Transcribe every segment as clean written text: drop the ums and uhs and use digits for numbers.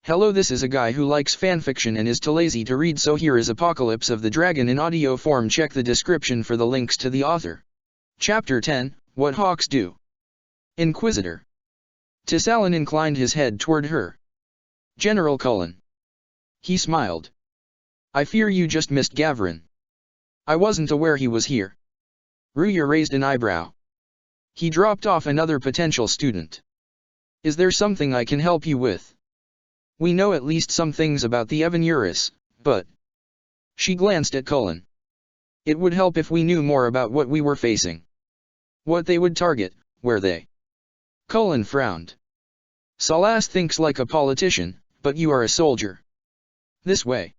Hello, this is a guy who likes fanfiction and is too lazy to read, so here is Apocalypse of the Dragon in audio form. Check the description for the links to the author. Chapter 10, What Hawks Do. Inquisitor. Tissalin inclined his head toward her. General Cullen. He smiled. I fear you just missed Gavrin. I wasn't aware he was here. Ruya raised an eyebrow. He dropped off another potential student. Is there something I can help you with? We know at least some things about the Evan Uris, but... She glanced at Cullen. It would help if we knew more about what we were facing. What they would target, where they... Cullen frowned. Salas thinks like a politician, but you are a soldier. This way.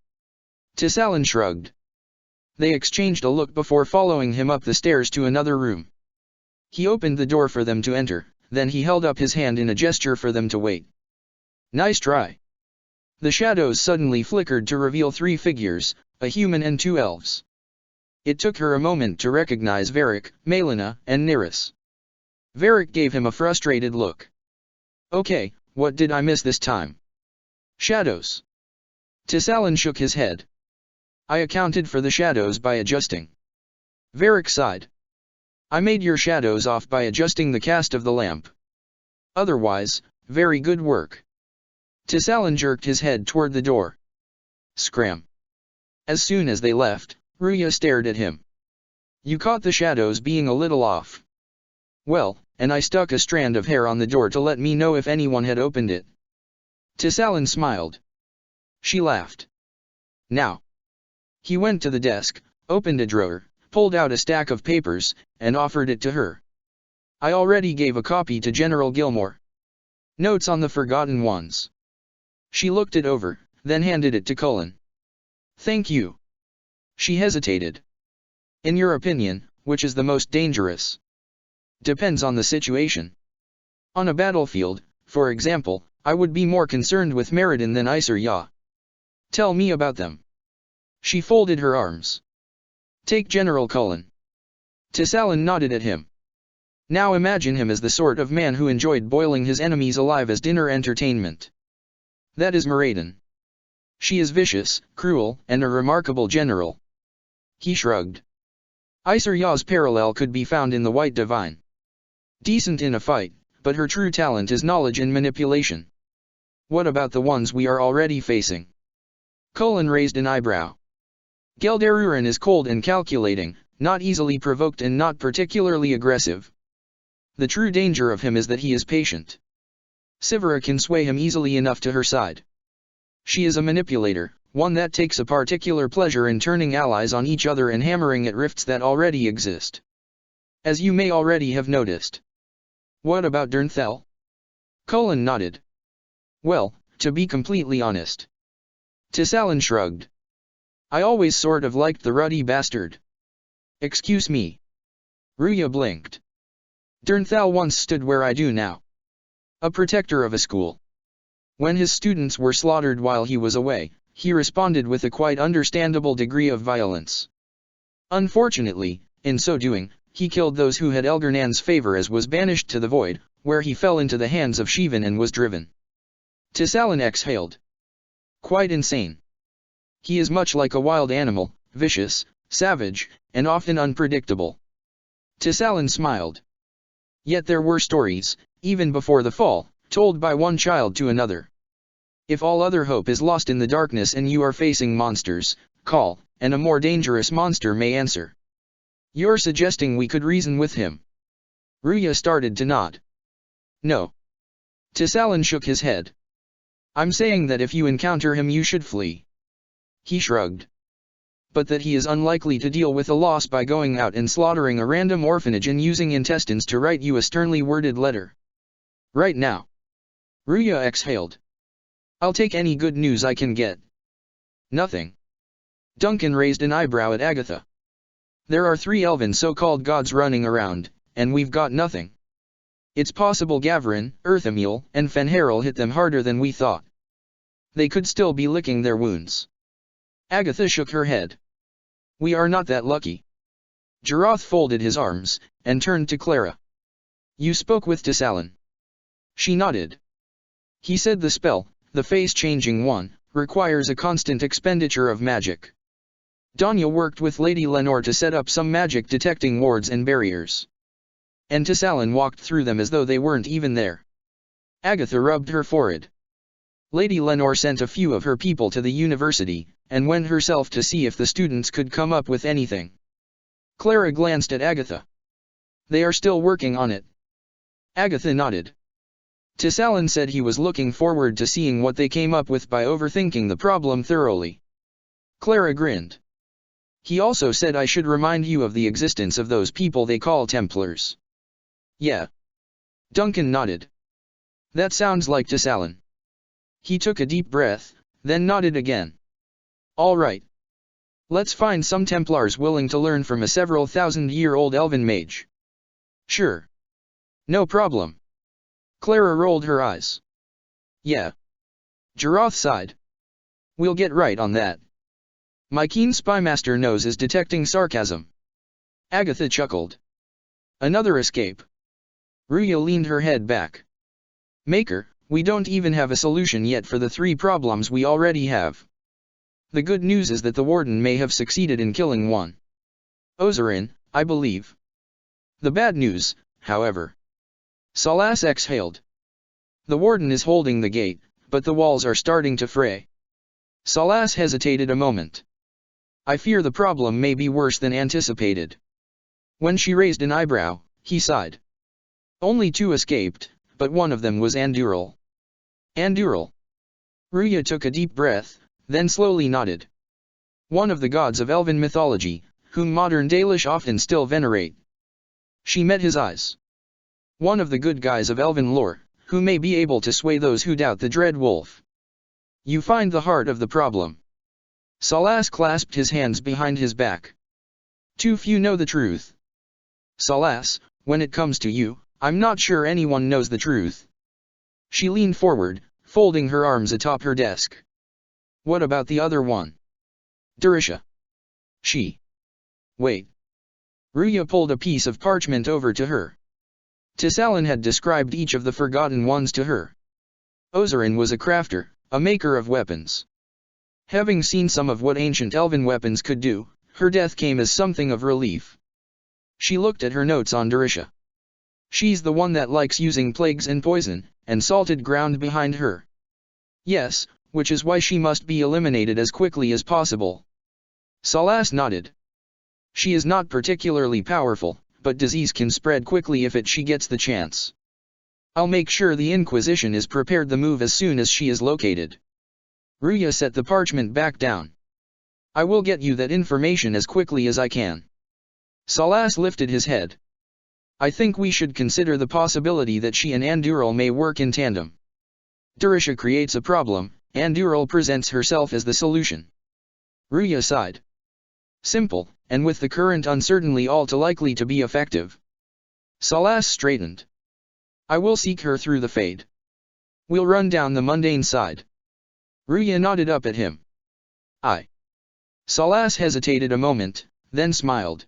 Tissalin shrugged. They exchanged a look before following him up the stairs to another room. He opened the door for them to enter, then he held up his hand in a gesture for them to wait. Nice try. The shadows suddenly flickered to reveal three figures, a human and two elves. It took her a moment to recognize Varric, Melina, and Neris. Varric gave him a frustrated look. Okay, what did I miss this time? Shadows. Tissalin shook his head. I accounted for the shadows by adjusting. Varric sighed. I made your shadows off by adjusting the cast of the lamp. Otherwise, very good work. Tissalin jerked his head toward the door. Scram. As soon as they left, Ruya stared at him. You caught the shadows being a little off. Well, and I stuck a strand of hair on the door to let me know if anyone had opened it. Tissalin smiled. She laughed. Now. He went to the desk, opened a drawer, pulled out a stack of papers, and offered it to her. I already gave a copy to General Gilmore. Notes on the Forgotten Ones. She looked it over, then handed it to Cullen. Thank you. She hesitated. In your opinion, which is the most dangerous? Depends on the situation. On a battlefield, for example, I would be more concerned with Meriden than Isar. Tell me about them. She folded her arms. Take General Cullen. Tissalin nodded at him. Now imagine him as the sort of man who enjoyed boiling his enemies alive as dinner entertainment. That is Meriden. She is vicious, cruel, and a remarkable general. He shrugged. Isar's parallel could be found in the White Divine. Decent in a fight, but her true talent is knowledge and manipulation. What about the ones we are already facing? Cullen raised an eyebrow. Gelderurin is cold and calculating, not easily provoked and not particularly aggressive. The true danger of him is that he is patient. Sivera can sway him easily enough to her side. She is a manipulator, one that takes a particular pleasure in turning allies on each other and hammering at rifts that already exist. As you may already have noticed. What about Dernthal? Cullen nodded. Well, to be completely honest. Tissalin shrugged. I always sort of liked the ruddy bastard. Excuse me. Ruya blinked. Dernthal once stood where I do now. A protector of a school. When his students were slaughtered while he was away, he responded with a quite understandable degree of violence. Unfortunately, in so doing, he killed those who had Elgernan's favor, as was banished to the void, where he fell into the hands of Shivan and was driven. Tissalin exhaled. Quite insane. He is much like a wild animal, vicious, savage, and often unpredictable. Tissalin smiled. Yet there were stories, even before the fall, told by one child to another. If all other hope is lost in the darkness and you are facing monsters, call, and a more dangerous monster may answer. You're suggesting we could reason with him? Ruya started to nod. No. Tissalin shook his head. I'm saying that if you encounter him you should flee. He shrugged. But that he is unlikely to deal with the loss by going out and slaughtering a random orphanage and using intestines to write you a sternly worded letter. Right now. Ruya exhaled. I'll take any good news I can get. Nothing. Duncan raised an eyebrow at Agatha. There are 3 elven so-called gods running around, and we've got nothing. It's possible Gavrin, Earthamule, and Fenharil hit them harder than we thought. They could still be licking their wounds. Agatha shook her head. We are not that lucky. Jarath folded his arms, and turned to Clara. You spoke with Tissalin. She nodded. He said the spell, The face-changing one requires a constant expenditure of magic. Danya worked with Lady Lenore to set up some magic-detecting wards and barriers. And Tissalan walked through them as though they weren't even there. Agatha rubbed her forehead. Lady Lenore sent a few of her people to the university, and went herself to see if the students could come up with anything. Clara glanced at Agatha. They are still working on it. Agatha nodded. Tissalan said he was looking forward to seeing what they came up with by overthinking the problem thoroughly. Clara grinned. He also said I should remind you of the existence of those people they call Templars. Yeah. Duncan nodded. That sounds like Tissalan. He took a deep breath, then nodded again. All right. Let's find some Templars willing to learn from a several thousand-year-old elven mage. Sure. No problem. Clara rolled her eyes. Yeah. Jiroth sighed. We'll get right on that. My keen spymaster nose is detecting sarcasm. Agatha chuckled. Another escape. Ruya leaned her head back. Maker, we don't even have a solution yet for the 3 problems we already have. The good news is that the warden may have succeeded in killing one. Ozarin, I believe. The bad news, however. Salas exhaled. The warden is holding the gate, but the walls are starting to fray. Salas hesitated a moment. I fear the problem may be worse than anticipated. When she raised an eyebrow, he sighed. Only 2 escaped, but one of them was Anduril. Anduril. Ruya took a deep breath, then slowly nodded. One of the gods of elven mythology, whom modern Dalish often still venerate. She met his eyes. One of the good guys of elven lore, who may be able to sway those who doubt the dread wolf. You find the heart of the problem. Salas clasped his hands behind his back. Too few know the truth. Salas, when it comes to you, I'm not sure anyone knows the truth. She leaned forward, folding her arms atop her desk. What about the other one? Durisha. She. Wait. Ruya pulled a piece of parchment over to her. Tissalan had described each of the forgotten ones to her. Ozarin was a crafter, a maker of weapons. Having seen some of what ancient elven weapons could do, her death came as something of relief. She looked at her notes on Durisha. She's the one that likes using plagues and poison, and salted ground behind her. Yes, which is why she must be eliminated as quickly as possible. Salas nodded. She is not particularly powerful, but disease can spread quickly if she gets the chance. I'll make sure the Inquisition is prepared to move as soon as she is located. Ruya set the parchment back down. I will get you that information as quickly as I can. Salas lifted his head. I think we should consider the possibility that she and Anduril may work in tandem. Durisha creates a problem, Anduril presents herself as the solution. Ruya sighed. Simple, and with the current uncertainty all too likely to be effective. Salas straightened. I will seek her through the Fade. We'll run down the mundane side. Ruya nodded up at him. I. Salas hesitated a moment, then smiled.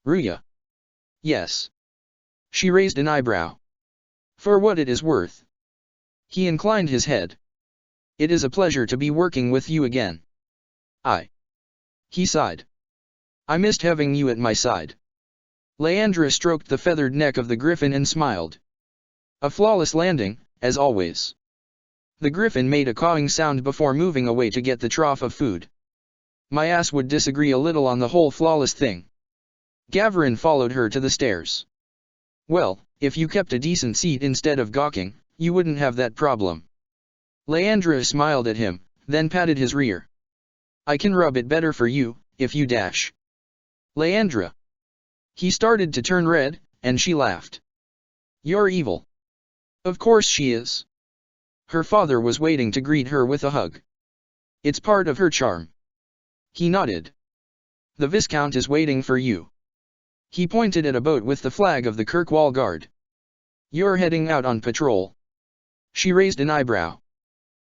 Ruya. Yes. She raised an eyebrow. For what it is worth. He inclined his head. It is a pleasure to be working with you again. I. He sighed. I missed having you at my side. Leandra stroked the feathered neck of the griffin and smiled. A flawless landing, as always. The griffin made a cawing sound before moving away to get the trough of food. My ass would disagree a little on the whole flawless thing. Gavarin followed her to the stairs. Well, if you kept a decent seat instead of gawking, you wouldn't have that problem. Leandra smiled at him, then patted his rear. I can rub it better for you, if you dash. Leandra. He started to turn red, and she laughed. You're evil. Of course she is. Her father was waiting to greet her with a hug. It's part of her charm. He nodded. The Viscount is waiting for you. He pointed at a boat with the flag of the Kirkwall Guard. You're heading out on patrol. She raised an eyebrow.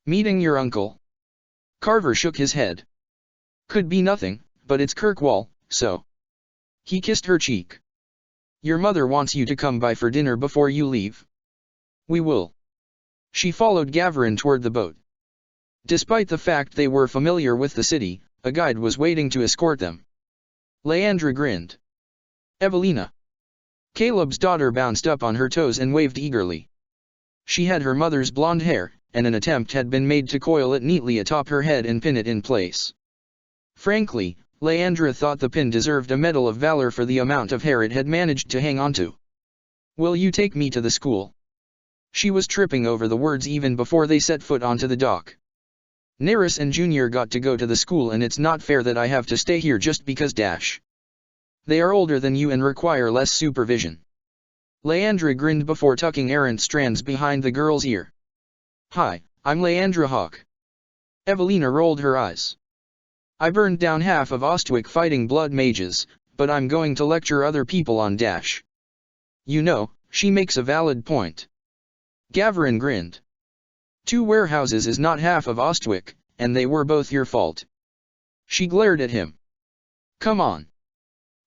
Meeting your uncle? Carver shook his head. Could be nothing, but it's Kirkwall, so. He kissed her cheek. Your mother wants you to come by for dinner before you leave. We will. She followed Gavarin toward the boat. Despite the fact they were familiar with the city, a guide was waiting to escort them. Leandra grinned. Evelina. Caleb's daughter bounced up on her toes and waved eagerly. She had her mother's blonde hair, and an attempt had been made to coil it neatly atop her head and pin it in place. Frankly, Leandra thought the pin deserved a Medal of Valor for the amount of hair it had managed to hang onto. "Will you take me to the school?" She was tripping over the words even before they set foot onto the dock. "Neris and Junior got to go to the school and it's not fair that I have to stay here just because dash. They are older than you and require less supervision." Leandra grinned before tucking errant strands behind the girl's ear. "Hi, I'm Leandra Hawke." Evelina rolled her eyes. "I burned down half of Ostwick fighting blood mages, but I'm going to lecture other people on dash." "You know, she makes a valid point." Gavarin grinned. "2 warehouses is not half of Ostwick, and they were both your fault." She glared at him. "Come on."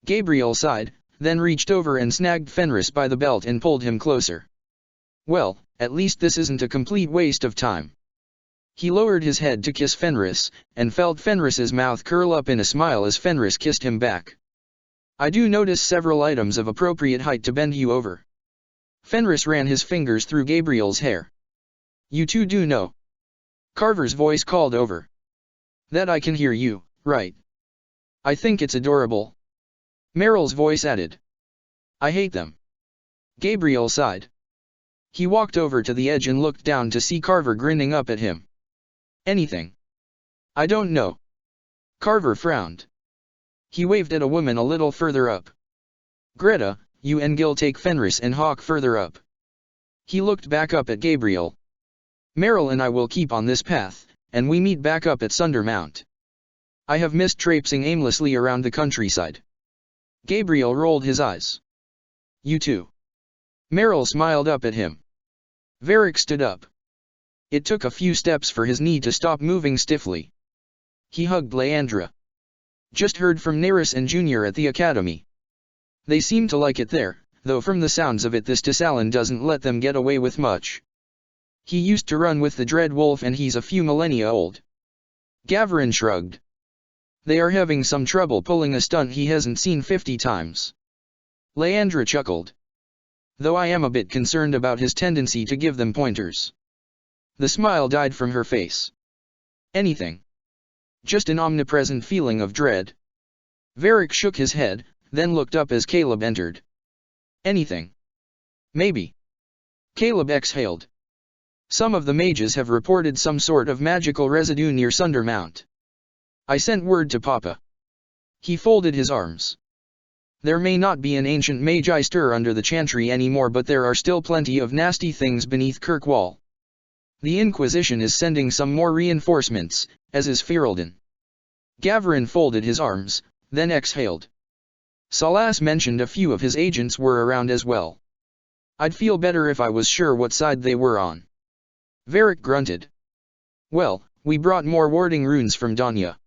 Gabriel sighed, then reached over and snagged Fenris by the belt and pulled him closer. "Well, at least this isn't a complete waste of time." He lowered his head to kiss Fenris, and felt Fenris's mouth curl up in a smile as Fenris kissed him back. "I do notice several items of appropriate height to bend you over." Fenris ran his fingers through Gabriel's hair. "You two do know." Carver's voice called over. "That I can hear you, right? I think it's adorable." Meryl's voice added. "I hate them." Gabriel sighed. He walked over to the edge and looked down to see Carver grinning up at him. "Anything?" "I don't know." Carver frowned. He waved at a woman a little further up. "Greta, you and Gil take Fenris and Hawke further up." He looked back up at Gabriel. "Meryl and I will keep on this path, and we meet back up at Sundermount. I have missed traipsing aimlessly around the countryside." Gabriel rolled his eyes. "You too." Meryl smiled up at him. Varric stood up. It took a few steps for his knee to stop moving stiffly. He hugged Leandra. "Just heard from Neris and Junior at the academy. They seem to like it there, though from the sounds of it this Desalin doesn't let them get away with much. He used to run with the Dread Wolf and he's a few millennia old." Gavarin shrugged. "They are having some trouble pulling a stunt he hasn't seen 50 times. Leandra chuckled. "Though I am a bit concerned about his tendency to give them pointers." The smile died from her face. "Anything? Just an omnipresent feeling of dread." Varric shook his head, then looked up as Caleb entered. "Anything? Maybe." Caleb exhaled. "Some of the mages have reported some sort of magical residue near Sundermount. I sent word to Papa." He folded his arms. "There may not be an ancient magi stir under the chantry anymore, but there are still plenty of nasty things beneath Kirkwall. The Inquisition is sending some more reinforcements, as is Ferelden." Gavarin folded his arms, then exhaled. "Salas mentioned a few of his agents were around as well. I'd feel better if I was sure what side they were on." Varric grunted. "Well, we brought more warding runes from Danya."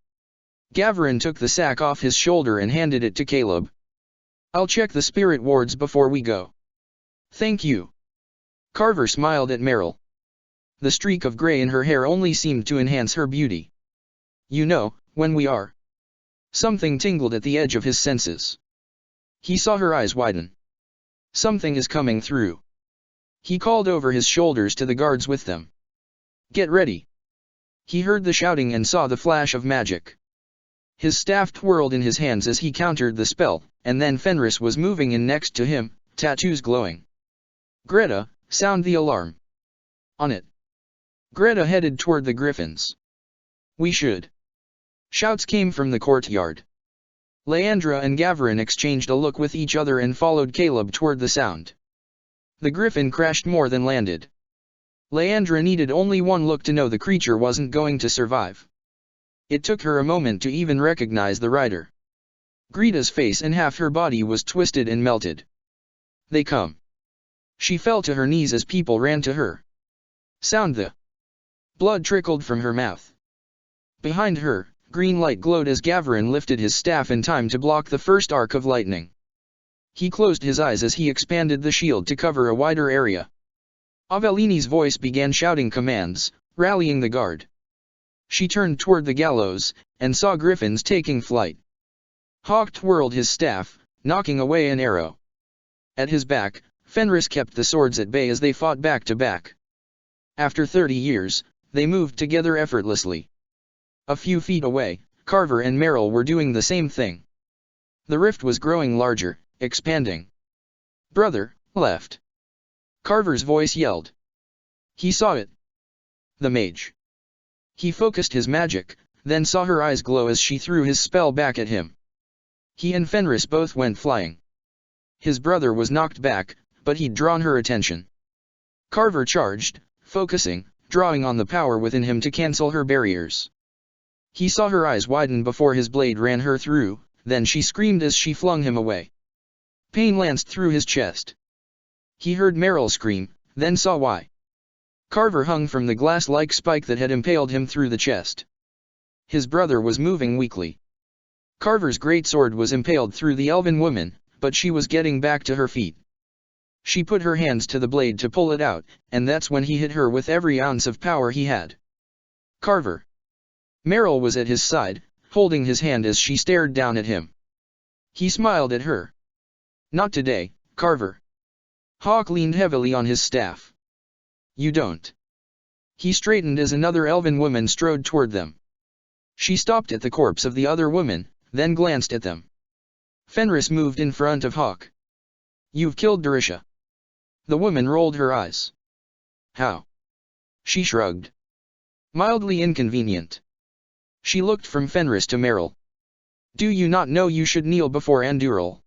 Gavarin took the sack off his shoulder and handed it to Caleb. "I'll check the spirit wards before we go." "Thank you." Carver smiled at Meryl. The streak of gray in her hair only seemed to enhance her beauty. "You know, when we are..." Something tingled at the edge of his senses. He saw her eyes widen. "Something is coming through." He called over his shoulders to the guards with them. "Get ready." He heard the shouting and saw the flash of magic. His staff twirled in his hands as he countered the spell, and then Fenris was moving in next to him, tattoos glowing. "Greta, sound the alarm." "On it." Greta headed toward the griffins. "We should." Shouts came from the courtyard. Leandra and Gavarin exchanged a look with each other and followed Caleb toward the sound. The griffin crashed more than landed. Leandra needed only one look to know the creature wasn't going to survive. It took her a moment to even recognize the rider. Greta's face and half her body was twisted and melted. "They come." She fell to her knees as people ran to her. "Sound the..." Blood trickled from her mouth. Behind her, green light glowed as Gavarin lifted his staff in time to block the first arc of lightning. He closed his eyes as he expanded the shield to cover a wider area. Avellini's voice began shouting commands, rallying the guard. She turned toward the gallows, and saw griffins taking flight. Hawk twirled his staff, knocking away an arrow. At his back, Fenris kept the swords at bay as they fought back to back. After 30 years, they moved together effortlessly. A few feet away, Carver and Merrill were doing the same thing. The rift was growing larger, expanding. "Brother, left!" Carver's voice yelled. He saw it. The mage. He focused his magic, then saw her eyes glow as she threw his spell back at him. He and Fenris both went flying. His brother was knocked back, but he'd drawn her attention. Carver charged, focusing, drawing on the power within him to cancel her barriers. He saw her eyes widen before his blade ran her through, then she screamed as she flung him away. Pain lanced through his chest. He heard Merrill scream, then saw why. Carver hung from the glass-like spike that had impaled him through the chest. His brother was moving weakly. Carver's greatsword was impaled through the elven woman, but she was getting back to her feet. She put her hands to the blade to pull it out, and that's when he hit her with every ounce of power he had. "Carver!" Merrill was at his side, holding his hand as she stared down at him. He smiled at her. "Not today, Carver." Hawk leaned heavily on his staff. "You don't." He straightened as another elven woman strode toward them. She stopped at the corpse of the other woman, then glanced at them. Fenris moved in front of Hawk. "You've killed Darisha." The woman rolled her eyes. "How?" She shrugged. "Mildly inconvenient." She looked from Fenris to Merrill. "Do you not know you should kneel before Andúril?"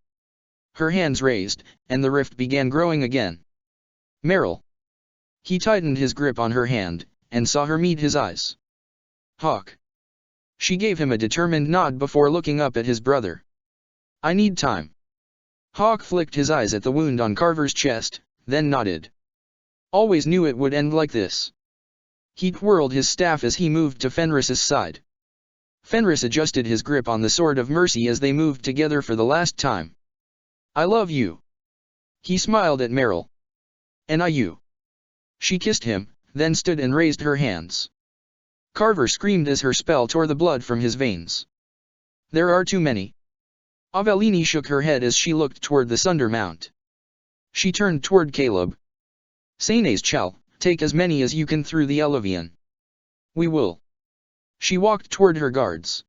Her hands raised, and the rift began growing again. "Merrill." He tightened his grip on her hand, and saw her meet his eyes. "Hawk." She gave him a determined nod before looking up at his brother. "I need time." Hawk flicked his eyes at the wound on Carver's chest, then nodded. "Always knew it would end like this." He twirled his staff as he moved to Fenris's side. Fenris adjusted his grip on the Sword of Mercy as they moved together for the last time. "I love you." He smiled at Merrill. "And I you." She kissed him, then stood and raised her hands. Carver screamed as her spell tore the blood from his veins. "There are too many." Avellini shook her head as she looked toward the Sunder Mount. She turned toward Caleb. "Sanes Chal, take as many as you can through the Eluvian." "We will." She walked toward her guards.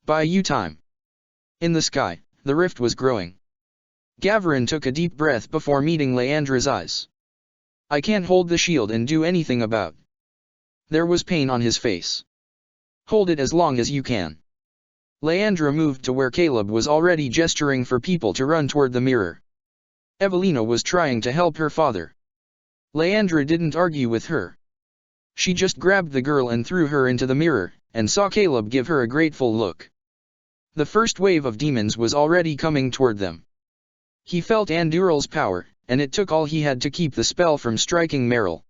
"Buy you time." In the sky, the rift was growing. Gavarin took a deep breath before meeting Leandra's eyes. "I can't hold the shield and do anything about." There was pain on his face. "Hold it as long as you can." Leandra moved to where Caleb was already gesturing for people to run toward the mirror. Evelina was trying to help her father. Leandra didn't argue with her. She just grabbed the girl and threw her into the mirror, and saw Caleb give her a grateful look. The first wave of demons was already coming toward them. He felt Andúril's power, and it took all he had to keep the spell from striking Merrill.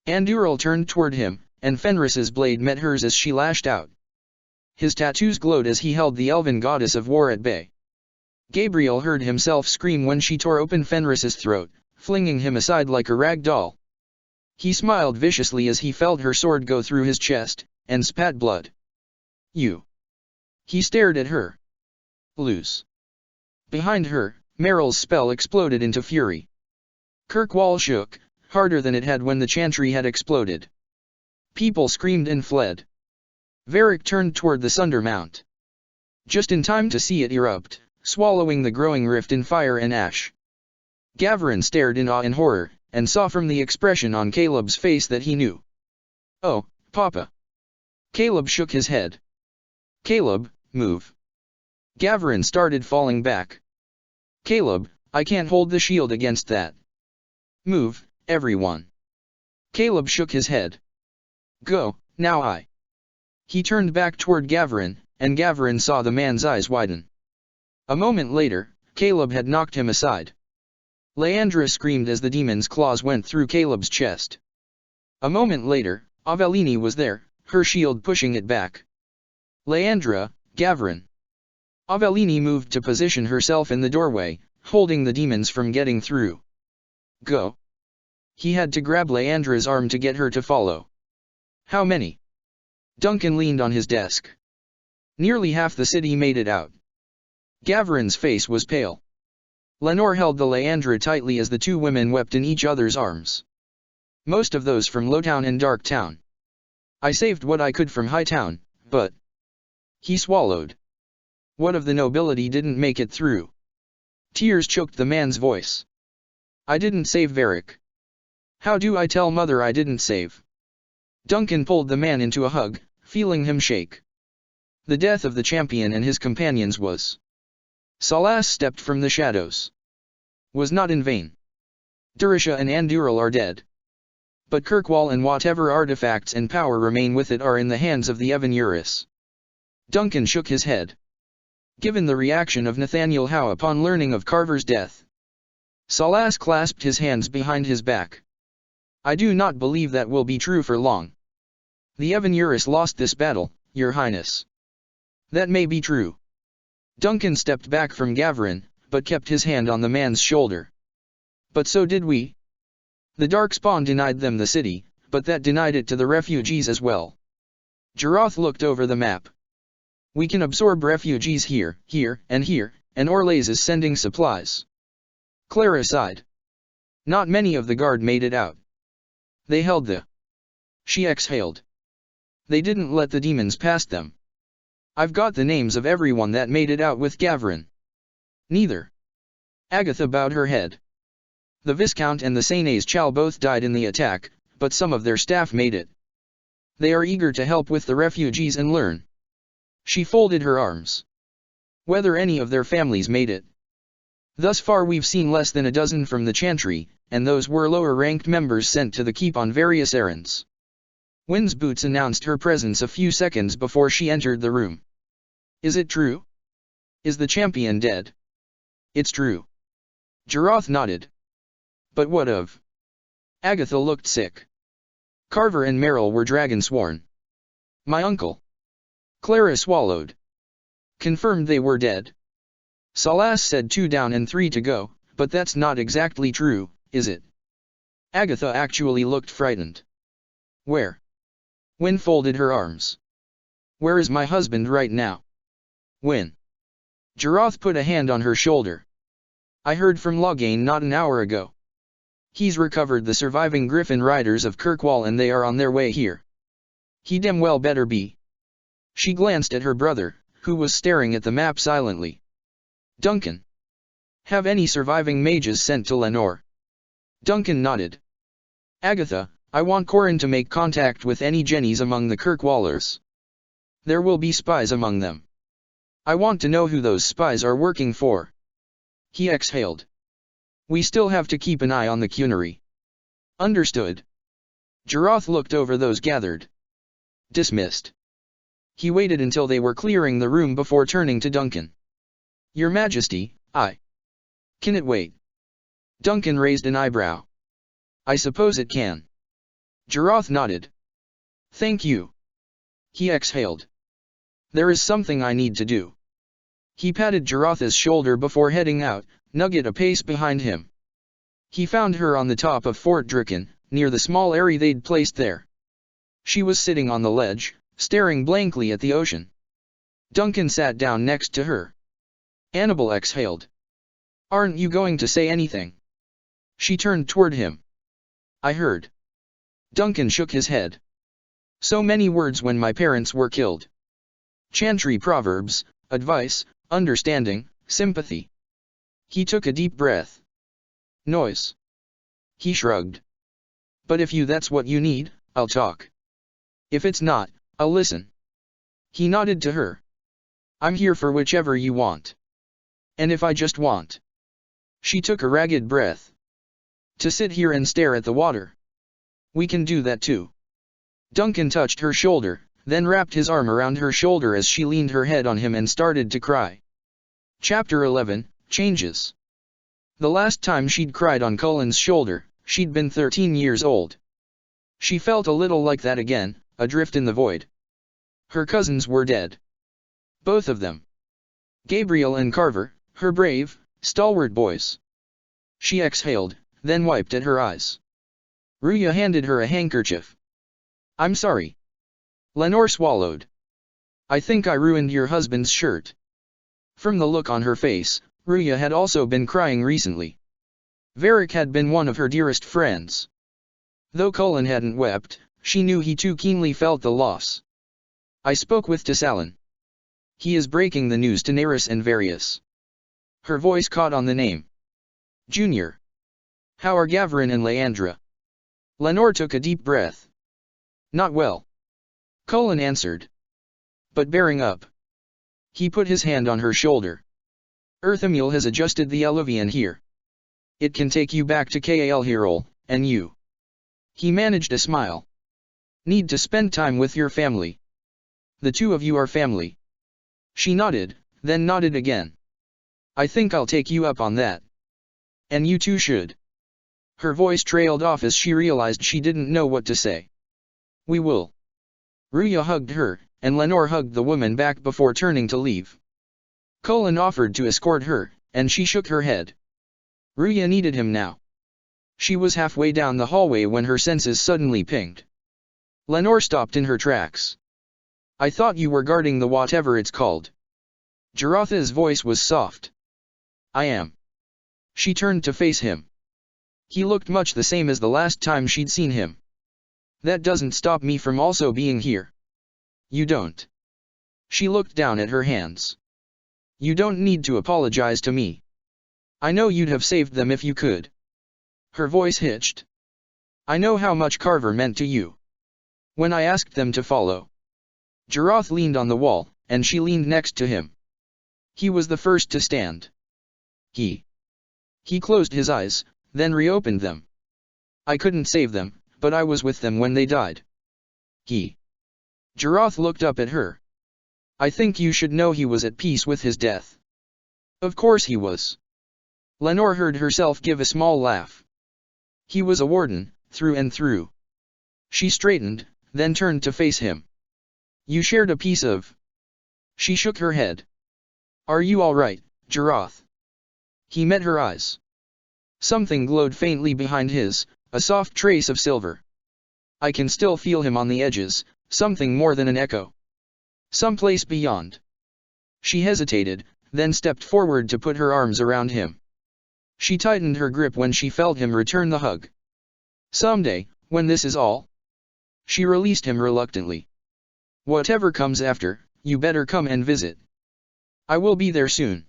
Andúril turned toward him, and Fenris's blade met hers as she lashed out. His tattoos glowed as he held the elven goddess of war at bay. Gabriel heard himself scream when she tore open Fenris's throat, flinging him aside like a rag doll. He smiled viciously as he felt her sword go through his chest, and spat blood. "You." He stared at her. "Lose." Behind her, Merrill's spell exploded into fury. Kirkwall shook, harder than it had when the chantry had exploded. People screamed and fled. Varric turned toward the Sunder Mount. Just in time to see it erupt, swallowing the growing rift in fire and ash. Gavarin stared in awe and horror, and saw from the expression on Caleb's face that he knew. "Oh, Papa." Caleb shook his head. "Caleb, move." Gavarin started falling back. "Caleb, I can't hold the shield against that." "Move, everyone." Caleb shook his head. "Go, now I." He turned back toward Gavarin, and Gavarin saw the man's eyes widen. A moment later, Caleb had knocked him aside. Leandra screamed as the demon's claws went through Caleb's chest. A moment later, Avellini was there, her shield pushing it back. "Leandra, Gavarin." Avellini moved to position herself in the doorway, holding the demons from getting through. "Go." He had to grab Leandra's arm to get her to follow. "How many?" Duncan leaned on his desk. Nearly half the city made it out. Gavrin's face was pale. Lenore held the Leandra tightly as the two women wept in each other's arms. Most of those from Lowtown and Darktown. I saved what I could from Hightown, but... He swallowed. What of the nobility didn't make it through? Tears choked the man's voice. I didn't save Varric. How do I tell Mother I didn't save? Duncan pulled the man into a hug, feeling him shake. The death of the champion and his companions was... Salas stepped from the shadows. Was not in vain. Durisha and Andúril are dead. But Kirkwall and whatever artifacts and power remain with it are in the hands of the Evan Uris. Duncan shook his head. Given the reaction of Nathaniel Howe upon learning of Carver's death. Salas clasped his hands behind his back. I do not believe that will be true for long. The Evan Uris lost this battle, Your Highness. That may be true. Duncan stepped back from Gavrin, but kept his hand on the man's shoulder. But so did we. The Darkspawn denied them the city, but that denied it to the refugees as well. Jarath looked over the map. We can absorb refugees here, and Orlais is sending supplies. Clara sighed. Not many of the guard made it out. They held the... She exhaled. They didn't let the demons past them. I've got the names of everyone that made it out with Gavrin. Neither. Agatha bowed her head. The Viscount and the Senes Chal both died in the attack, but some of their staff made it. They are eager to help with the refugees and learn. She folded her arms. Whether any of their families made it. Thus far we've seen less than a dozen from the Chantry, and those were lower-ranked members sent to the keep on various errands. Wynn's boots announced her presence a few seconds before she entered the room. Is it true? Is the champion dead? It's true. Jarath nodded. But what of? Agatha looked sick. Carver and Merrill were dragon-sworn. My uncle. Clara swallowed. Confirmed they were dead. Salas said 2 down and 3 to go, but that's not exactly true, is it? Agatha actually looked frightened. Where? Wynn folded her arms. Where is my husband right now? Wynn. Jarath put a hand on her shoulder. I heard from Loghain not an hour ago. He's recovered the surviving Griffin riders of Kirkwall and they are on their way here. He damn well better be. She glanced at her brother, who was staring at the map silently. Duncan. Have any surviving mages sent to Lenore? Duncan nodded. Agatha, I want Corin to make contact with any Jennies among the Kirkwallers. There will be spies among them. I want to know who those spies are working for. He exhaled. We still have to keep an eye on the Cunnery. Understood. Jarath looked over those gathered. Dismissed. He waited until they were clearing the room before turning to Duncan. Your Majesty, Can it wait? Duncan raised an eyebrow. I suppose it can. Jarath nodded. Thank you. He exhaled. There is something I need to do. He patted Jarath's shoulder before heading out, Nugget a pace behind him. He found her on the top of Fort Dricken, near the small eyrie they'd placed there. She was sitting on the ledge, staring blankly at the ocean. Duncan sat down next to her. Annabel exhaled. Aren't you going to say anything? She turned toward him. I heard. Duncan shook his head. So many words when my parents were killed. Chantry proverbs, advice, understanding, sympathy. He took a deep breath. Noise. He shrugged. But if that's what you need, I'll talk. If it's not, I'll listen. He nodded to her. I'm here for whichever you want. And if I just want. She took a ragged breath. To sit here and stare at the water. We can do that too. Duncan touched her shoulder, then wrapped his arm around her shoulder as she leaned her head on him and started to cry. Chapter 11, Changes. The last time she'd cried on Cullen's shoulder, she'd been 13 years old. She felt a little like that again, adrift in the void. Her cousins were dead. Both of them. Gabriel and Carver, her brave, stalwart boys. She exhaled, then wiped at her eyes. Ruya handed her a handkerchief. I'm sorry. Lenore swallowed. I think I ruined your husband's shirt. From the look on her face, Ruya had also been crying recently. Varric had been one of her dearest friends. Though Cullen hadn't wept, she knew he too keenly felt the loss. I spoke with Tassalin. He is breaking the news to Nerys and Varius. Her voice caught on the name. Junior. How are Gavrin and Leandra? Lenore took a deep breath. Not well. Cullen answered. But bearing up. He put his hand on her shoulder. Earthamiel has adjusted the Eluvian here. It can take you back to Kal Hirol, and you. He managed a smile. Need to spend time with your family. The two of you are family. She nodded, then nodded again. I think I'll take you up on that. And you too should. Her voice trailed off as she realized she didn't know what to say. We will. Ruya hugged her, and Lenore hugged the woman back before turning to leave. Cullen offered to escort her, and she shook her head. Ruya needed him now. She was halfway down the hallway when her senses suddenly pinged. Lenore stopped in her tracks. I thought you were guarding the whatever it's called. Jarotha's voice was soft. I am. She turned to face him. He looked much the same as the last time she'd seen him. That doesn't stop me from also being here. You don't. She looked down at her hands. You don't need to apologize to me. I know you'd have saved them if you could. Her voice hitched. I know how much Carver meant to you. When I asked them to follow. Jaroth leaned on the wall, and she leaned next to him. He was the first to stand. He closed his eyes, then reopened them. I couldn't save them, but I was with them when they died. Jaroth looked up at her. I think you should know he was at peace with his death. Of course he was. Lenore heard herself give a small laugh. He was a warden, through and through. She straightened, then turned to face him. You shared a piece of... She shook her head. Are you all right, Jaroth? He met her eyes. Something glowed faintly behind his, a soft trace of silver. I can still feel him on the edges, something more than an echo. Someplace beyond. She hesitated, then stepped forward to put her arms around him. She tightened her grip when she felt him return the hug. Someday, when this is all. She released him reluctantly. Whatever comes after, you better come and visit. I will be there soon.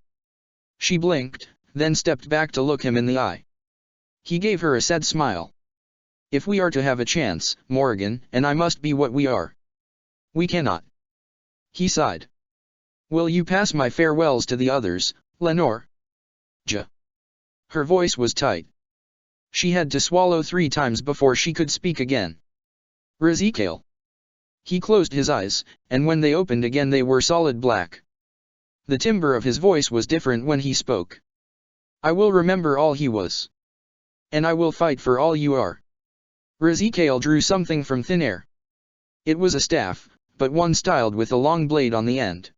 She blinked, then stepped back to look him in the eye. He gave her a sad smile. If we are to have a chance, Morrigan and I must be what we are. We cannot. He sighed. Will you pass my farewells to the others, Lenore? Her voice was tight. She had to swallow 3 times before she could speak again. Raziel. He closed his eyes, and when they opened again they were solid black. The timbre of his voice was different when he spoke. I will remember all he was. And I will fight for all you are. Raziel drew something from thin air. It was a staff, but one styled with a long blade on the end.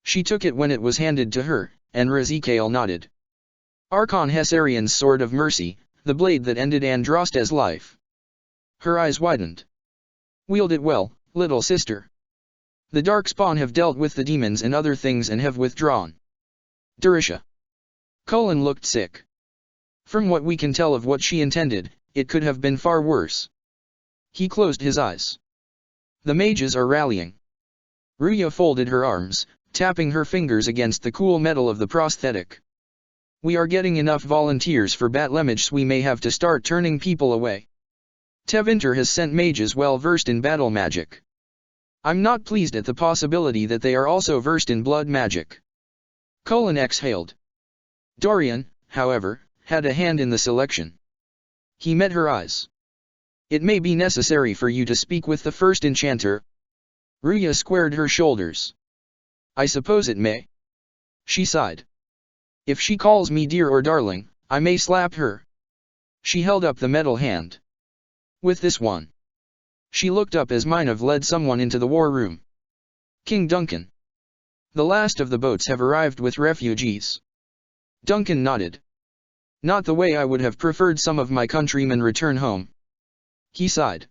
She took it when it was handed to her, and Raziel nodded. Archon Hessarian's sword of mercy, the blade that ended Andraste's life. Her eyes widened. Wield it well, little sister. The Darkspawn have dealt with the demons and other things and have withdrawn. Durisha. Cullen looked sick. From what we can tell of what she intended, it could have been far worse. He closed his eyes. The mages are rallying. Ruya folded her arms, tapping her fingers against the cool metal of the prosthetic. We are getting enough volunteers for Batlemage, we may have to start turning people away. Tevinter has sent mages well versed in battle magic. I'm not pleased at the possibility that they are also versed in blood magic. Cullen exhaled. Dorian, however, had a hand in the selection. He met her eyes. It may be necessary for you to speak with the first enchanter. Ruya squared her shoulders. I suppose it may. She sighed. If she calls me dear or darling, I may slap her. She held up the metal hand. With this one. She looked up as Mynov led someone into the war room. King Duncan. The last of the boats have arrived with refugees. Duncan nodded. Not the way I would have preferred some of my countrymen return home. He sighed.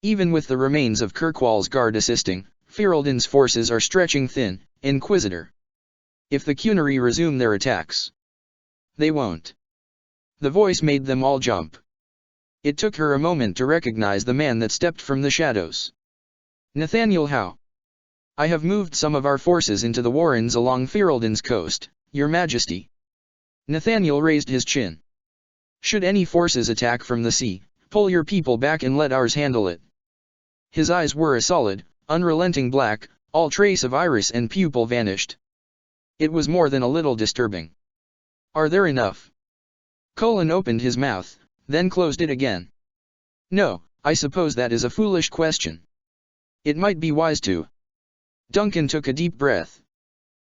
Even with the remains of Kirkwall's guard assisting, Ferelden's forces are stretching thin, Inquisitor. If the Qunari resume their attacks, they won't. The voice made them all jump. It took her a moment to recognize the man that stepped from the shadows. Nathaniel Howe. I have moved some of our forces into the warrens along Ferelden's coast, Your Majesty. Nathaniel raised his chin. Should any forces attack from the sea, pull your people back and let ours handle it. His eyes were a solid, unrelenting black, all trace of iris and pupil vanished. It was more than a little disturbing. Are there enough? Cullen opened his mouth, then closed it again. No, I suppose that is a foolish question. It might be wise to. Duncan took a deep breath.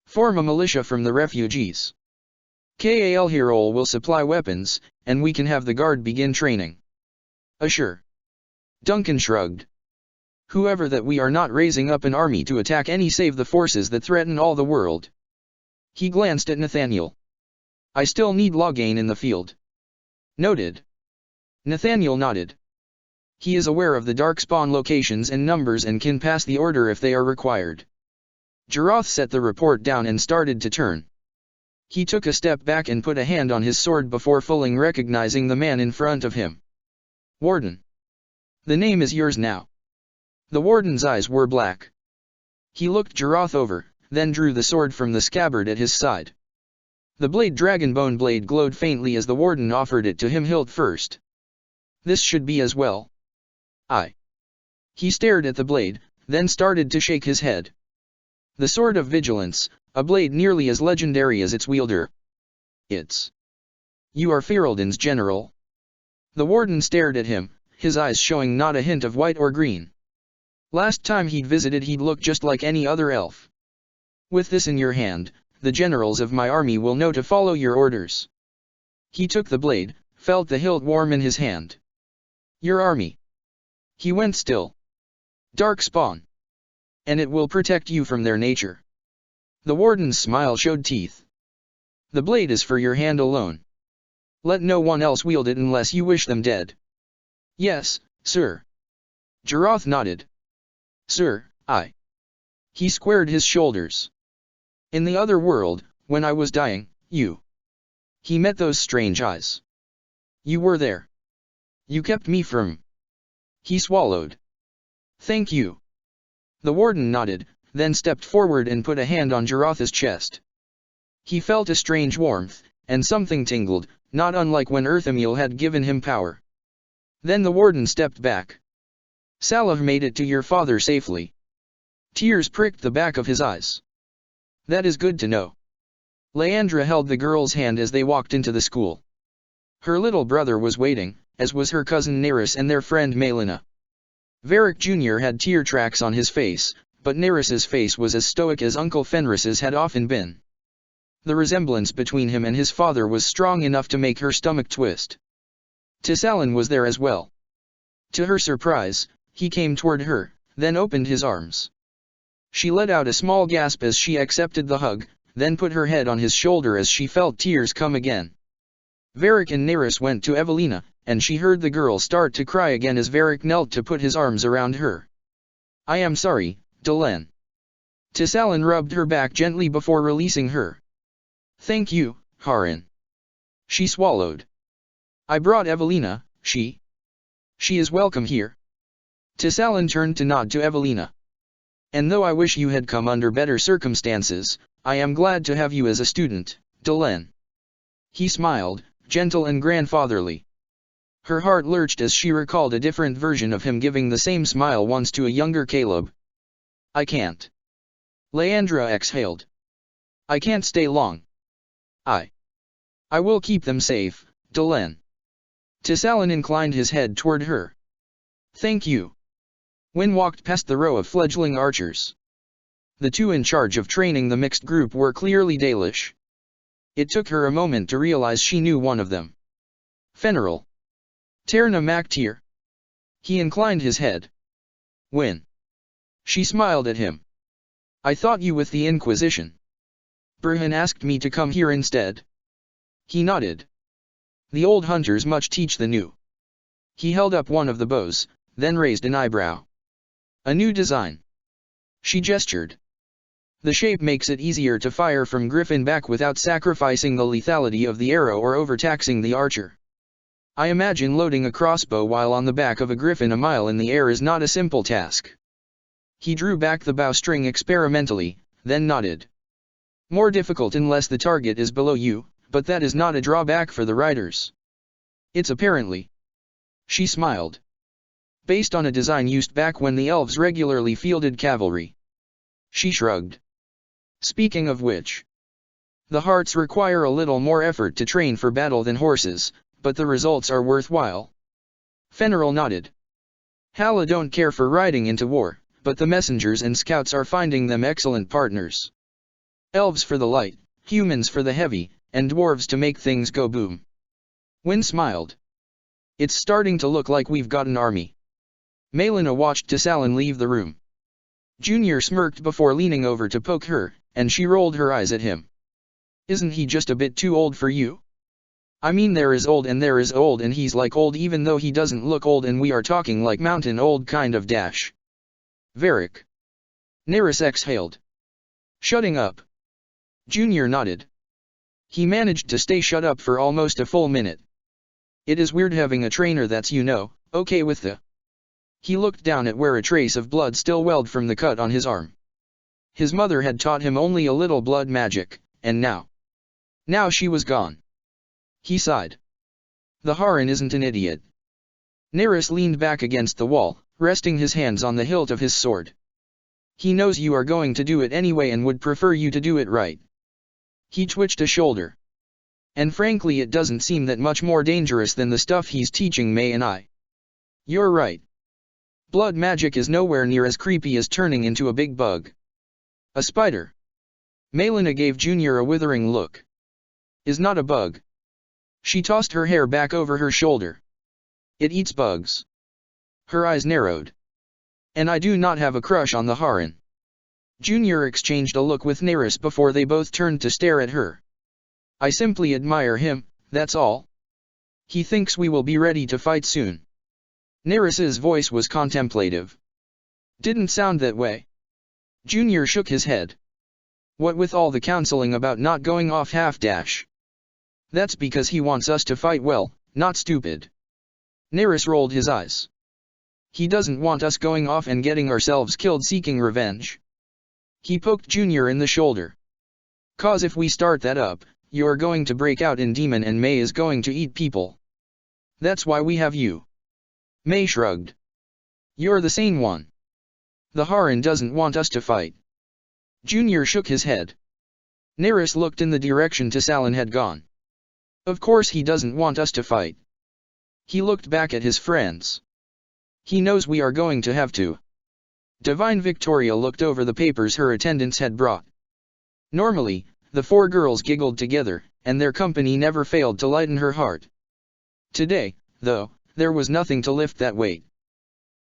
Form a militia from the refugees. Kal Hirol will supply weapons, and we can have the guard begin training. Sure. Duncan shrugged. Whoever that we are not raising up an army to attack any save the forces that threaten all the world. He glanced at Nathaniel. I still need Loghain in the field. Noted. Nathaniel nodded. He is aware of the Darkspawn locations and numbers and can pass the order if they are required. Jarath set the report down and started to turn. He took a step back and put a hand on his sword before fully recognizing the man in front of him. Warden. The name is yours now. The warden's eyes were black. He looked Jarath over, then drew the sword from the scabbard at his side. The blade dragonbone blade glowed faintly as the warden offered it to him hilt first. This should be as well. He stared at the blade, then started to shake his head. The Sword of Vigilance, a blade nearly as legendary as its wielder. You are Ferelden's general. The warden stared at him, his eyes showing not a hint of white or green. Last time he'd visited he'd look just like any other elf. With this in your hand, the generals of my army will know to follow your orders. He took the blade, felt the hilt warm in his hand. Your army. He went still. Darkspawn. And it will protect you from their nature. The warden's smile showed teeth. The blade is for your hand alone. Let no one else wield it unless you wish them dead. Yes, sir. Jarath nodded. Sir, He squared his shoulders. In the other world, when I was dying, He met those strange eyes. You were there. You kept me from. He swallowed. Thank you. The warden nodded, then stepped forward and put a hand on Jarath's chest. He felt a strange warmth, and something tingled, not unlike when Earthamil had given him power. Then the warden stepped back. Salav made it to your father safely. Tears pricked the back of his eyes. That is good to know. Leandra held the girl's hand as they walked into the school. Her little brother was waiting, as was her cousin Nerys and their friend Melina. Varric Jr. had tear tracks on his face, but Nerys's face was as stoic as Uncle Fenris's had often been. The resemblance between him and his father was strong enough to make her stomach twist. Tissalan was there as well. To her surprise, he came toward her, then opened his arms. She let out a small gasp as she accepted the hug, then put her head on his shoulder as she felt tears come again. Varric and Nerys went to Evelina, and she heard the girl start to cry again as Varric knelt to put his arms around her. I am sorry, Delenn. Tissalan rubbed her back gently before releasing her. Thank you, Harin. She swallowed. I brought Evelina, she is welcome here. Tissalan turned to nod to Evelina. And though I wish you had come under better circumstances, I am glad to have you as a student, Delenn. He smiled, gentle and grandfatherly. Her heart lurched as she recalled a different version of him giving the same smile once to a younger Caleb. I can't. Leandra exhaled. I can't stay long. I will keep them safe, Delenn. Tissalan inclined his head toward her. Thank you. Wynne walked past the row of fledgling archers. The two in charge of training the mixed group were clearly Dalish. It took her a moment to realize she knew one of them. Fenrir. Terna Mactyr. He inclined his head. Wynne. She smiled at him. I thought you with the Inquisition. Burhan asked me to come here instead. He nodded. The old hunters much teach the new. He held up one of the bows, then raised an eyebrow. A new design. She gestured. The shape makes it easier to fire from Griffin back without sacrificing the lethality of the arrow or overtaxing the archer. I imagine loading a crossbow while on the back of a Griffin a mile in the air is not a simple task. He drew back the bowstring experimentally, then nodded. More difficult unless the target is below you, but that is not a drawback for the riders. It's apparently. She smiled. Based on a design used back when the elves regularly fielded cavalry. She shrugged. Speaking of which, the hearts require a little more effort to train for battle than horses, but the results are worthwhile. Fenrir nodded. Hala don't care for riding into war, but the messengers and scouts are finding them excellent partners. Elves for the light, humans for the heavy, and dwarves to make things go boom. Wynn smiled. It's starting to look like we've got an army. Melina watched Tassalin leave the room. Junior smirked before leaning over to poke her, and she rolled her eyes at him. Isn't he just a bit too old for you? I mean there is old and he's like old even though he doesn't look old and we are talking like mountain old kind of dash. Varric. Neris exhaled. Shutting up. Junior nodded. He managed to stay shut up for almost a full minute. It is weird having a trainer that's okay with the... He looked down at where a trace of blood still welled from the cut on his arm. His mother had taught him only a little blood magic, and now she was gone. He sighed. The Haran isn't an idiot. Neris leaned back against the wall, resting his hands on the hilt of his sword. He knows you are going to do it anyway and would prefer you to do it right. He twitched a shoulder. And frankly it doesn't seem that much more dangerous than the stuff he's teaching May and I. You're right. Blood magic is nowhere near as creepy as turning into a big bug. A spider. Melina gave Junior a withering look. Is not a bug. She tossed her hair back over her shoulder. It eats bugs. Her eyes narrowed. And I do not have a crush on the Haran. Junior exchanged a look with Neris before they both turned to stare at her. I simply admire him, that's all. He thinks we will be ready to fight soon. Neris's voice was contemplative. Didn't sound that way. Junior shook his head. What with all the counseling about not going off half-dash? That's because he wants us to fight well, not stupid. Neris rolled his eyes. He doesn't want us going off and getting ourselves killed seeking revenge. He poked Junior in the shoulder. Cause if we start that up, you're going to break out in demon and May is going to eat people. That's why we have you. May shrugged. You're the sane one. The Haran doesn't want us to fight. Junior shook his head. Neris looked in the direction Tassalin had gone. Of course he doesn't want us to fight. He looked back at his friends. He knows we are going to have to. Divine Victoria looked over the papers her attendants had brought. Normally, the four girls giggled together, and their company never failed to lighten her heart. Today, though, there was nothing to lift that weight.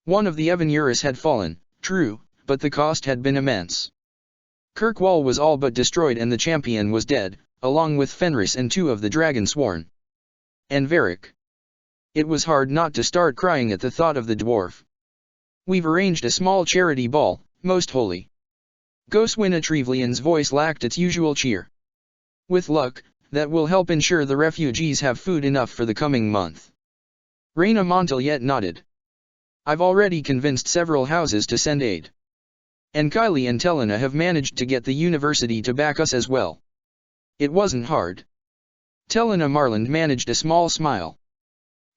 One of the Evanuris had fallen, true, but the cost had been immense. Kirkwall was all but destroyed and the champion was dead, along with Fenris and two of the Dragonsworn. And Varric. It was hard not to start crying at the thought of the dwarf. We've arranged a small charity ball, most holy. Goswina Trevlian's voice lacked its usual cheer. With luck, that will help ensure the refugees have food enough for the coming month. Raina Monteliet nodded. I've already convinced several houses to send aid. And Kylie and Telena have managed to get the university to back us as well. It wasn't hard. Telena Marland managed a small smile.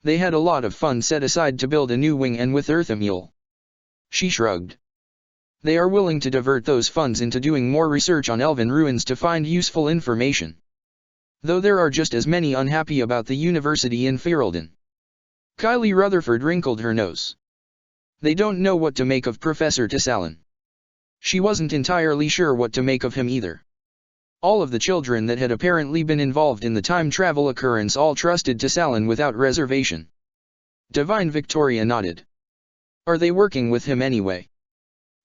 They had a lot of funds set aside to build a new wing and with Earthamule. She shrugged. They are willing to divert those funds into doing more research on elven ruins to find useful information. Though there are just as many unhappy about the university in Ferelden. Kylie Rutherford wrinkled her nose. They don't know what to make of Professor Tassalin. She wasn't entirely sure what to make of him either. All of the children that had apparently been involved in the time travel occurrence all trusted Tassalin without reservation. Divine Victoria nodded. Are they working with him anyway?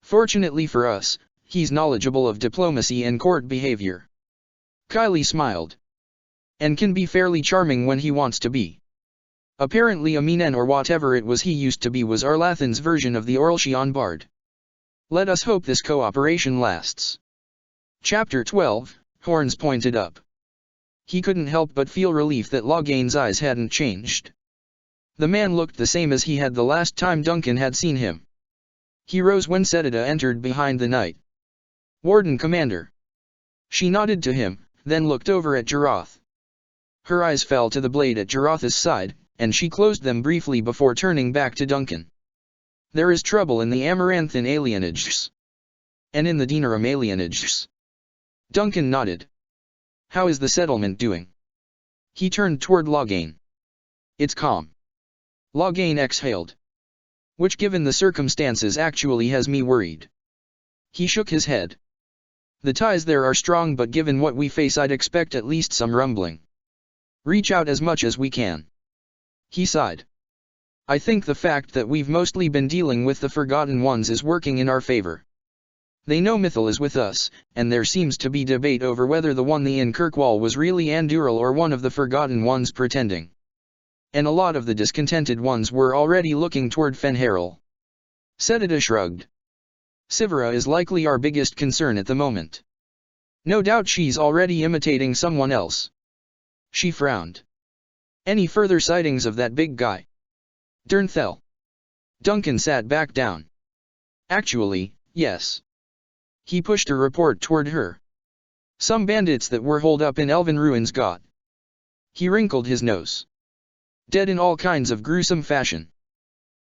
Fortunately for us, he's knowledgeable of diplomacy and court behavior. Kylie smiled. And can be fairly charming when he wants to be. Apparently Aminen or whatever it was he used to be was Arlathan's version of the Orlshian Bard. Let us hope this cooperation lasts. Chapter 12, Horns pointed up. He couldn't help but feel relief that Loghain's eyes hadn't changed. The man looked the same as he had the last time Duncan had seen him. He rose when Setida entered behind the knight. Warden Commander. She nodded to him, then looked over at Jarath. Her eyes fell to the blade at Jarath's side, and she closed them briefly before turning back to Duncan. There is trouble in the Amaranthan alienages. And in the Denerim alienages. Duncan nodded. How is the settlement doing? He turned toward Loghain. It's calm. Loghain exhaled. Which given the circumstances actually has me worried. He shook his head. The ties there are strong, but given what we face I'd expect at least some rumbling. Reach out as much as we can. He sighed. I think the fact that we've mostly been dealing with the Forgotten Ones is working in our favor. They know Mythal is with us, and there seems to be debate over whether the one in Kirkwall was really Andúril or one of the Forgotten Ones pretending. And a lot of the discontented ones were already looking toward Fenharil. Setida shrugged. Sivera is likely our biggest concern at the moment. No doubt she's already imitating someone else. She frowned. Any further sightings of that big guy? Durnthel. Duncan sat back down. Actually, yes. He pushed a report toward her. Some bandits that were holed up in Elven ruins got. He wrinkled his nose. Dead in all kinds of gruesome fashion.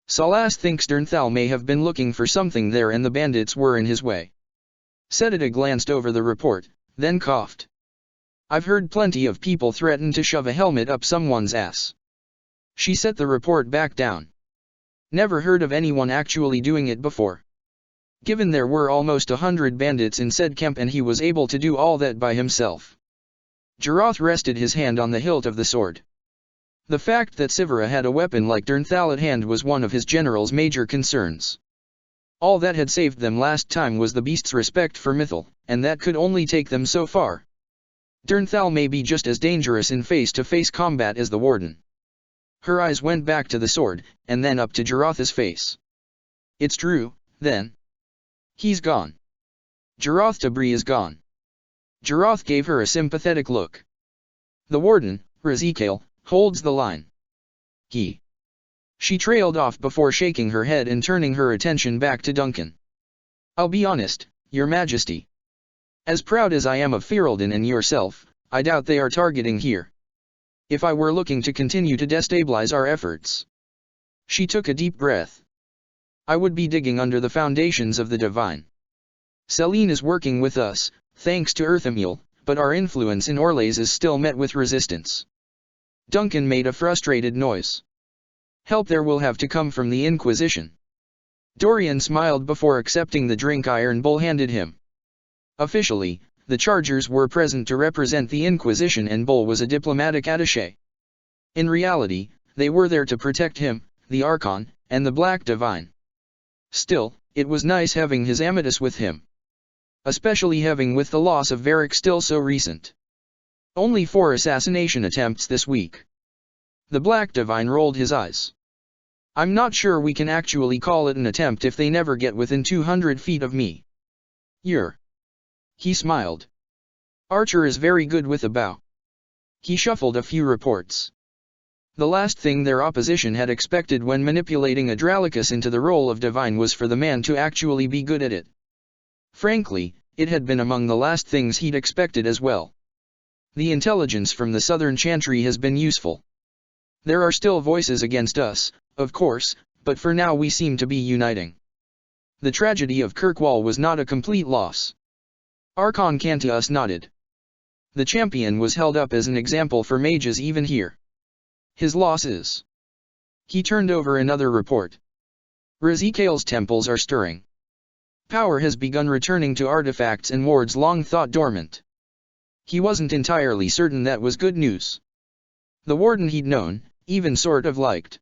Salas thinks Durnthal may have been looking for something there and the bandits were in his way. Setida glanced over the report, then coughed. I've heard plenty of people threaten to shove a helmet up someone's ass. She set the report back down. Never heard of anyone actually doing it before. Given there were almost 100 bandits in said camp and he was able to do all that by himself. Jarath rested his hand on the hilt of the sword. The fact that Sivera had a weapon like Durnthal at hand was one of his general's major concerns. All that had saved them last time was the beast's respect for Mythal, and that could only take them so far. Durnthal may be just as dangerous in face-to-face combat as the Warden. Her eyes went back to the sword, and then up to Jarath's face. It's true, then. He's gone. Jarath Tabri is gone. Jarath gave her a sympathetic look. The Warden, Razikael, holds the line. He. She trailed off before shaking her head and turning her attention back to Duncan. I'll be honest, Your Majesty. As proud as I am of Ferelden and yourself, I doubt they are targeting here. If I were looking to continue to destabilize our efforts. She took a deep breath. I would be digging under the foundations of the Divine. Selene is working with us, thanks to Earthamil, but our influence in Orlais is still met with resistance. Duncan made a frustrated noise. Help there will have to come from the Inquisition. Dorian smiled before accepting the drink Iron Bull handed him. Officially, the Chargers were present to represent the Inquisition and Bull was a diplomatic attaché. In reality, they were there to protect him, the Archon, and the Black Divine. Still, it was nice having his Amatus with him. Especially having with the loss of Varric still so recent. Only 4 assassination attempts this week. The Black Divine rolled his eyes. I'm not sure we can actually call it an attempt if they never get within 200 feet of me. He smiled. Archer is very good with a bow. He shuffled a few reports. The last thing their opposition had expected when manipulating Adralicus into the role of Divine was for the man to actually be good at it. Frankly, it had been among the last things he'd expected as well. The intelligence from the Southern Chantry has been useful. There are still voices against us, of course, but for now we seem to be uniting. The tragedy of Kirkwall was not a complete loss. Archon Cantius nodded. The champion was held up as an example for mages even here. His loss is. He turned over another report. Razikael's temples are stirring. Power has begun returning to artifacts and wards long thought dormant. He wasn't entirely certain that was good news. The Warden he'd known, even sort of liked.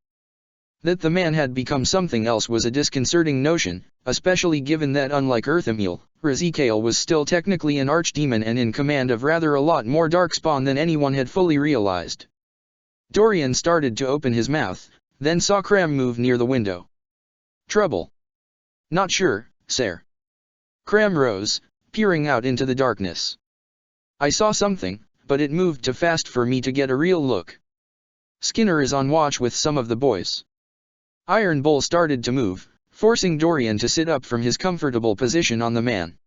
That the man had become something else was a disconcerting notion, especially given that unlike Earthamil, Razikael was still technically an archdemon and in command of rather a lot more darkspawn than anyone had fully realized. Dorian started to open his mouth, then saw Cram move near the window. Trouble? Not sure, sir. Cram rose, peering out into the darkness. I saw something, but it moved too fast for me to get a real look. Skinner is on watch with some of the boys. Iron Bull started to move, forcing Dorian to sit up from his comfortable position on the man.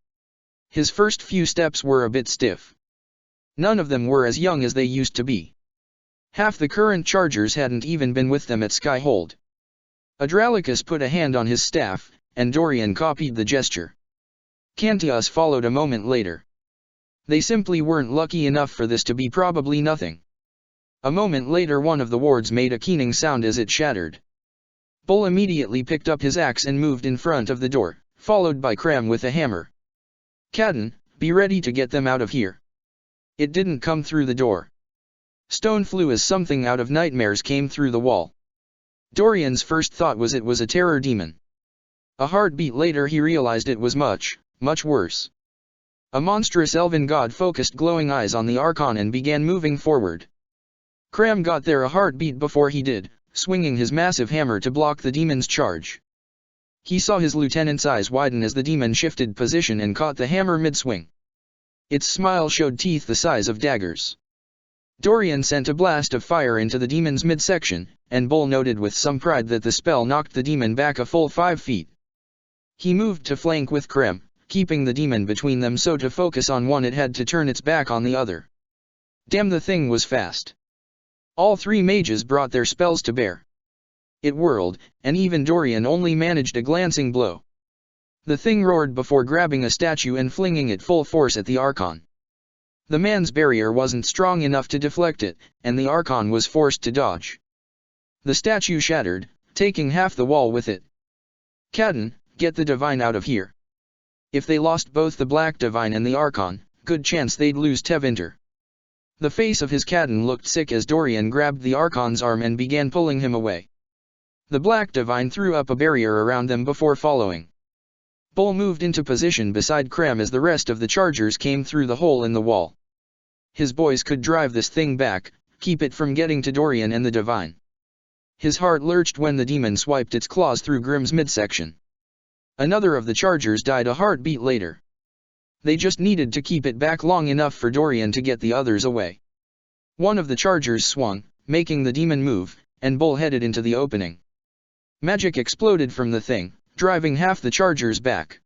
His first few steps were a bit stiff. None of them were as young as they used to be. Half the current Chargers hadn't even been with them at Skyhold. Adralicus put a hand on his staff, and Dorian copied the gesture. Cantius followed a moment later. They simply weren't lucky enough for this to be probably nothing. A moment later one of the wards made a keening sound as it shattered. Bull immediately picked up his axe and moved in front of the door, followed by Cram with a hammer. Cadden, be ready to get them out of here. It didn't come through the door. Stone flew as something out of nightmares came through the wall. Dorian's first thought was it was a terror demon. A heartbeat later he realized it was much, much worse. A monstrous elven god focused glowing eyes on the Archon and began moving forward. Cram got there a heartbeat before he did, swinging his massive hammer to block the demon's charge. He saw his lieutenant's eyes widen as the demon shifted position and caught the hammer mid-swing. Its smile showed teeth the size of daggers. Dorian sent a blast of fire into the demon's midsection, and Bull noted with some pride that the spell knocked the demon back a full 5 feet. He moved to flank with Cram, keeping the demon between them so to focus on one it had to turn its back on the other. Damn, the thing was fast. All 3 mages brought their spells to bear. It whirled, and even Dorian only managed a glancing blow. The thing roared before grabbing a statue and flinging it full force at the Archon. The man's barrier wasn't strong enough to deflect it, and the Archon was forced to dodge. The statue shattered, taking half the wall with it. Cadden, get the Divine out of here. If they lost both the Black Divine and the Archon, good chance they'd lose Tevinter. The face of his Cadden looked sick as Dorian grabbed the Archon's arm and began pulling him away. The Black Divine threw up a barrier around them before following. Bull moved into position beside Cram as the rest of the Chargers came through the hole in the wall. His boys could drive this thing back, keep it from getting to Dorian and the Divine. His heart lurched when the demon swiped its claws through Grimm's midsection. Another of the Chargers died a heartbeat later. They just needed to keep it back long enough for Dorian to get the others away. One of the Chargers swung, making the demon move, and Bull headed into the opening. Magic exploded from the thing, driving half the Chargers back.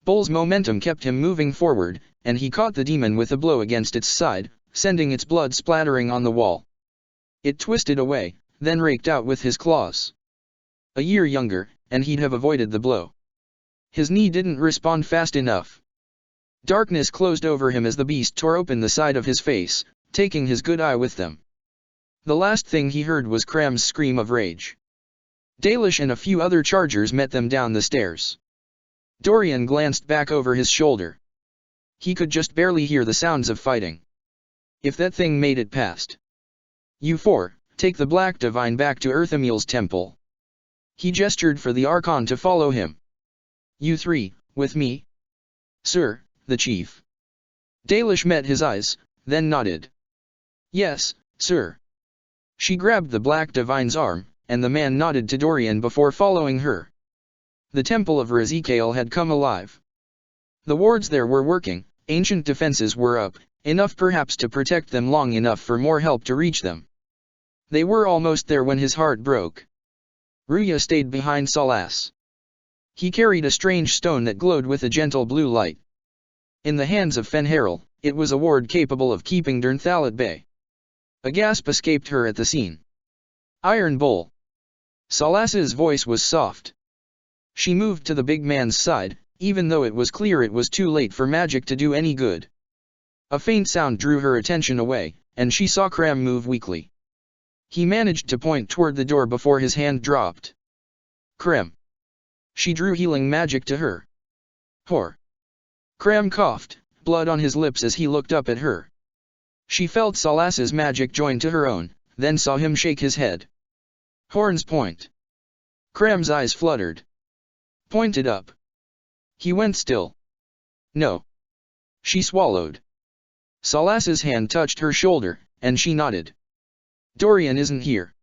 Bull's momentum kept him moving forward, and he caught the demon with a blow against its side, sending its blood splattering on the wall. It twisted away, then raked out with his claws. A year younger, and he'd have avoided the blow. His knee didn't respond fast enough. Darkness closed over him as the beast tore open the side of his face, taking his good eye with them. The last thing he heard was Cram's scream of rage. Dalish and a few other Chargers met them down the stairs. Dorian glanced back over his shoulder. He could just barely hear the sounds of fighting. If that thing made it past. You 4, take the Black Divine back to Earthamil's temple. He gestured for the Archon to follow him. You 3, with me? Sir, the chief. Dalish met his eyes, then nodded. Yes, sir. She grabbed the Black Divine's arm, and the man nodded to Dorian before following her. The Temple of Razikael had come alive. The wards there were working, ancient defenses were up, enough perhaps to protect them long enough for more help to reach them. They were almost there when his heart broke. Ruya stayed behind Salas. He carried a strange stone that glowed with a gentle blue light. In the hands of Fenharil, it was a ward capable of keeping Dernthal at bay. A gasp escaped her at the scene. Iron Bull. Salas's voice was soft. She moved to the big man's side, even though it was clear it was too late for magic to do any good. A faint sound drew her attention away, and she saw Cram move weakly. He managed to point toward the door before his hand dropped. Cram. She drew healing magic to her. Hor. Cram coughed, blood on his lips as he looked up at her. She felt Salas's magic join to her own, then saw him shake his head. Horn's point. Cram's eyes fluttered. Pointed up. He went still. No. She swallowed. Salas's hand touched her shoulder, and she nodded. Dorian isn't here.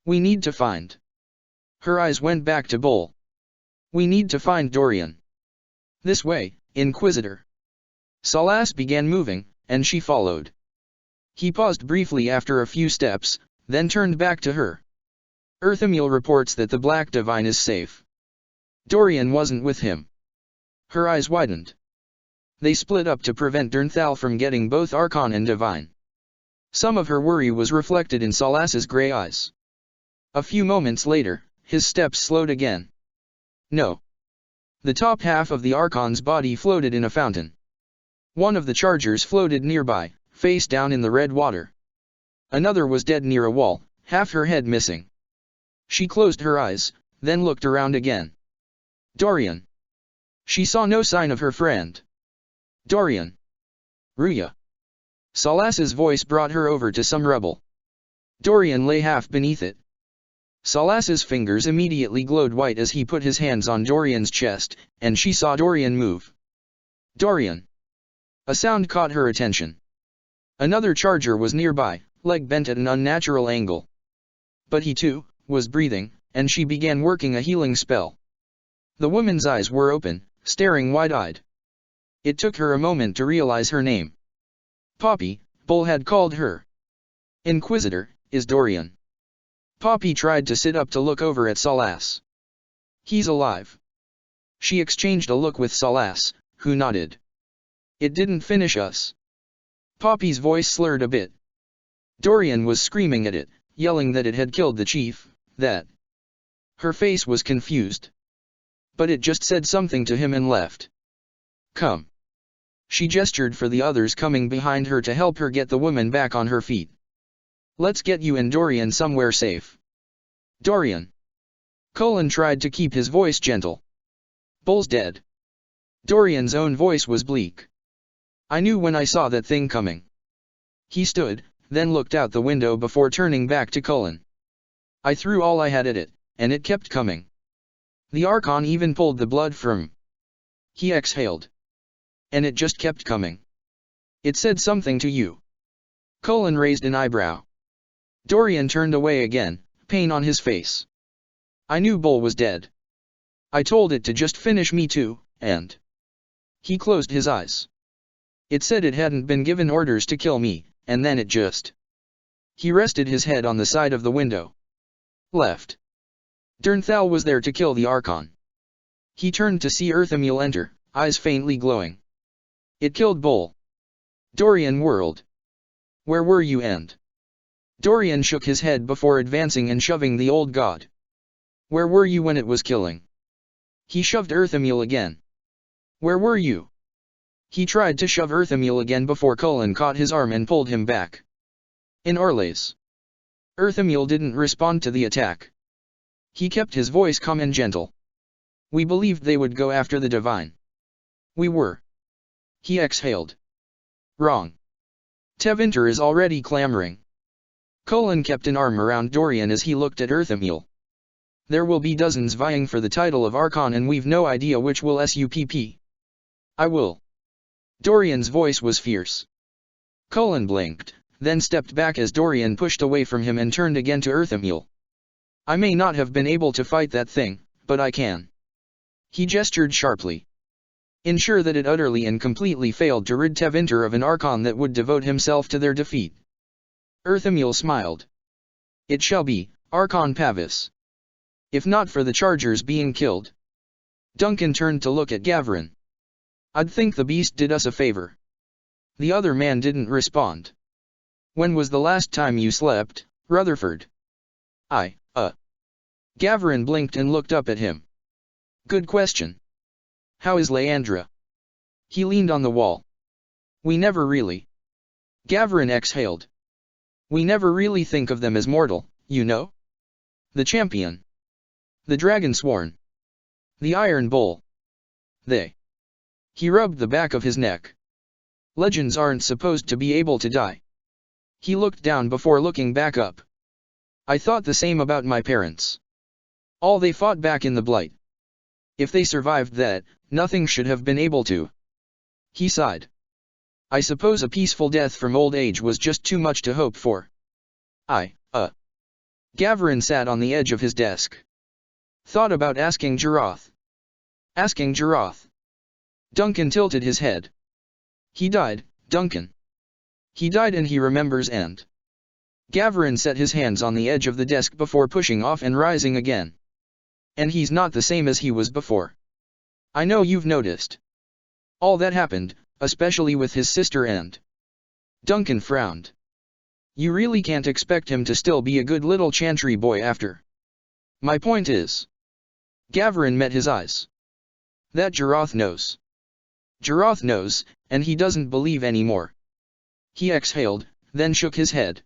We need to find. Her eyes went back to Bull. We need to find Dorian. This way, Inquisitor. Salas began moving, and she followed. He paused briefly after a few steps, then turned back to her. Earthamil reports that the Black Divine is safe. Dorian wasn't with him. Her eyes widened. They split up to prevent Dernthal from getting both Archon and Divine. Some of her worry was reflected in Salas's grey eyes. A few moments later, his steps slowed again. No. The top half of the Archon's body floated in a fountain. One of the chargers floated nearby, face down in the red water. Another was dead near a wall, half her head missing. She closed her eyes, then looked around again. Dorian. She saw no sign of her friend. Dorian. Ruya. Salas's voice brought her over to some rubble. Dorian lay half beneath it. Salas's fingers immediately glowed white as he put his hands on Dorian's chest, and she saw Dorian move. Dorian. A sound caught her attention. Another charger was nearby, leg bent at an unnatural angle. But he too was breathing, and she began working a healing spell. The woman's eyes were open, staring wide-eyed. It took her a moment to realize her name. Poppy, Bull had called her. Inquisitor, is Dorian. Poppy tried to sit up to look over at Salas. He's alive. She exchanged a look with Salas, who nodded. It didn't finish us. Poppy's voice slurred a bit. Dorian was screaming at it, yelling that it had killed the chief, that. Her face was confused. But it just said something to him and left. Come. She gestured for the others coming behind her to help her get the woman back on her feet. Let's get you and Dorian somewhere safe. Dorian. Cullen tried to keep his voice gentle. Bull's dead. Dorian's own voice was bleak. I knew when I saw that thing coming. He stood, then looked out the window before turning back to Cullen. I threw all I had at it, and it kept coming. The Archon even pulled the blood from. He exhaled. And it just kept coming. It said something to you. Cullen raised an eyebrow. Dorian turned away again, pain on his face. I knew Bull was dead. I told it to just finish me too, and. He closed his eyes. It said it hadn't been given orders to kill me, and then it just. He rested his head on the side of the window. Left. Dernthal was there to kill the Archon. He turned to see Earthamil enter, eyes faintly glowing. It killed Bull. Dorian whirled. Where were you and? Dorian shook his head before advancing and shoving the old god. Where were you when it was killing? He shoved Earthamil again. Where were you? He tried to shove Earthamil again before Cullen caught his arm and pulled him back. In Orlais. Earthamil didn't respond to the attack. He kept his voice calm and gentle. We believed they would go after the Divine. We were. He exhaled. Wrong. Tevinter is already clamoring. Cullen kept an arm around Dorian as he looked at Earthamil. There will be dozens vying for the title of Archon and we've no idea which will supp. I will. Dorian's voice was fierce. Cullen blinked, then stepped back as Dorian pushed away from him and turned again to Earthamil. I may not have been able to fight that thing, but I can. He gestured sharply. Ensure that it utterly and completely failed to rid Tevinter of an Archon that would devote himself to their defeat. Earthamil smiled. It shall be, Archon Pavis. If not for the Chargers being killed. Duncan turned to look at Gavrin. I'd think the beast did us a favor. The other man didn't respond. When was the last time you slept, Rutherford? Gavrin blinked and looked up at him. Good question. How is Leandra? He leaned on the wall. We never really. Gavrin exhaled. We never really think of them as mortal, you know? The champion. The Dragonsworn. The Iron Bull. They. He rubbed the back of his neck. Legends aren't supposed to be able to die. He looked down before looking back up. I thought the same about my parents. All they fought back in the Blight. If they survived that, nothing should have been able to. He sighed. I suppose a peaceful death from old age was just too much to hope for. Gavarin sat on the edge of his desk. Thought about asking Jarath. Asking Jarath. Duncan tilted his head. He died, Duncan. He died and he remembers and. Gavarin set his hands on the edge of the desk before pushing off and rising again. And he's not the same as he was before. I know you've noticed. All that happened, especially with his sister and. Duncan frowned. You really can't expect him to still be a good little chantry boy after. My point is. Gavarin met his eyes. That Jarath knows. Jarath knows, and he doesn't believe anymore. He exhaled, then shook his head.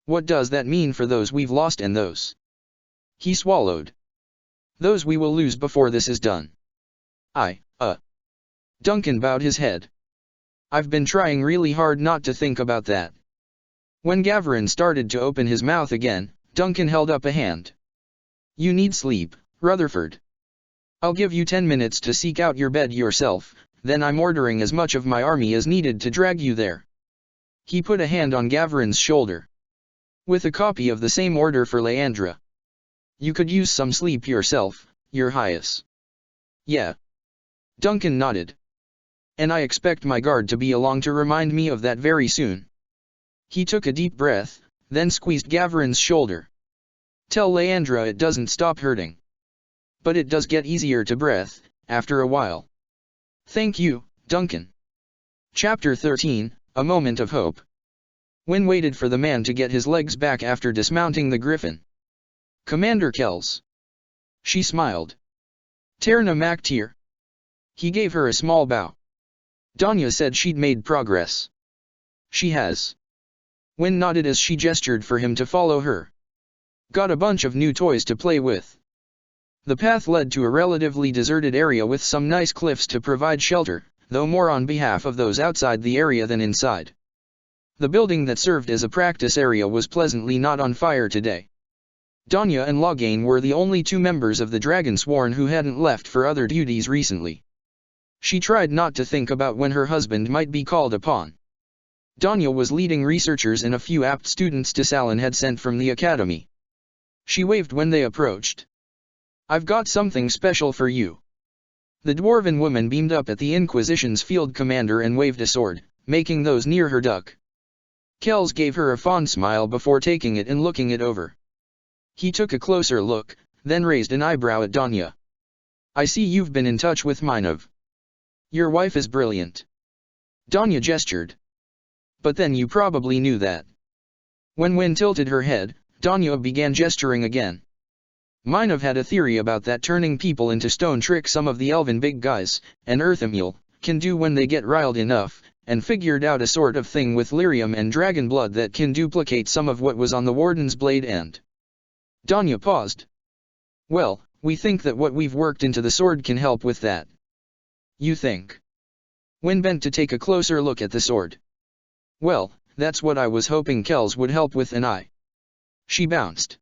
What does that mean for those we've lost and those? He swallowed. Those we will lose before this is done. Duncan bowed his head. I've been trying really hard not to think about that. When Gavarin started to open his mouth again, Duncan held up a hand. You need sleep, Rutherford. I'll give you 10 minutes to seek out your bed yourself, then I'm ordering as much of my army as needed to drag you there. He put a hand on Gavarin's shoulder. With a copy of the same order for Leandra. You could use some sleep yourself, Your Highness. Yeah. Duncan nodded. And I expect my guard to be along to remind me of that very soon. He took a deep breath, then squeezed Gavarin's shoulder. Tell Leandra it doesn't stop hurting. But it does get easier to breathe, after a while. Thank you, Duncan. Chapter 13, A Moment of Hope. Wynne waited for the man to get his legs back after dismounting the griffin. Commander Kells. She smiled. Terna Mactier. He gave her a small bow. Danya said she'd made progress. She has. Wynne nodded as she gestured for him to follow her. Got a bunch of new toys to play with. The path led to a relatively deserted area with some nice cliffs to provide shelter, though more on behalf of those outside the area than inside. The building that served as a practice area was pleasantly not on fire today. Danya and Loghain were the only two members of the Dragonsworn who hadn't left for other duties recently. She tried not to think about when her husband might be called upon. Danya was leading researchers and a few apt students Talon had sent from the academy. She waved when they approached. I've got something special for you. The dwarven woman beamed up at the Inquisition's field commander and waved a sword, making those near her duck. Kells gave her a fond smile before taking it and looking it over. He took a closer look, then raised an eyebrow at Danya. I see you've been in touch with Minov. Your wife is brilliant. Danya gestured. But then you probably knew that. When Wynne tilted her head, Danya began gesturing again. Minov had a theory about that turning people into stone trick some of the elven big guys, and Earthamule, can do when they get riled enough, and figured out a sort of thing with lyrium and dragon blood that can duplicate some of what was on the Warden's blade end. Danya paused. Well, we think that what we've worked into the sword can help with that. You think? Wynne bent to take a closer look at the sword. Well, that's what I was hoping Kells would help with and I. She bounced.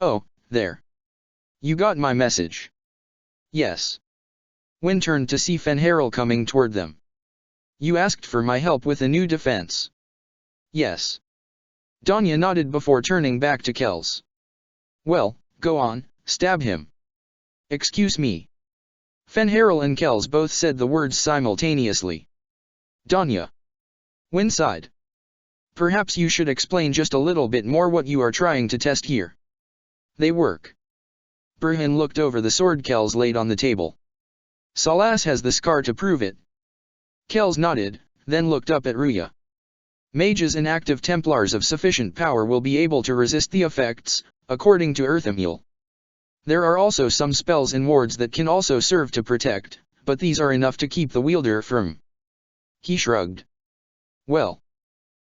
Oh, there. You got my message. Yes. Wynne turned to see Fenharil coming toward them. You asked for my help with a new defense. Yes. Danya nodded before turning back to Kells. Well, go on, stab him. Excuse me. Fenharil and Kells both said the words simultaneously. Danya. Wynne sighed. Perhaps you should explain just a little bit more what you are trying to test here. They work. Brujhin looked over the sword Kells laid on the table. Salas has the scar to prove it. Kells nodded, then looked up at Ruya. Mages and active Templars of sufficient power will be able to resist the effects, according to Earthamule. There are also some spells and wards that can also serve to protect, but these are enough to keep the wielder from. He shrugged. Well.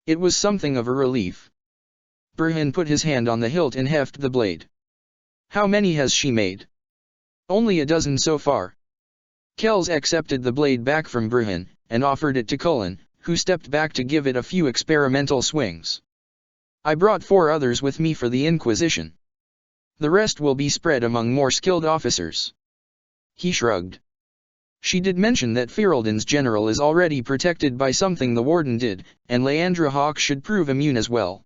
It was something of a relief. Brujhin put his hand on the hilt and hefted the blade. How many has she made? Only a dozen so far. Kells accepted the blade back from Brujhin, and offered it to Cullen, who stepped back to give it a few experimental swings. I brought 4 others with me for the Inquisition. The rest will be spread among more skilled officers. He shrugged. She did mention that Ferelden's general is already protected by something the Warden did, and Leandra Hawke should prove immune as well.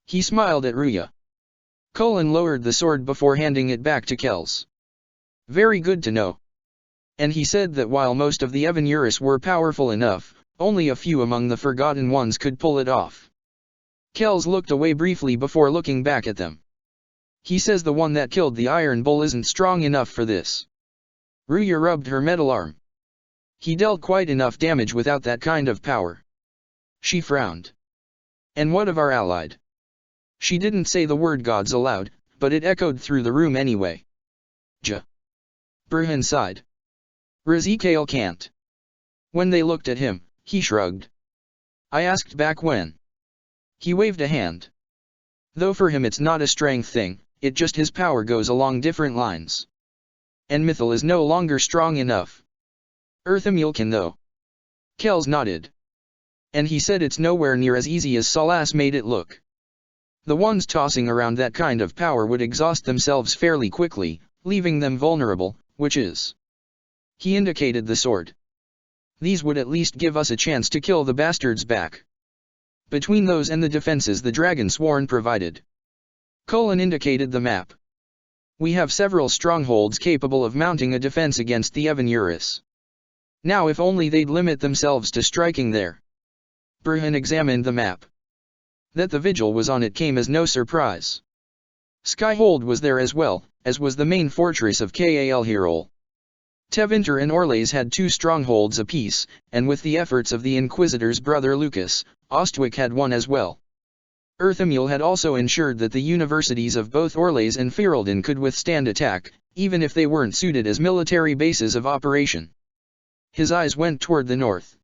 He smiled at Ruya. Cullen lowered the sword before handing it back to Kells. Very good to know. And he said that while most of the Evan-Urus were powerful enough, only a few among the Forgotten Ones could pull it off. Kells looked away briefly before looking back at them. He says the one that killed the Iron Bull isn't strong enough for this. Ruya rubbed her metal arm. He dealt quite enough damage without that kind of power. She frowned. And what of our allied? She didn't say the word gods aloud, but it echoed through the room anyway. Burhan sighed. Razikael can't. When they looked at him, he shrugged. I asked back when. He waved a hand. Though for him it's not a strength thing, it just his power goes along different lines. And Mythil is no longer strong enough. Earthamil can though. Kells nodded. And he said it's nowhere near as easy as Salas made it look. The ones tossing around that kind of power would exhaust themselves fairly quickly, leaving them vulnerable, which is. He indicated the sword. These would at least give us a chance to kill the bastards back. Between those and the defenses the Dragonsworn provided. Cullen indicated the map. We have several strongholds capable of mounting a defense against the Evan-Urus. Now if only they'd limit themselves to striking there. Burhan examined the map. That the Vigil was on it came as no surprise. Skyhold was there as well, as was the main fortress of Kal Hirol. Tevinter and Orlais had 2 strongholds apiece, and with the efforts of the Inquisitor's brother Lucas, Ostwick had one as well. Earthamil had also ensured that the universities of both Orlais and Ferelden could withstand attack, even if they weren't suited as military bases of operation. His eyes went toward the north.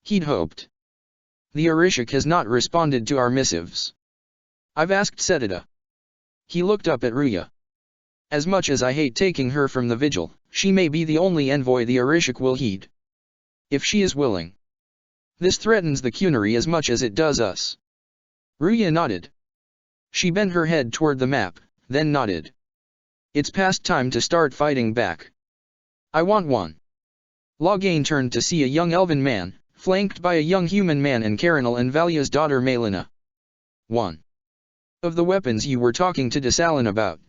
He'd hoped. The Orishik has not responded to our missives. I've asked Setida. He looked up at Ruya. As much as I hate taking her from the Vigil, she may be the only envoy the Orishik will heed. If she is willing. This threatens the Qunari as much as it does us. Ruya nodded. She bent her head toward the map, then nodded. It's past time to start fighting back. I want one. Loghain turned to see a young elven man, flanked by a young human man and Carinal and Valia's daughter Melina. One. Of the weapons you were talking to Desalin about.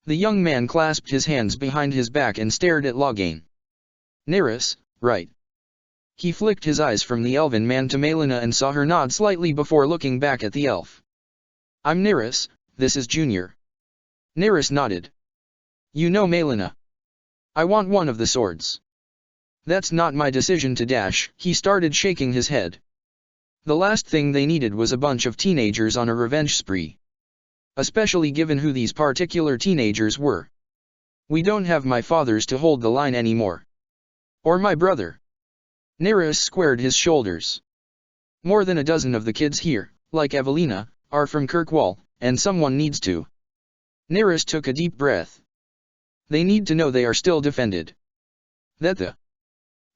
The young man clasped his hands behind his back and stared at Loghain. Neris, right. He flicked his eyes from the elven man to Melina and saw her nod slightly before looking back at the elf. I'm Neris, this is Junior. Neris nodded. You know Melina. I want one of the swords. That's not my decision to dash. He started shaking his head. The last thing they needed was a bunch of teenagers on a revenge spree. Especially given who these particular teenagers were. We don't have my fathers to hold the line anymore. Or my brother. Neris squared his shoulders. More than a dozen of the kids here, like Evelina, are from Kirkwall, and someone needs to. Neris took a deep breath. They need to know they are still defended. That the.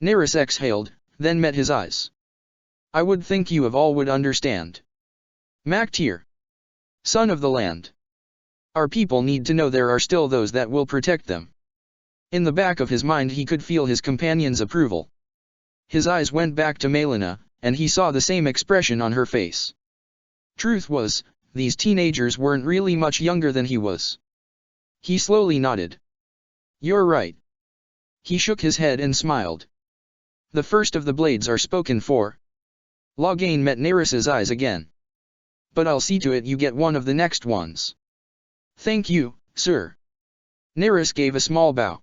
Neris exhaled, then met his eyes. I would think you of all would understand. Maktir. Son of the land. Our people need to know there are still those that will protect them. In the back of his mind he could feel his companion's approval. His eyes went back to Melina, and he saw the same expression on her face. Truth was, these teenagers weren't really much younger than he was. He slowly nodded. You're right. He shook his head and smiled. The first of the blades are spoken for. Loghain met Neris's eyes again. But I'll see to it you get one of the next ones. Thank you, sir. Neris gave a small bow.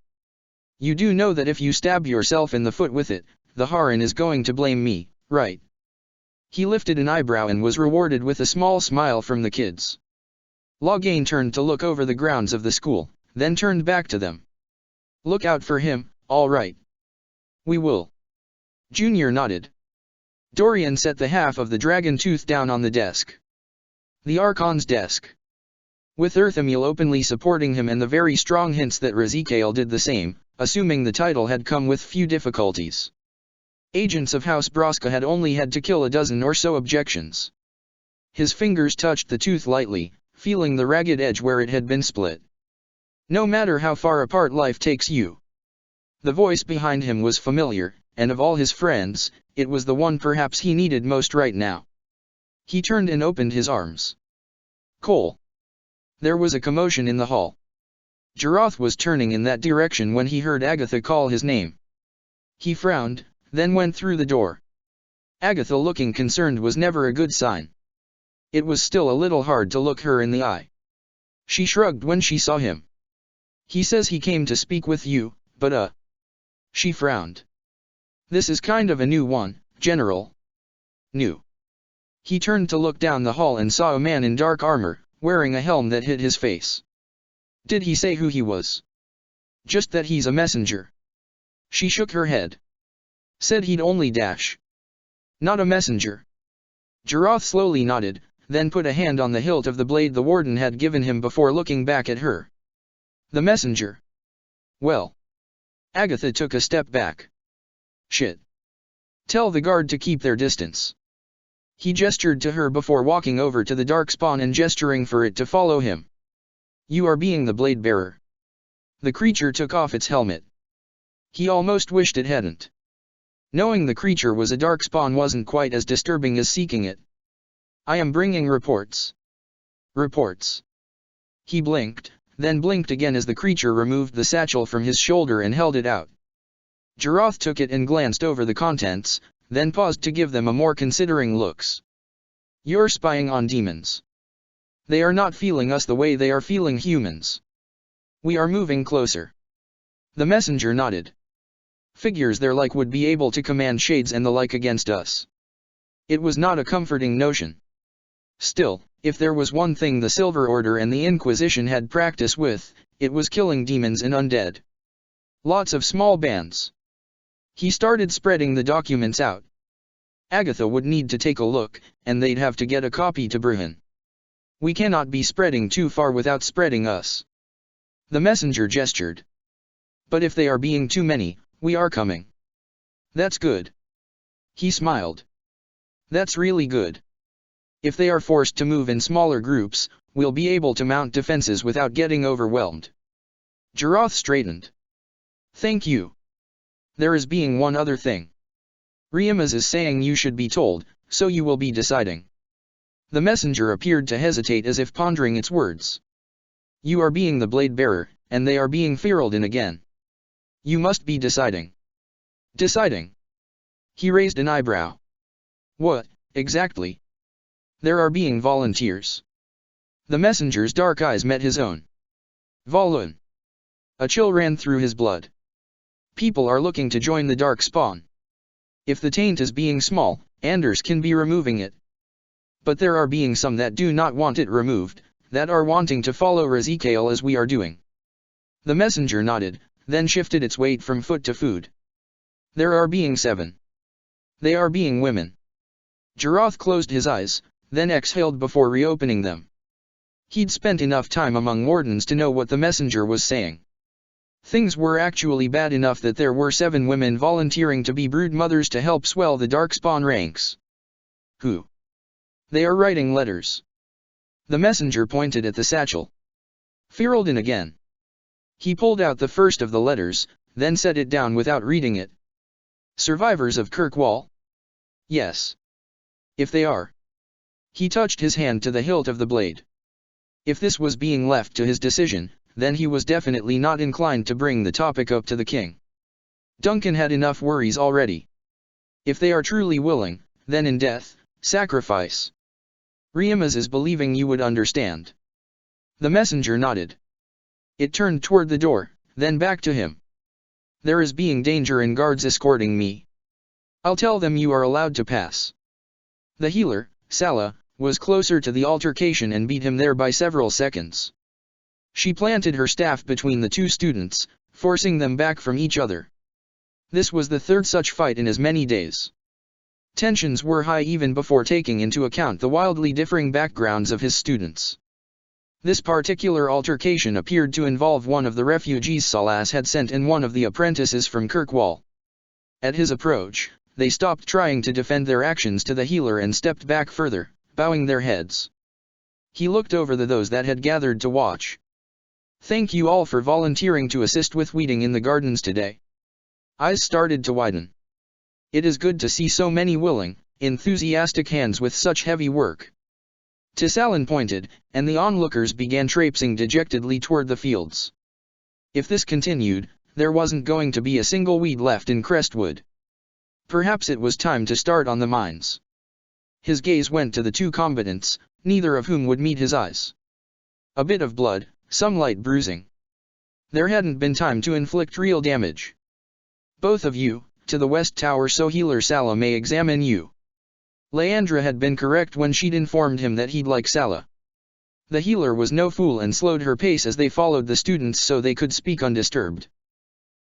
You do know that if you stab yourself in the foot with it, the Haran is going to blame me, right? He lifted an eyebrow and was rewarded with a small smile from the kids. Loghain turned to look over the grounds of the school, then turned back to them. Look out for him, all right. We will. Junior nodded. Dorian set the half of the dragon tooth down on the desk. The Archon's desk. With Earthamil openly supporting him and the very strong hints that Razikael did the same, assuming the title had come with few difficulties. Agents of House Braska had only had to kill a dozen or so objections. His fingers touched the tooth lightly, feeling the ragged edge where it had been split. No matter how far apart life takes you. The voice behind him was familiar, and of all his friends, it was the one perhaps he needed most right now. He turned and opened his arms. Cole. There was a commotion in the hall. Giraud was turning in that direction when he heard Agatha call his name. He frowned, then went through the door. Agatha looking concerned was never a good sign. It was still a little hard to look her in the eye. She shrugged when she saw him. He says he came to speak with you, but She frowned. This is kind of a new one, General. New. He turned to look down the hall and saw a man in dark armor, wearing a helm that hid his face. Did he say who he was? Just that he's a messenger. She shook her head. Said he'd only dash. Not a messenger. Giraud slowly nodded, then put a hand on the hilt of the blade the warden had given him before looking back at her. The messenger. Well. Agatha took a step back. Shit. Tell the guard to keep their distance. He gestured to her before walking over to the darkspawn and gesturing for it to follow him. You are being the blade bearer. The creature took off its helmet. He almost wished it hadn't. Knowing the creature was a darkspawn wasn't quite as disturbing as seeking it. I am bringing reports. Reports. He blinked, then blinked again as the creature removed the satchel from his shoulder and held it out. Giraud took it and glanced over the contents, then paused to give them a more considering looks. You're spying on demons. They are not feeling us the way they are feeling humans. We are moving closer. The messenger nodded. Figures there like would be able to command shades and the like against us. It was not a comforting notion. Still, if there was one thing the Silver Order and the Inquisition had practice with, it was killing demons and undead. Lots of small bands. He started spreading the documents out. Agatha would need to take a look, and they'd have to get a copy to Bruhan. We cannot be spreading too far without spreading us. The messenger gestured. But if they are being too many, we are coming. That's good. He smiled. That's really good. If they are forced to move in smaller groups, we'll be able to mount defenses without getting overwhelmed. Giraud straightened. Thank you. There is being one other thing. Riemas is saying you should be told, so you will be deciding. The messenger appeared to hesitate as if pondering its words. You are being the blade bearer, and they are being Ferelden again. You must be deciding. Deciding? He raised an eyebrow. What, exactly? There are being volunteers. The messenger's dark eyes met his own. Volun. A chill ran through his blood. People are looking to join the Darkspawn. If the taint is being small, Anders can be removing it. But there are being some that do not want it removed, that are wanting to follow Ezekiel as we are doing. The messenger nodded, then shifted its weight from foot to food. There are being 7. They are being women. Giraud closed his eyes, then exhaled before reopening them. He'd spent enough time among wardens to know what the messenger was saying. Things were actually bad enough that there were 7 women volunteering to be brood mothers to help swell the Darkspawn ranks. Who? They are writing letters. The messenger pointed at the satchel. Ferelden again. He pulled out the first of the letters, then set it down without reading it. Survivors of Kirkwall? Yes. If they are. He touched his hand to the hilt of the blade. If this was being left to his decision, then he was definitely not inclined to bring the topic up to the king. Duncan had enough worries already. If they are truly willing, then in death, sacrifice. Riemas is believing you would understand. The messenger nodded. It turned toward the door, then back to him. There is being danger and guards escorting me. I'll tell them you are allowed to pass. The healer, Sala, was closer to the altercation and beat him there by several seconds. She planted her staff between the 2 students, forcing them back from each other. This was the 3rd such fight in as many days. Tensions were high even before taking into account the wildly differing backgrounds of his students. This particular altercation appeared to involve one of the refugees Salas had sent and one of the apprentices from Kirkwall. At his approach, they stopped trying to defend their actions to the healer and stepped back further, bowing their heads. He looked over those that had gathered to watch. Thank you all for volunteering to assist with weeding in the gardens today. Eyes started to widen. It is good to see so many willing, enthusiastic hands with such heavy work. Tissalin pointed, and the onlookers began traipsing dejectedly toward the fields. If this continued, there wasn't going to be a single weed left in Crestwood. Perhaps it was time to start on the mines. His gaze went to the two combatants, neither of whom would meet his eyes. A bit of blood, some light bruising. There hadn't been time to inflict real damage. Both of you, to the West Tower so Healer Sala may examine you. Leandra had been correct when she'd informed him that he'd like Sala. The healer was no fool and slowed her pace as they followed the students so they could speak undisturbed.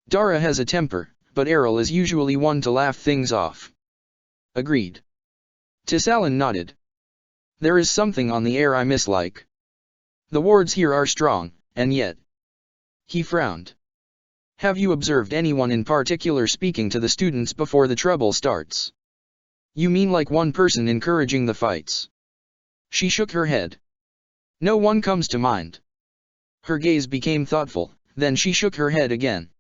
Dara has a temper, but Errol is usually one to laugh things off. Agreed. Tissalin nodded. There is something on the air I mislike. The wards here are strong, and yet. He frowned. Have you observed anyone in particular speaking to the students before the trouble starts? You mean like one person encouraging the fights? She shook her head. No one comes to mind. Her gaze became thoughtful, then she shook her head again.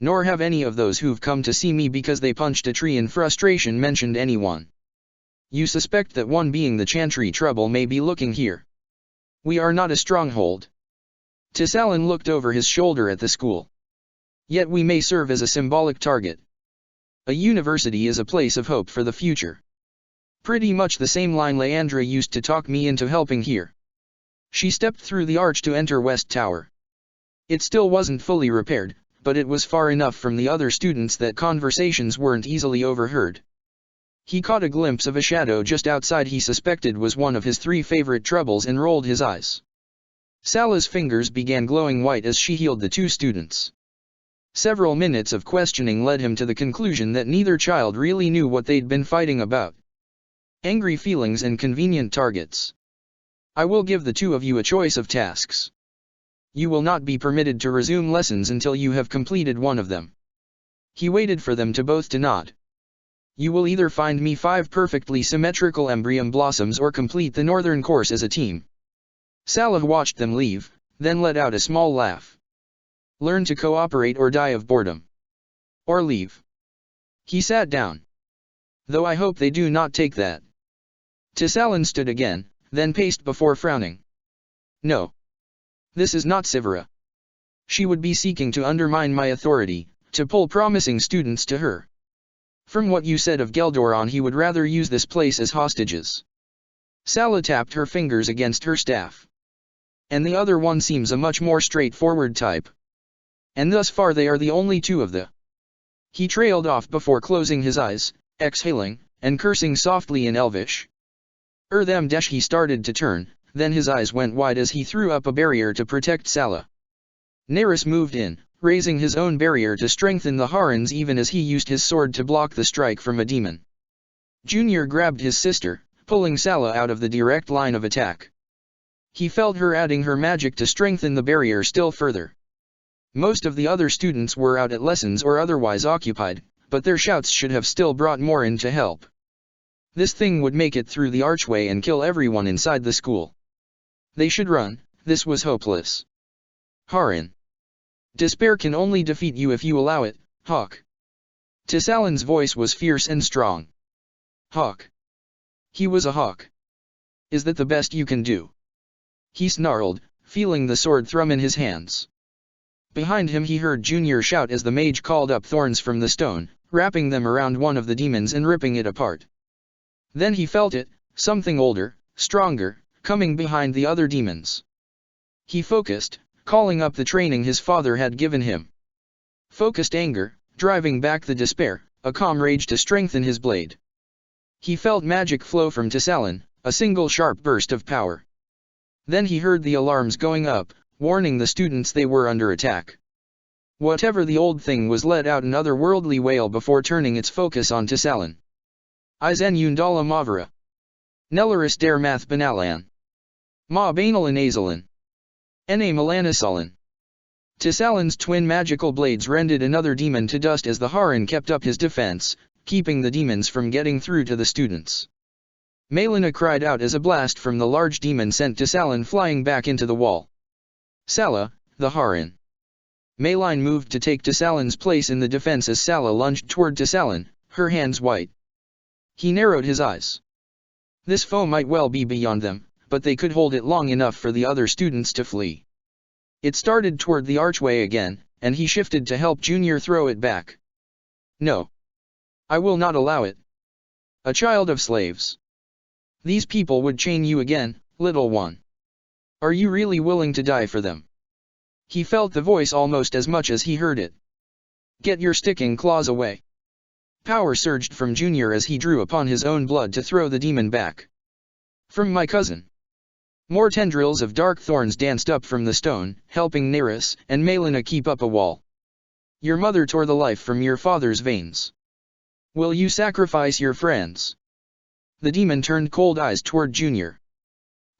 Nor have any of those who've come to see me because they punched a tree in frustration mentioned anyone. You suspect that one being the Chantry trouble may be looking here. We are not a stronghold. Tissalin looked over his shoulder at the school. Yet we may serve as a symbolic target. A university is a place of hope for the future. Pretty much the same line Leandra used to talk me into helping here. She stepped through the arch to enter West Tower. It still wasn't fully repaired, but it was far enough from the other students that conversations weren't easily overheard. He caught a glimpse of a shadow just outside he suspected was one of his three favorite troubles and rolled his eyes. Sala's fingers began glowing white as she healed the two students. Several minutes of questioning led him to the conclusion that neither child really knew what they'd been fighting about. Angry feelings and convenient targets. I will give the two of you a choice of tasks. You will not be permitted to resume lessons until you have completed one of them. He waited for them to both to nod. You will either find me 5 perfectly symmetrical embryum blossoms or complete the northern course as a team. Sala watched them leave, then let out a small laugh. Learn to cooperate or die of boredom. Or leave. He sat down. Though I hope they do not take that. Tissalin stood again, then paced before frowning. No. This is not Sivara. She would be seeking to undermine my authority, to pull promising students to her. From what you said of Geldoron, he would rather use this place as hostages. Sala tapped her fingers against her staff. And the other one seems a much more straightforward type. And thus far they are the only two of the. He trailed off before closing his eyes, exhaling, and cursing softly in Elvish. Them Desh he started to turn, then his eyes went wide as he threw up a barrier to protect Sala. Neris moved in, raising his own barrier to strengthen the Harans even as he used his sword to block the strike from a demon. Junior grabbed his sister, pulling Sala out of the direct line of attack. He felt her adding her magic to strengthen the barrier still further. Most of the other students were out at lessons or otherwise occupied, but their shouts should have still brought more in to help. This thing would make it through the archway and kill everyone inside the school. They should run, this was hopeless. Haran. Despair can only defeat you if you allow it, Hawk. Tissalin's voice was fierce and strong. Hawk. He was a hawk. Is that the best you can do? He snarled, feeling the sword thrum in his hands. Behind him he heard Junior shout as the mage called up thorns from the stone, wrapping them around one of the demons and ripping it apart. Then he felt it, something older, stronger, coming behind the other demons. He focused, calling up the training his father had given him. Focused anger, driving back the despair, a calm rage to strengthen his blade. He felt magic flow from Tissalin, a single sharp burst of power. Then he heard the alarms going up, warning the students they were under attack. Whatever the old thing was let out an otherworldly wail before turning its focus on Tissalin. Izen Yundala Mavara. Nelaris der Math Banalan. Ma Bainalan Azalan. Ene Melanisalan. Tissalin's twin magical blades rended another demon to dust as the Haran kept up his defense, keeping the demons from getting through to the students. Melina cried out as a blast from the large demon sent Tissalin flying back into the wall. Sala, the Haran. Maline moved to take Tissalin's place in the defense as Sala lunged toward Tissalin, her hands white. He narrowed his eyes. This foe might well be beyond them, but they could hold it long enough for the other students to flee. It started toward the archway again, and he shifted to help Junior throw it back. No. I will not allow it. A child of slaves. These people would chain you again, little one. Are you really willing to die for them? He felt the voice almost as much as he heard it. Get your sticking claws away. Power surged from Junior as he drew upon his own blood to throw the demon back. From my cousin. More tendrils of dark thorns danced up from the stone, helping Neris and Melina keep up a wall. Your mother tore the life from your father's veins. Will you sacrifice your friends? The demon turned cold eyes toward Junior.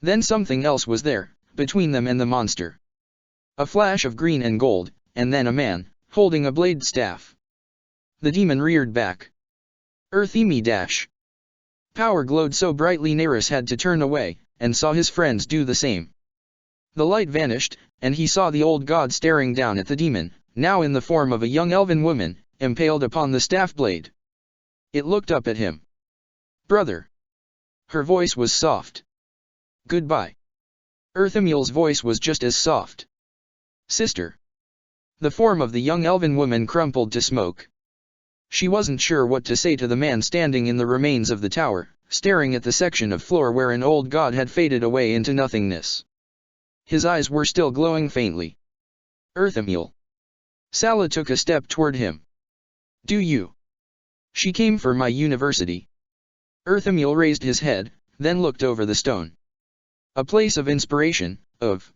Then something else was there, between them and the monster. A flash of green and gold, and then a man, holding a blade staff. The demon reared back. Earthimi dash. Power glowed so brightly Neris had to turn away, and saw his friends do the same. The light vanished, and he saw the old god staring down at the demon, now in the form of a young elven woman, impaled upon the staff blade. It looked up at him. Brother. Her voice was soft. Goodbye. Earthimiel's voice was just as soft. Sister. The form of the young elven woman crumpled to smoke. She wasn't sure what to say to the man standing in the remains of the tower, staring at the section of floor where an old god had faded away into nothingness. His eyes were still glowing faintly. Earthimiel. Sala took a step toward him. Do you? She came for my university. Earthimiel raised his head, then looked over the stone. A place of inspiration, of.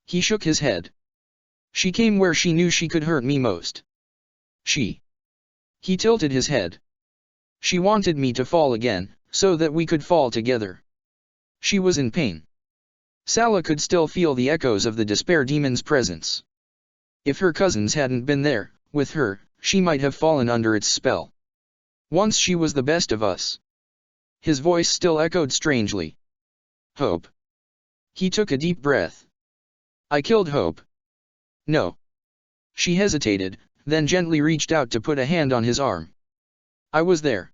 He shook his head. She came where she knew she could hurt me most. She. He tilted his head. She wanted me to fall again, so that we could fall together. She was in pain. Sala could still feel the echoes of the despair demon's presence. If her cousins hadn't been there, with her, she might have fallen under its spell. Once she was the best of us. His voice still echoed strangely. Hope. He took a deep breath. I killed Hope. No. She hesitated, then gently reached out to put a hand on his arm. I was there.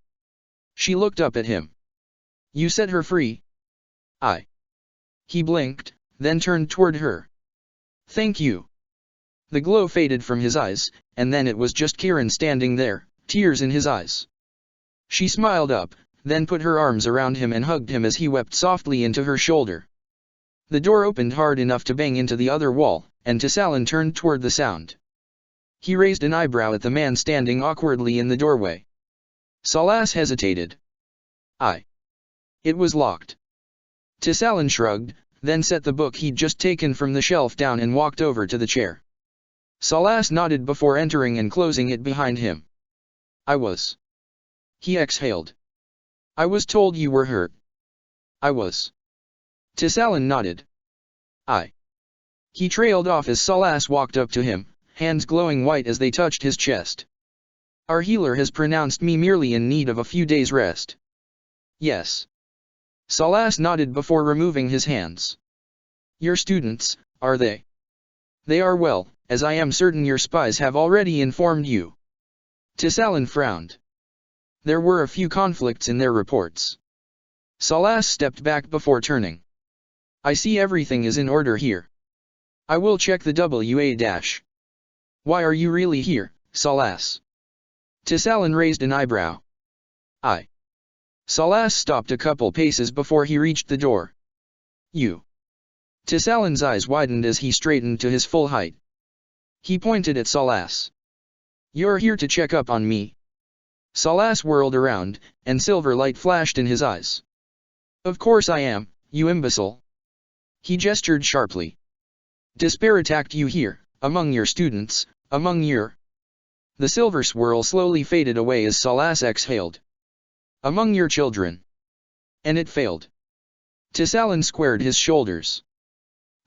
She looked up at him. You set her free? I. He blinked, then turned toward her. Thank you. The glow faded from his eyes, and then it was just Kieran standing there, tears in his eyes. She smiled up, then put her arms around him and hugged him as he wept softly into her shoulder. The door opened hard enough to bang into the other wall, and Tessalin turned toward the sound. He raised an eyebrow at the man standing awkwardly in the doorway. Salas hesitated. It was locked. Tessalin shrugged, then set the book he'd just taken from the shelf down and walked over to the chair. Salas nodded before entering and closing it behind him. I was. He exhaled. I was told you were hurt. I was. Tessalin nodded. He trailed off as Salas walked up to him, hands glowing white as they touched his chest. Our healer has pronounced me merely in need of a few days' rest. Yes. Salas nodded before removing his hands. Your students, are they? They are well, as I am certain your spies have already informed you. Tessalin frowned. There were a few conflicts in their reports. Salas stepped back before turning. I see everything is in order here. I will check the WA-. Why are you really here, Salas? Tessalin raised an eyebrow. Salas stopped a couple paces before he reached the door. You. Tessalin's eyes widened as he straightened to his full height. He pointed at Salas. You're here to check up on me. Salas whirled around, and silver light flashed in his eyes. Of course I am, you imbecile. He gestured sharply. Despair attacked you here, among your students, among your... The silver swirl slowly faded away as Salas exhaled. Among your children. And it failed. Tessalin squared his shoulders.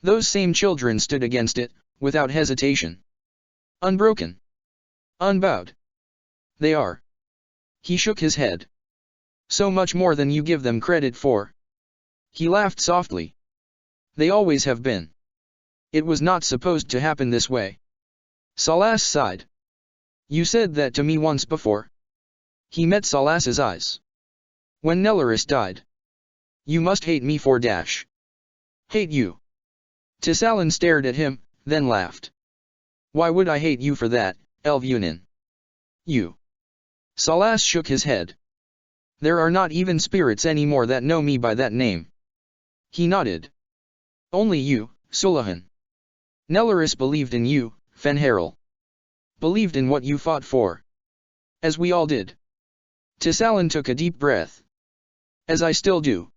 Those same children stood against it, without hesitation. Unbroken. Unbowed. They are. He shook his head. So much more than you give them credit for. He laughed softly. They always have been. It was not supposed to happen this way. Salas sighed. You said that to me once before. He met Salas's eyes. When Nelaris died. You must hate me for . Hate you? Tissalan stared at him, then laughed. Why would I hate you for that, Elvunin? You. Salas shook his head. There are not even spirits anymore that know me by that name. He nodded. Only you, Sulahan. Nelaris believed in you, Fenharil. Believed in what you fought for. As we all did. Tissalan took a deep breath. As I still do.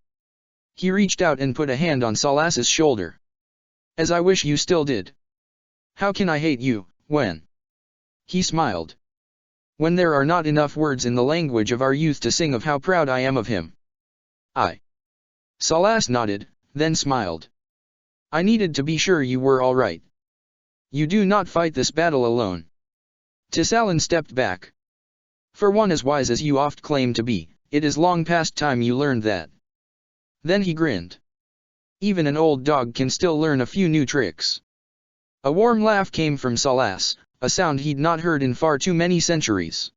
He reached out and put a hand on Salas's shoulder. As I wish you still did. How can I hate you, when? He smiled. When there are not enough words in the language of our youth to sing of how proud I am of him. Salas nodded, then smiled. I needed to be sure you were all right. You do not fight this battle alone. Tissalan stepped back. For one as wise as you oft claim to be, it is long past time you learned that. Then he grinned. Even an old dog can still learn a few new tricks. A warm laugh came from Salas, a sound he'd not heard in far too many centuries.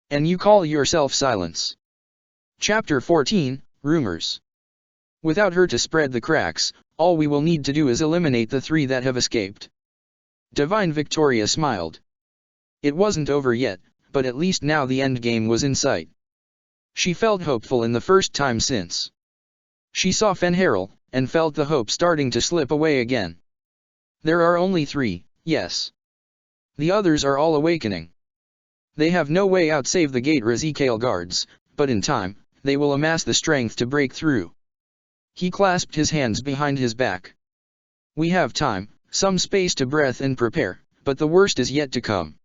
And you call yourself Silence. Chapter 14, Rumors. Without her to spread the cracks, all we will need to do is eliminate the 3 that have escaped. Divine Victoria smiled. It wasn't over yet, but at least now the endgame was in sight. She felt hopeful in the first time since. She saw Fenharil, and felt the hope starting to slip away again. There are only 3, yes. The others are all awakening. They have no way out save the gate Razikael guards, but in time, they will amass the strength to break through. He clasped his hands behind his back. We have time, some space to breath and prepare, but the worst is yet to come.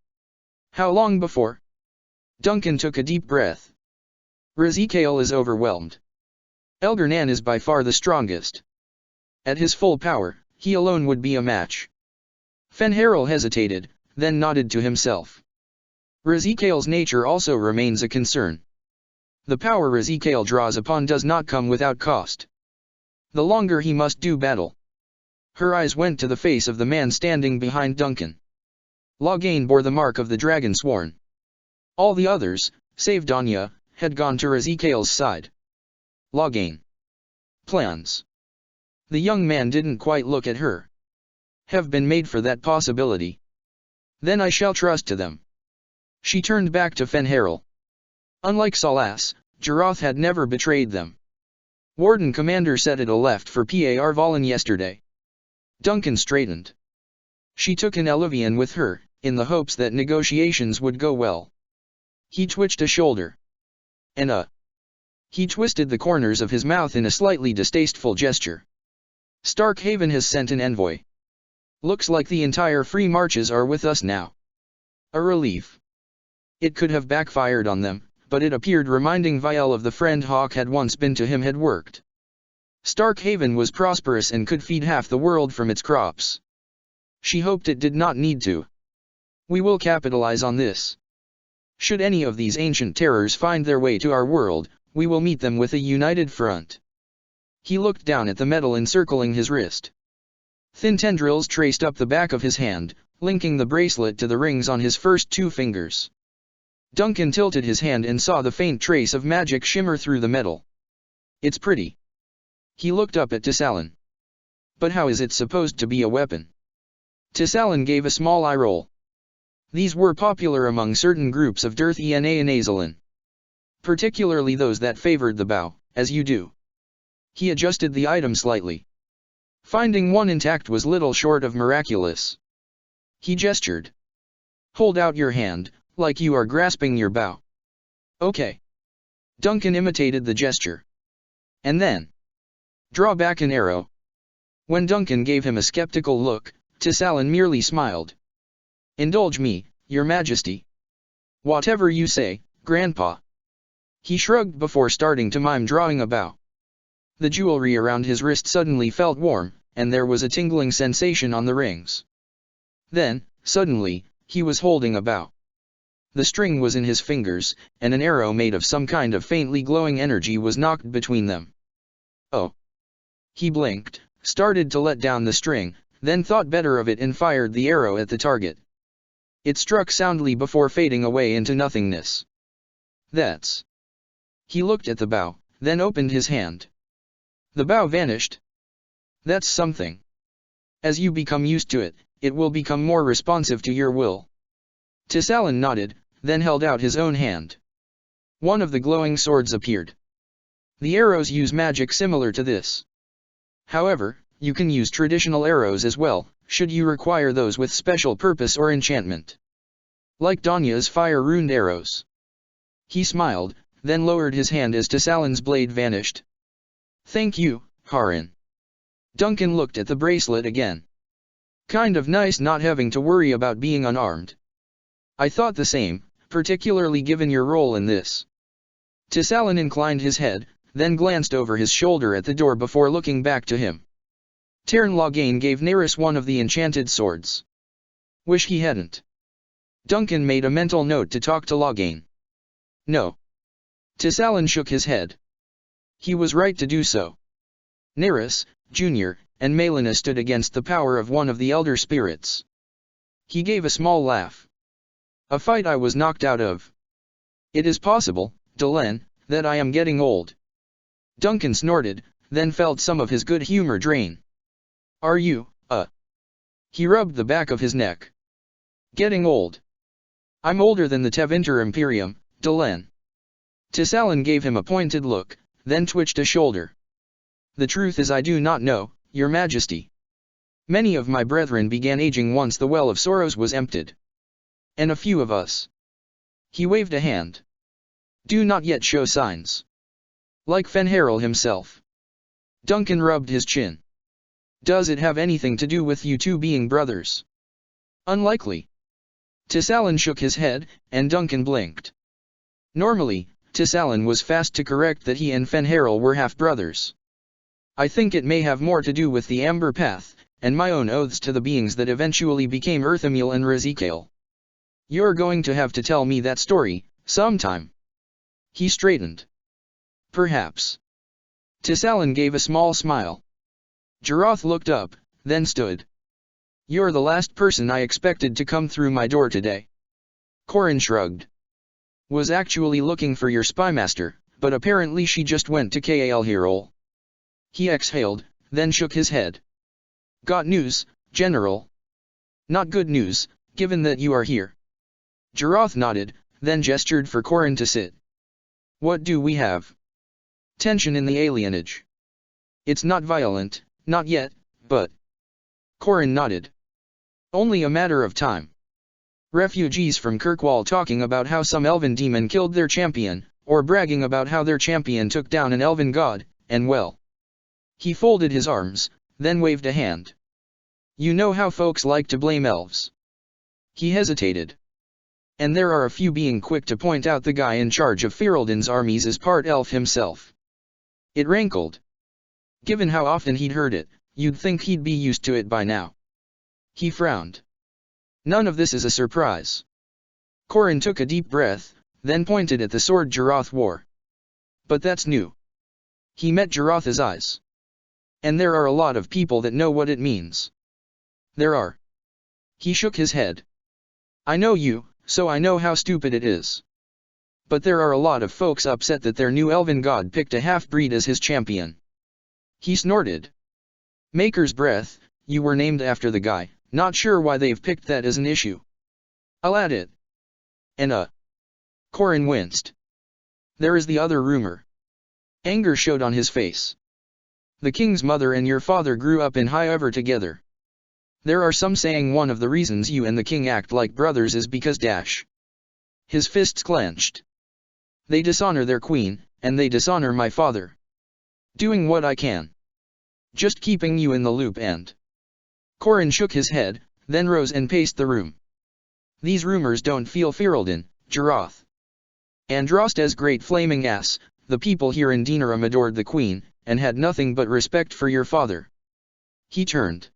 How long before? Duncan took a deep breath. Razikael is overwhelmed. Elgar'nan is by far the strongest. At his full power, he alone would be a match. Fenharil hesitated, then nodded to himself. Razikael's nature also remains a concern. The power Razikael draws upon does not come without cost. The longer he must do battle. Her eyes went to the face of the man standing behind Duncan. Loghain bore the mark of the dragon sworn. All the others, save Danya, had gone to Razikael's side. Loghain. Plans. The young man didn't quite look at her. Have been made for that possibility. Then I shall trust to them. She turned back to Fenharil. Unlike Salas, Jarath had never betrayed them. Warden Commander Setida left for Par Volin yesterday. Duncan straightened. She took an Eluvian with her, in the hopes that negotiations would go well. He twitched a shoulder. He twisted the corners of his mouth in a slightly distasteful gesture. Starkhaven has sent an envoy. Looks like the entire Free Marches are with us now. A relief. It could have backfired on them, but it appeared reminding Viel of the friend Hawk had once been to him had worked. Starkhaven was prosperous and could feed half the world from its crops. She hoped it did not need to. We will capitalize on this. Should any of these ancient terrors find their way to our world, we will meet them with a united front. He looked down at the metal encircling his wrist. Thin tendrils traced up the back of his hand, linking the bracelet to the rings on his first 2 fingers. Duncan tilted his hand and saw the faint trace of magic shimmer through the metal. It's pretty. He looked up at Tissalan. But how is it supposed to be a weapon? Tissalan gave a small eye roll. These were popular among certain groups of Dirthiana and Azalan. Particularly those that favored the bow, as you do. He adjusted the item slightly. Finding one intact was little short of miraculous. He gestured. Hold out your hand, like you are grasping your bow. Okay. Duncan imitated the gesture. And then. Draw back an arrow. When Duncan gave him a skeptical look, Tissalan merely smiled. Indulge me, your majesty. Whatever you say, grandpa. He shrugged before starting to mime drawing a bow. The jewelry around his wrist suddenly felt warm, and there was a tingling sensation on the rings. Then, suddenly, he was holding a bow. The string was in his fingers, and an arrow made of some kind of faintly glowing energy was knocked between them. Oh! He blinked, started to let down the string, then thought better of it and fired the arrow at the target. It struck soundly before fading away into nothingness. That's... He looked at the bow, then opened his hand. The bow vanished. That's something. As you become used to it, it will become more responsive to your will. Tissalan nodded, then held out his own hand. One of the glowing swords appeared. The arrows use magic similar to this. However, you can use traditional arrows as well, should you require those with special purpose or enchantment. Like Danya's fire-runed arrows. He smiled, then lowered his hand as Tissalan's blade vanished. Thank you, Haran. Duncan looked at the bracelet again. Kind of nice not having to worry about being unarmed. I thought the same, particularly given your role in this. Tissalan inclined his head, then glanced over his shoulder at the door before looking back to him. Tairn Loghain gave Neris one of the enchanted swords. Wish he hadn't. Duncan made a mental note to talk to Loghain. No. Tissalan shook his head. He was right to do so. Neris, Jr., and Melina stood against the power of one of the elder spirits. He gave a small laugh. A fight I was knocked out of. It is possible, Delenn, that I am getting old. Duncan snorted, then felt some of his good humor drain. Are you, He rubbed the back of his neck. Getting old. I'm older than the Tevinter Imperium, Delenn. Tissalan gave him a pointed look, then twitched a shoulder. The truth is I do not know, Your Majesty. Many of my brethren began aging once the Well of Sorrows was emptied. And a few of us. He waved a hand. Do not yet show signs. Like Fenharel himself. Duncan rubbed his chin. Does it have anything to do with you two being brothers? Unlikely. Tissalan shook his head, and Duncan blinked. Normally, Tissalan was fast to correct that he and Fenharel were half-brothers. I think it may have more to do with the Amber Path, and my own oaths to the beings that eventually became Earthamil and Rezikale. You're going to have to tell me that story, sometime. He straightened. Perhaps. Tissalan gave a small smile. Jarath looked up, then stood. You're the last person I expected to come through my door today. Corrin shrugged. Was actually looking for your spymaster, but apparently she just went to Kal-Hirol. He exhaled, then shook his head. Got news, General? Not good news, given that you are here. Jarath nodded, then gestured for Corrin to sit. What do we have? Tension in the alienage. It's not violent, not yet, but... Corrin nodded. Only a matter of time. Refugees from Kirkwall talking about how some elven demon killed their champion, or bragging about how their champion took down an elven god, and well. He folded his arms, then waved a hand. You know how folks like to blame elves. He hesitated. And there are a few being quick to point out the guy in charge of Ferelden's armies as part elf himself. It rankled. Given how often he'd heard it, you'd think he'd be used to it by now. He frowned. None of this is a surprise. Corrin took a deep breath, then pointed at the sword Jarath wore. But that's new. He met Jarath's eyes. And there are a lot of people that know what it means. There are. He shook his head. I know you, so I know how stupid it is. But there are a lot of folks upset that their new elven god picked a half-breed as his champion. He snorted. Maker's breath, you were named after the guy, not sure why they've picked that as an issue. I'll add it. And Corrin winced. There is the other rumor. Anger showed on his face. The king's mother and your father grew up in High Ever together. There are some saying one of the reasons you and the king act like brothers is because His fists clenched. They dishonor their queen, and they dishonor my father. Doing what I can. Just keeping you in the loop and... Corrin shook his head, then rose and paced the room. These rumors don't feel Ferelden, Jarath. Andraste's great flaming ass, the people here in Denerim adored the queen, and had nothing but respect for your father. He turned.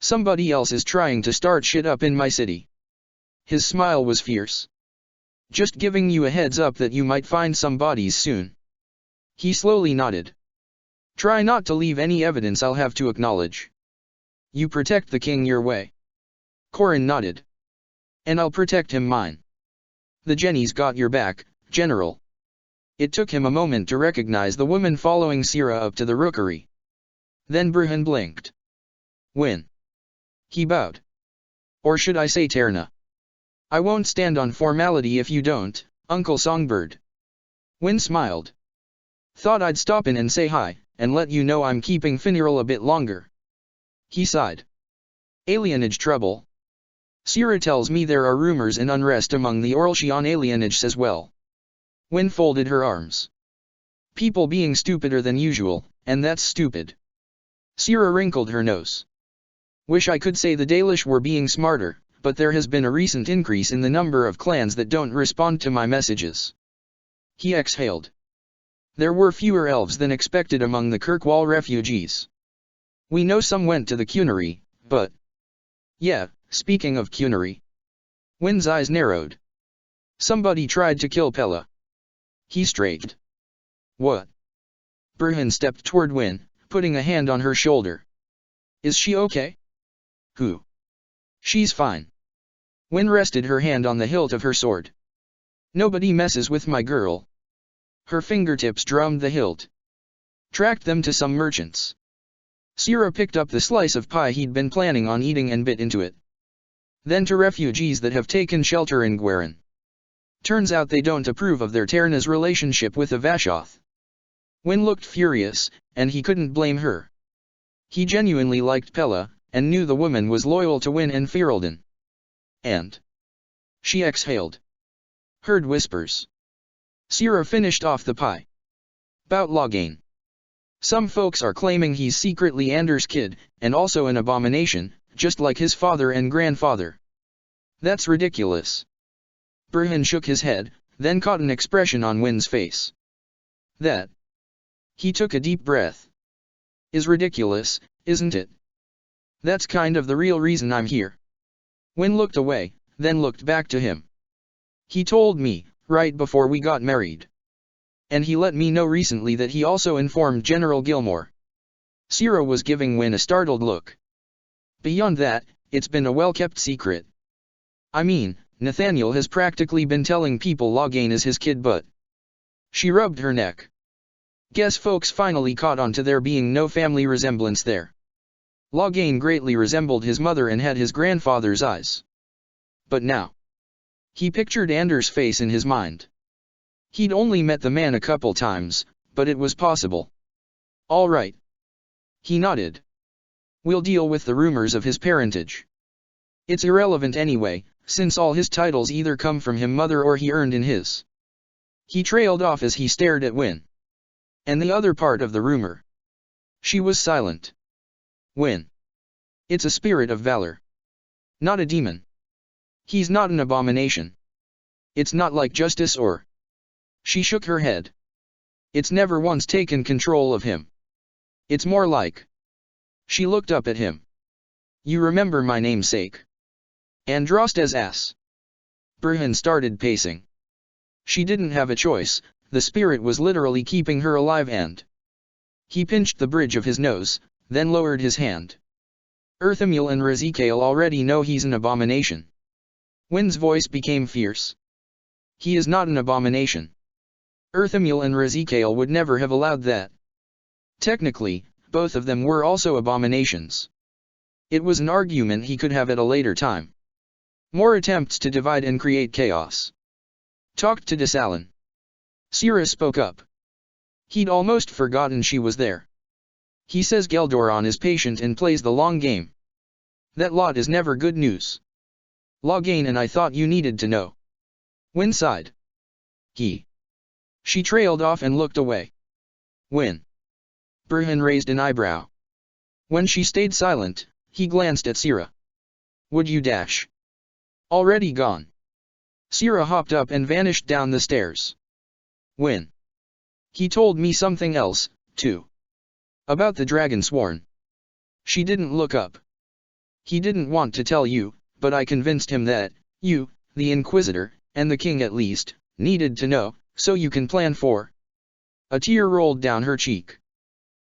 Somebody else is trying to start shit up in my city. His smile was fierce. Just giving you a heads up that you might find some bodies soon. He slowly nodded. Try not to leave any evidence I'll have to acknowledge. You protect the king your way. Corrin nodded. And I'll protect him mine. The Jennies got your back, General. It took him a moment to recognize the woman following Sira up to the rookery. Then Burhan blinked. Win. He bowed. Or should I say Terna? I won't stand on formality if you don't, Uncle Songbird. Win smiled. Thought I'd stop in and say hi, and let you know I'm keeping Finneral a bit longer. He sighed. Alienage trouble. Sierra tells me there are rumors and unrest among the Orlshian alienage as well. Win folded her arms. People being stupider than usual, and that's stupid. Sierra wrinkled her nose. Wish I could say the Dalish were being smarter, but there has been a recent increase in the number of clans that don't respond to my messages. He exhaled. There were fewer elves than expected among the Kirkwall refugees. We know some went to the Qunari, but... Yeah, speaking of Qunari. Win's eyes narrowed. Somebody tried to kill Pella. He straightened. What? Burhan stepped toward Win, putting a hand on her shoulder. Is she okay? Who? She's fine. Win rested her hand on the hilt of her sword. Nobody messes with my girl. Her fingertips drummed the hilt. Tracked them to some merchants. Sierra picked up the slice of pie he'd been planning on eating and bit into it. Then to refugees that have taken shelter in Gweren. Turns out they don't approve of their Terna's relationship with the Vashoth. Win looked furious, and he couldn't blame her. He genuinely liked Pella, and knew the woman was loyal to Win and Ferelden. And... She exhaled. Heard whispers. Sierra finished off the pie. Bout Loghain. Some folks are claiming he's secretly Anders' kid, and also an abomination, just like his father and grandfather. That's ridiculous. Burhan shook his head, then caught an expression on Win's face. That. He took a deep breath. Is ridiculous, isn't it? That's kind of the real reason I'm here. Win looked away, then looked back to him. He told me, right before we got married. And he let me know recently that he also informed General Gilmore. Sierra was giving Win a startled look. Beyond that, it's been a well-kept secret. I mean, Nathaniel has practically been telling people Loghain is his kid, but... She rubbed her neck. Guess folks finally caught on to there being no family resemblance there. Loghain greatly resembled his mother and had his grandfather's eyes. But now... He pictured Anders' face in his mind. He'd only met the man a couple times, but it was possible. All right. He nodded. We'll deal with the rumors of his parentage. It's irrelevant anyway, since all his titles either come from him mother or he earned in his. He trailed off as he stared at Win. And the other part of the rumor. She was silent. Win. It's a spirit of valor. Not a demon. He's not an abomination. It's not like justice or... She shook her head. It's never once taken control of him. It's more like... She looked up at him. You remember my namesake? Andrastes ass. Burhan started pacing. She didn't have a choice, the spirit was literally keeping her alive and... He pinched the bridge of his nose, then lowered his hand. Earthamil and Razikael already know he's an abomination. Win's voice became fierce. He is not an abomination. Earthamil and Razikael would never have allowed that. Technically, both of them were also abominations. It was an argument he could have at a later time. More attempts to divide and create chaos. Talked to Desalin. Sierra spoke up. He'd almost forgotten she was there. He says Geldoron is patient and plays the long game. That lot is never good news. Loghain and I thought you needed to know. Win sighed. She trailed off and looked away. Win. Burhan raised an eyebrow. When she stayed silent, he glanced at Sierra. Would you dash? Already gone. Sierra hopped up and vanished down the stairs. Win. He told me something else, too. About the Dragonsworn. She didn't look up. He didn't want to tell you, but I convinced him that, you, the Inquisitor, and the King at least, needed to know, so you can plan for... A tear rolled down her cheek.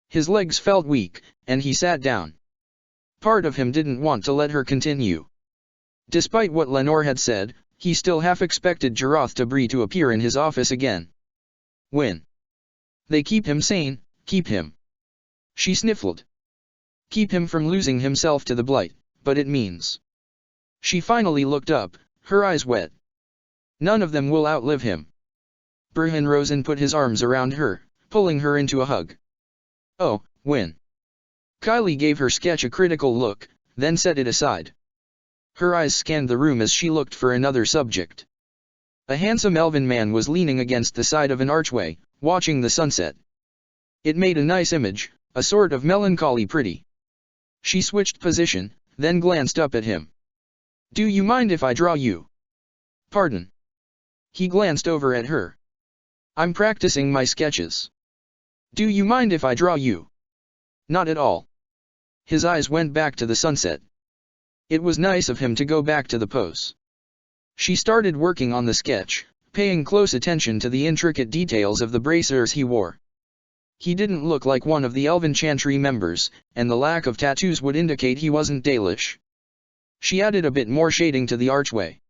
His legs felt weak, and he sat down. Part of him didn't want to let her continue. Despite what Lenore had said, he still half expected Jarath Tabri to appear in his office again. When they keep him sane, keep him. She sniffled. Keep him from losing himself to the blight, but it means. She finally looked up, her eyes wet. None of them will outlive him. Burhan rose and put his arms around her, pulling her into a hug. Oh, when? Kylie gave her sketch a critical look, then set it aside. Her eyes scanned the room as she looked for another subject. A handsome elven man was leaning against the side of an archway, watching the sunset. It made a nice image, a sort of melancholy pretty. She switched position, then glanced up at him. Do you mind if I draw you? Pardon. He glanced over at her. I'm practicing my sketches. Do you mind if I draw you? Not at all. His eyes went back to the sunset. It was nice of him to go back to the pose. She started working on the sketch, paying close attention to the intricate details of the bracelets he wore. He didn't look like one of the Elven Chantry members, and the lack of tattoos would indicate he wasn't Dalish. She added a bit more shading to the archway.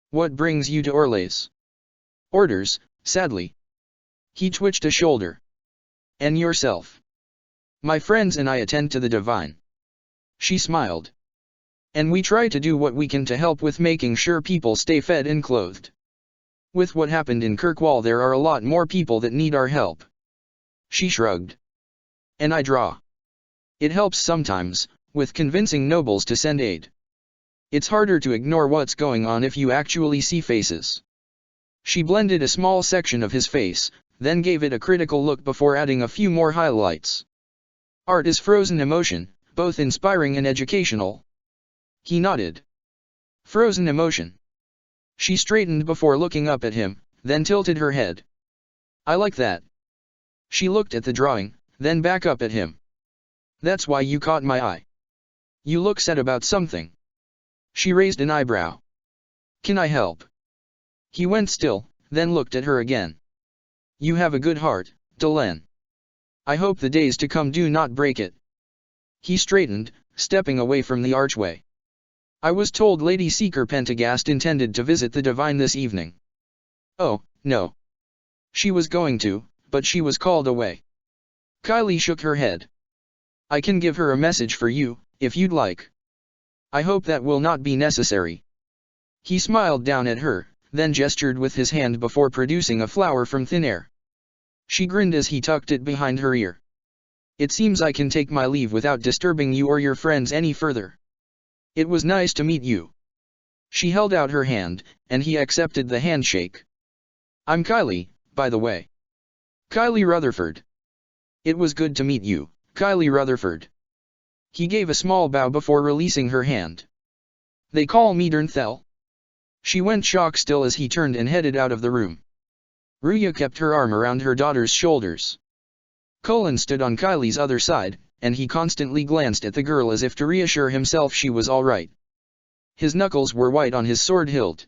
What brings you to Orlais? Orders, sadly. He twitched a shoulder. And yourself? My friends and I attend to the divine. She smiled. And we try to do what we can to help with making sure people stay fed and clothed. With what happened in Kirkwall, there are a lot more people that need our help. She shrugged. And I draw. It helps sometimes, with convincing nobles to send aid. It's harder to ignore what's going on if you actually see faces. She blended a small section of his face, then gave it a critical look before adding a few more highlights. Art is frozen emotion, both inspiring and educational. He nodded. Frozen emotion. She straightened before looking up at him, then tilted her head. I like that. She looked at the drawing, then back up at him. That's why you caught my eye. You look sad about something. She raised an eyebrow. Can I help? He went still, then looked at her again. You have a good heart, Delenn. I hope the days to come do not break it. He straightened, stepping away from the archway. I was told Lady Seeker Pentagast intended to visit the divine this evening. Oh, no. She was going to, but she was called away. Kylie shook her head. I can give her a message for you, if you'd like. I hope that will not be necessary. He smiled down at her, then gestured with his hand before producing a flower from thin air. She grinned as he tucked it behind her ear. It seems I can take my leave without disturbing you or your friends any further. It was nice to meet you. She held out her hand, and he accepted the handshake. I'm Kylie, by the way. Kylie Rutherford. It was good to meet you, Kylie Rutherford. He gave a small bow before releasing her hand. They call me Dernthel. She went shock-still as he turned and headed out of the room. Ruya kept her arm around her daughter's shoulders. Colin stood on Kylie's other side, and he constantly glanced at the girl as if to reassure himself she was all right. His knuckles were white on his sword hilt.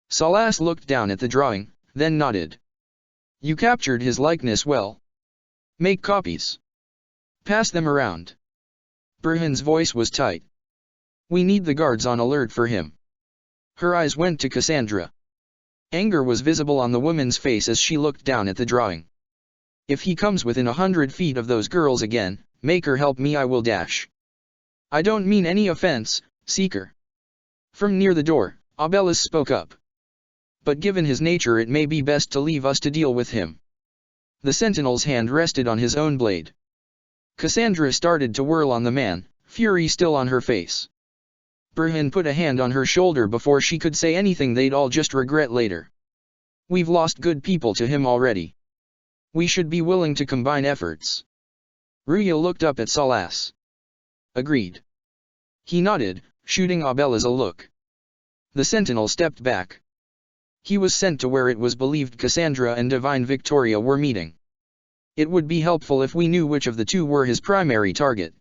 Salas looked down at the drawing, then nodded. You captured his likeness well. Make copies. Pass them around. Burhan's voice was tight. We need the guards on alert for him. Her eyes went to Cassandra. Anger was visible on the woman's face as she looked down at the drawing. If he comes within 100 feet of those girls again, make her help me, I will dash. I don't mean any offense, Seeker. From near the door, Abelis spoke up. But given his nature, it may be best to leave us to deal with him. The sentinel's hand rested on his own blade. Cassandra started to whirl on the man, fury still on her face. Burhan put a hand on her shoulder before she could say anything they'd all just regret later. We've lost good people to him already. We should be willing to combine efforts. Ruya looked up at Salas. Agreed. He nodded, shooting Abelis a look. The sentinel stepped back. He was sent to where it was believed Cassandra and Divine Victoria were meeting. It would be helpful if we knew which of the two were his primary target.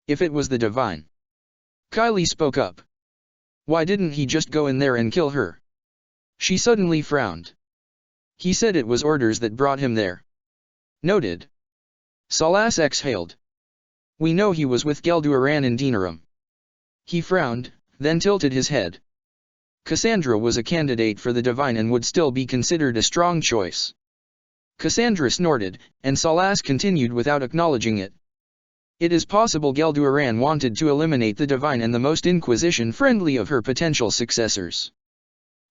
If it was the Divine. Kylie spoke up. Why didn't he just go in there and kill her? She suddenly frowned. He said it was orders that brought him there. Noted. Salas exhaled. We know he was with Gelduaran in Denerim. He frowned, then tilted his head. Cassandra was a candidate for the Divine and would still be considered a strong choice. Cassandra snorted, and Salas continued without acknowledging it. It is possible Gelduran wanted to eliminate the Divine and the most Inquisition-friendly of her potential successors,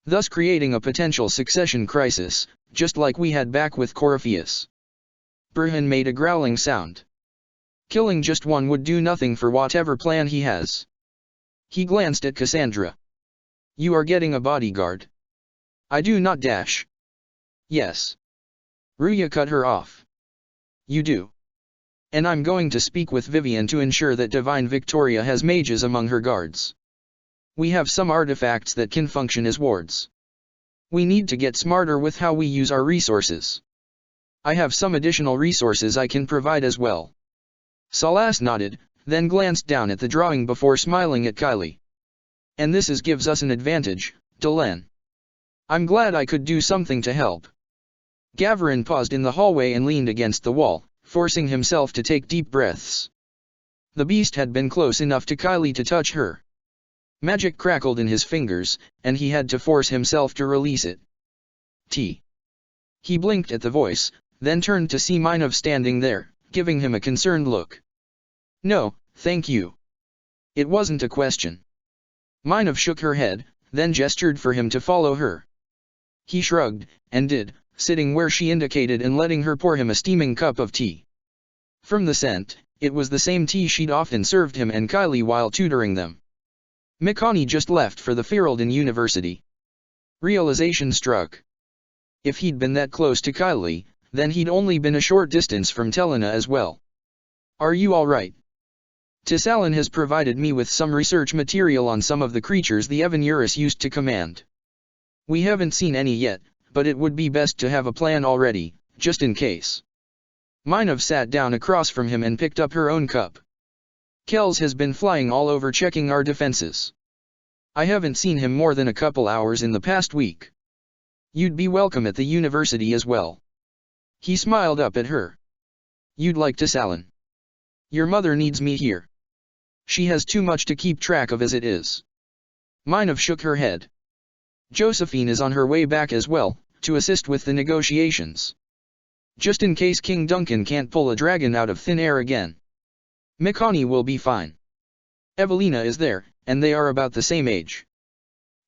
thus creating a potential succession crisis, just like we had back with Corypheus. Burhan made a growling sound. Killing just one would do nothing for whatever plan he has. He glanced at Cassandra. You are getting a bodyguard. I do not dash. Yes. Ruya cut her off. You do. And I'm going to speak with Vivian to ensure that Divine Victoria has mages among her guards. We have some artifacts that can function as wards. We need to get smarter with how we use our resources. I have some additional resources I can provide as well. Salas nodded, then glanced down at the drawing before smiling at Kylie. And this gives us an advantage, Delenn. I'm glad I could do something to help. Gavarin paused in the hallway and leaned against the wall, forcing himself to take deep breaths. The beast had been close enough to Kylie to touch her. Magic crackled in his fingers, and he had to force himself to release it. T. He blinked at the voice, then turned to see Minov standing there, giving him a concerned look. No, thank you. It wasn't a question. Minov shook her head, then gestured for him to follow her. He shrugged, and did, sitting where she indicated and letting her pour him a steaming cup of tea. From the scent, it was the same tea she'd often served him and Kylie while tutoring them. Mikani just left for the Ferelden University. Realization struck. If he'd been that close to Kylie, then he'd only been a short distance from Telena as well. Are you alright? Tissalan has provided me with some research material on some of the creatures the Evan Eurus used to command. We haven't seen any yet, but it would be best to have a plan already, just in case. Minov sat down across from him and picked up her own cup. Kells has been flying all over checking our defenses. I haven't seen him more than a couple hours in the past week. You'd be welcome at the university as well. He smiled up at her. You'd like Tissalan. Your mother needs me here. She has too much to keep track of as it is. Minov shook her head. Josephine is on her way back as well, to assist with the negotiations. Just in case King Duncan can't pull a dragon out of thin air again. Mikani will be fine. Evelina is there, and they are about the same age.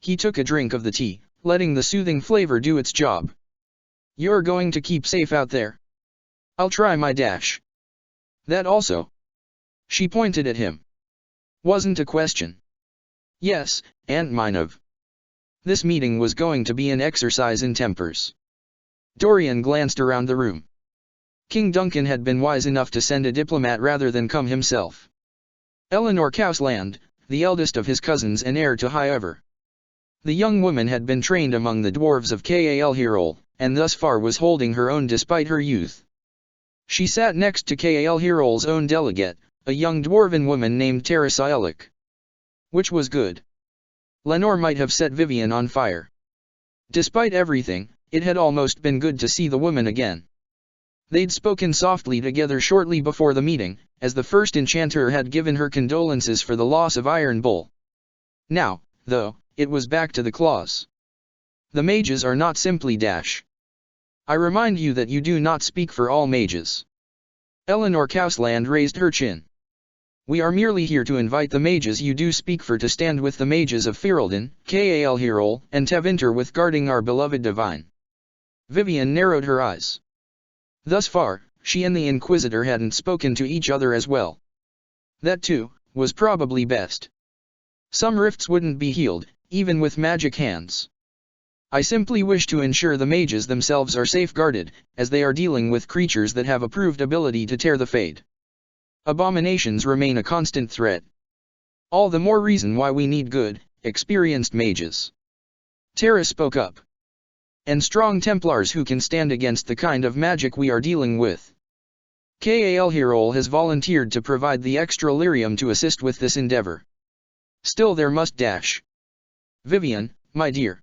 He took a drink of the tea, letting the soothing flavor do its job. You're going to keep safe out there? I'll try my dash. That also? She pointed at him. Wasn't a question. Yes, Aunt Minov. This meeting was going to be an exercise in tempers. Dorian glanced around the room. King Duncan had been wise enough to send a diplomat rather than come himself. Eleanor Kausland, the eldest of his cousins and heir to Highever. The young woman had been trained among the dwarves of Kal Hyrule, and thus far was holding her own despite her youth. She sat next to Kal Hyrule's own delegate, a young dwarven woman named Teresa Elik. Which was good. Lenore might have set Vivian on fire. Despite everything, it had almost been good to see the woman again. They'd spoken softly together shortly before the meeting, as the first enchanter had given her condolences for the loss of Iron Bull. Now, though, it was back to the claws. The mages are not simply dash. I remind you that you do not speak for all mages. Eleanor Kausland raised her chin. We are merely here to invite the mages you do speak for to stand with the mages of Ferelden, Kal Hyrule, and Tevinter with guarding our beloved divine. Vivian narrowed her eyes. Thus far, she and the Inquisitor hadn't spoken to each other as well. That too, was probably best. Some rifts wouldn't be healed, even with magic hands. I simply wish to ensure the mages themselves are safeguarded, as they are dealing with creatures that have a proved ability to tear the Fade. Abominations remain a constant threat. All the more reason why we need good, experienced mages. Terra spoke up. And strong Templars who can stand against the kind of magic we are dealing with. Kal Hyrule has volunteered to provide the extra lyrium to assist with this endeavor. Still there must dash. Vivian, my dear.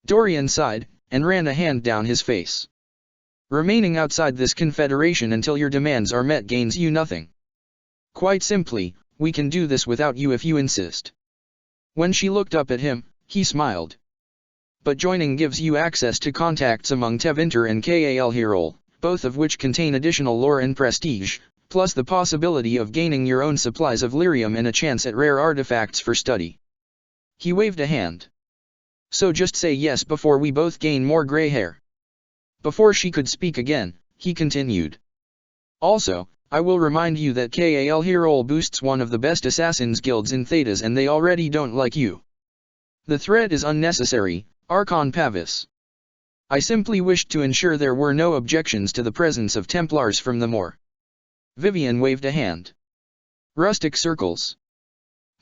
Dorian sighed, and ran a hand down his face. Remaining outside this confederation until your demands are met gains you nothing. Quite simply, we can do this without you if you insist. When she looked up at him, he smiled. But joining gives you access to contacts among Tevinter and Kal Hyrule, both of which contain additional lore and prestige, plus the possibility of gaining your own supplies of lyrium and a chance at rare artifacts for study. He waved a hand. So just say yes before we both gain more gray hair. Before she could speak again, he continued. Also, I will remind you that Kal Hyrule boosts one of the best assassins guilds in Thedas and they already don't like you. The threat is unnecessary, Archon Pavis. I simply wished to ensure there were no objections to the presence of Templars from the moor. Vivian waved a hand. Rustic circles.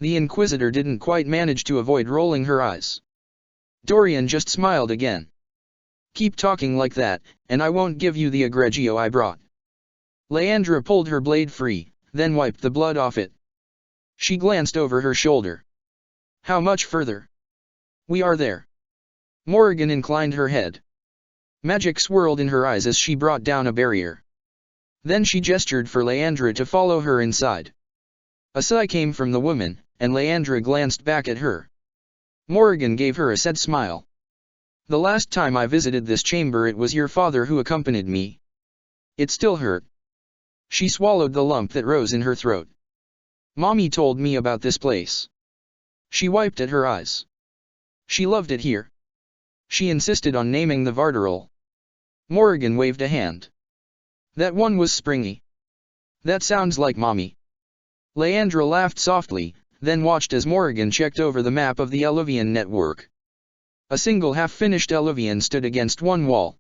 The Inquisitor didn't quite manage to avoid rolling her eyes. Dorian just smiled again. Keep talking like that, and I won't give you the Egregio I brought. Leandra pulled her blade free, then wiped the blood off it. She glanced over her shoulder. How much further? We are there. Morrigan inclined her head. Magic swirled in her eyes as she brought down a barrier. Then she gestured for Leandra to follow her inside. A sigh came from the woman, and Leandra glanced back at her. Morrigan gave her a sad smile. The last time I visited this chamber it was your father who accompanied me. It still hurt. She swallowed the lump that rose in her throat. Mommy told me about this place. She wiped at her eyes. She loved it here. She insisted on naming the Vardarol. Morrigan waved a hand. That one was springy. That sounds like Mommy. Leandra laughed softly, then watched as Morrigan checked over the map of the Eluvian network. A single half-finished Eluvian stood against one wall.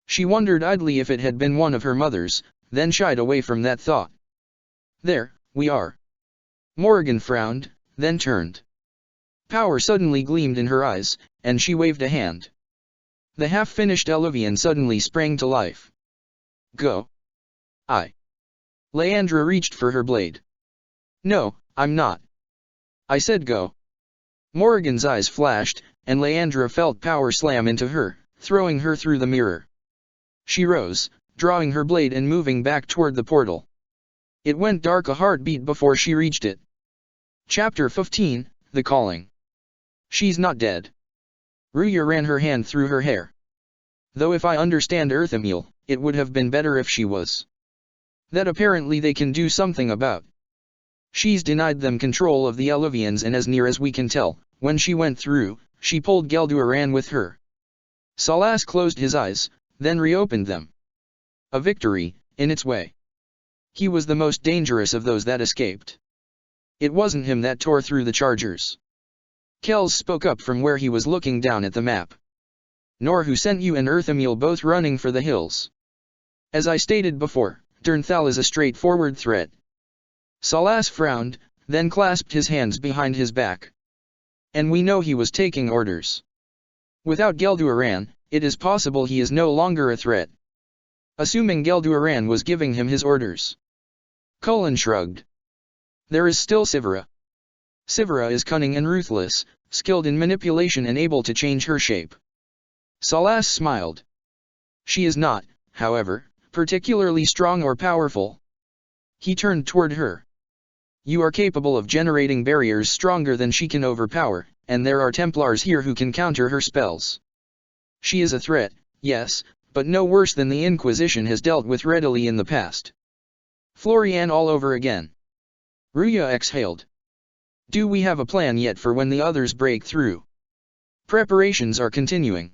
She wondered idly if it had been one of her mother's, then shied away from that thought. There, we are. Morrigan frowned, then turned. Power suddenly gleamed in her eyes, and she waved a hand. The half-finished Eluvian suddenly sprang to life. Go. Leandra reached for her blade. No, I'm not. I said go. Morrigan's eyes flashed, and Leandra felt power slam into her, throwing her through the mirror. She rose, drawing her blade and moving back toward the portal. It went dark a heartbeat before she reached it. Chapter 15, The Calling. She's not dead. Ruya ran her hand through her hair. Though if I understand Earthamil, it would have been better if she was. That apparently they can do something about. She's denied them control of the Eluvians and as near as we can tell, when she went through, she pulled Gelduaran with her. Salas closed his eyes, then reopened them. A victory, in its way. He was the most dangerous of those that escaped. It wasn't him that tore through the chargers. Kells spoke up from where he was looking down at the map. Nor who sent you and Earthamil both running for the hills. As I stated before, Durnthal is a straightforward threat. Salas frowned, then clasped his hands behind his back. And we know he was taking orders. Without Gelduaran, it is possible he is no longer a threat. Assuming Gelduaran was giving him his orders. Cullen shrugged. There is still Sivara. Sivara is cunning and ruthless, skilled in manipulation and able to change her shape. Salas smiled. She is not, however, particularly strong or powerful. He turned toward her. You are capable of generating barriers stronger than she can overpower, and there are Templars here who can counter her spells. She is a threat, yes, but no worse than the Inquisition has dealt with readily in the past. Florian all over again. Ruya exhaled. Do we have a plan yet for when the others break through? Preparations are continuing.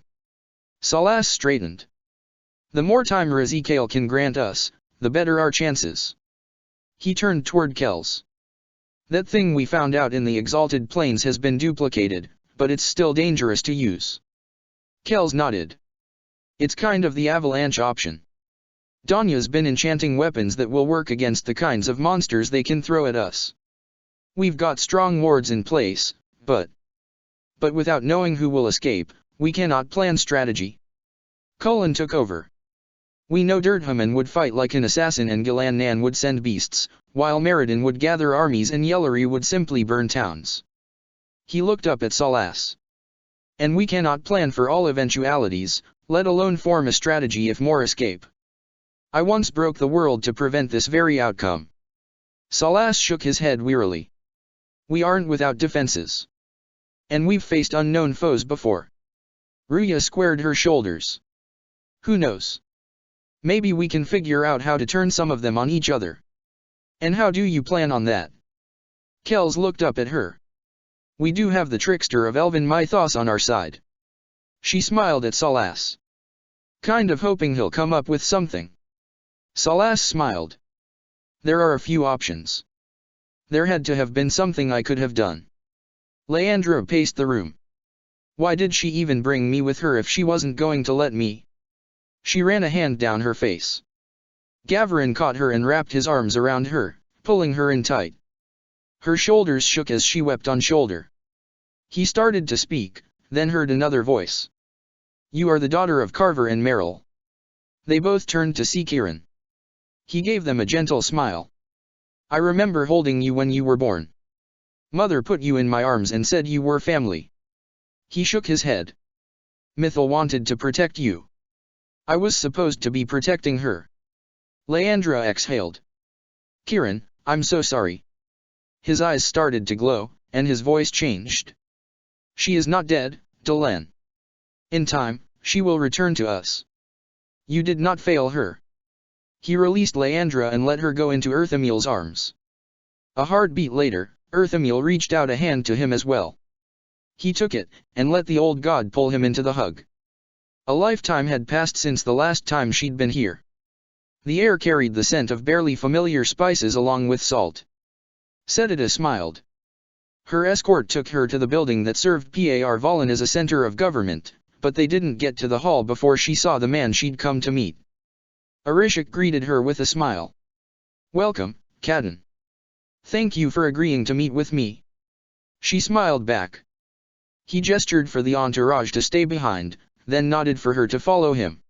Salas straightened. The more time Razikale can grant us, the better our chances. He turned toward Kells. That thing we found out in the Exalted Plains has been duplicated, but it's still dangerous to use. Kells nodded. It's kind of the avalanche option. Danya's been enchanting weapons that will work against the kinds of monsters they can throw at us. We've got strong wards in place, but without knowing who will escape, we cannot plan strategy. Cullen took over. We know Dirthaman would fight like an assassin and Gilannan would send beasts, while Meriden would gather armies and Yellary would simply burn towns. He looked up at Salas. And we cannot plan for all eventualities, let alone form a strategy if more escape. I once broke the world to prevent this very outcome. Salas shook his head wearily. We aren't without defenses. And we've faced unknown foes before. Ruya squared her shoulders. Who knows? Maybe we can figure out how to turn some of them on each other. And how do you plan on that? Kells looked up at her. We do have the trickster of elven mythos on our side. She smiled at Salas. Kind of hoping he'll come up with something. Salas smiled. There are a few options. There had to have been something I could have done. Leandra paced the room. Why did she even bring me with her if she wasn't going to let me? She ran a hand down her face. Gavarin caught her and wrapped his arms around her, pulling her in tight. Her shoulders shook as she wept on shoulder. He started to speak, then heard another voice. You are the daughter of Carver and Merrill. They both turned to see Kieran. He gave them a gentle smile. I remember holding you when you were born. Mother put you in my arms and said you were family. He shook his head. Mithil wanted to protect you. I was supposed to be protecting her. Leandra exhaled. Kieran, I'm so sorry. His eyes started to glow, and his voice changed. She is not dead, Delenn. In time, she will return to us. You did not fail her. He released Leandra and let her go into Earthamil's arms. A heartbeat later, Earthamil reached out a hand to him as well. He took it, and let the old god pull him into the hug. A lifetime had passed since the last time she'd been here. The air carried the scent of barely familiar spices along with salt. Sedita smiled. Her escort took her to the building that served Par Valen as a center of government, but they didn't get to the hall before she saw the man she'd come to meet. Arishik greeted her with a smile. Welcome, Kaden. Thank you for agreeing to meet with me. She smiled back. He gestured for the entourage to stay behind, then nodded for her to follow him.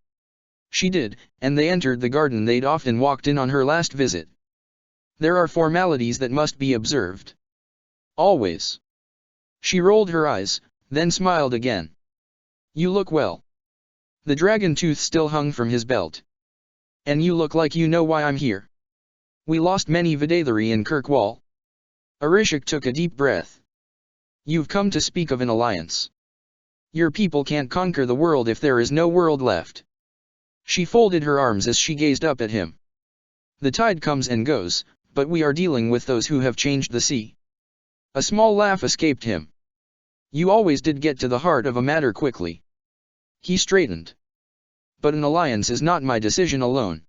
She did, and they entered the garden they'd often walked in on her last visit. There are formalities that must be observed. Always. She rolled her eyes, then smiled again. You look well. The dragon tooth still hung from his belt. And you look like you know why I'm here. We lost many Vidathari in Kirkwall. Arishik took a deep breath. You've come to speak of an alliance. Your people can't conquer the world if there is no world left. She folded her arms as she gazed up at him. The tide comes and goes, but we are dealing with those who have changed the sea. A small laugh escaped him. You always did get to the heart of a matter quickly. He straightened. But an alliance is not my decision alone.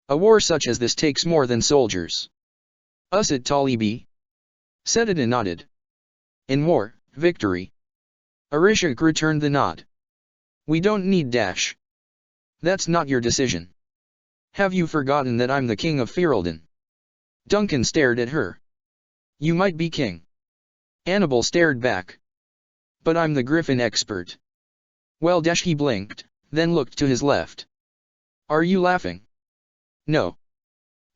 A war such as this takes more than soldiers. Us at Talibi? Sedita nodded. In war, victory. Arishik returned the nod. We don't need dash. That's not your decision. Have you forgotten that I'm the king of Ferelden? Duncan stared at her. You might be king. Annabel stared back. But I'm the griffin expert. Well, dash, he blinked, then looked to his left. Are you laughing? No.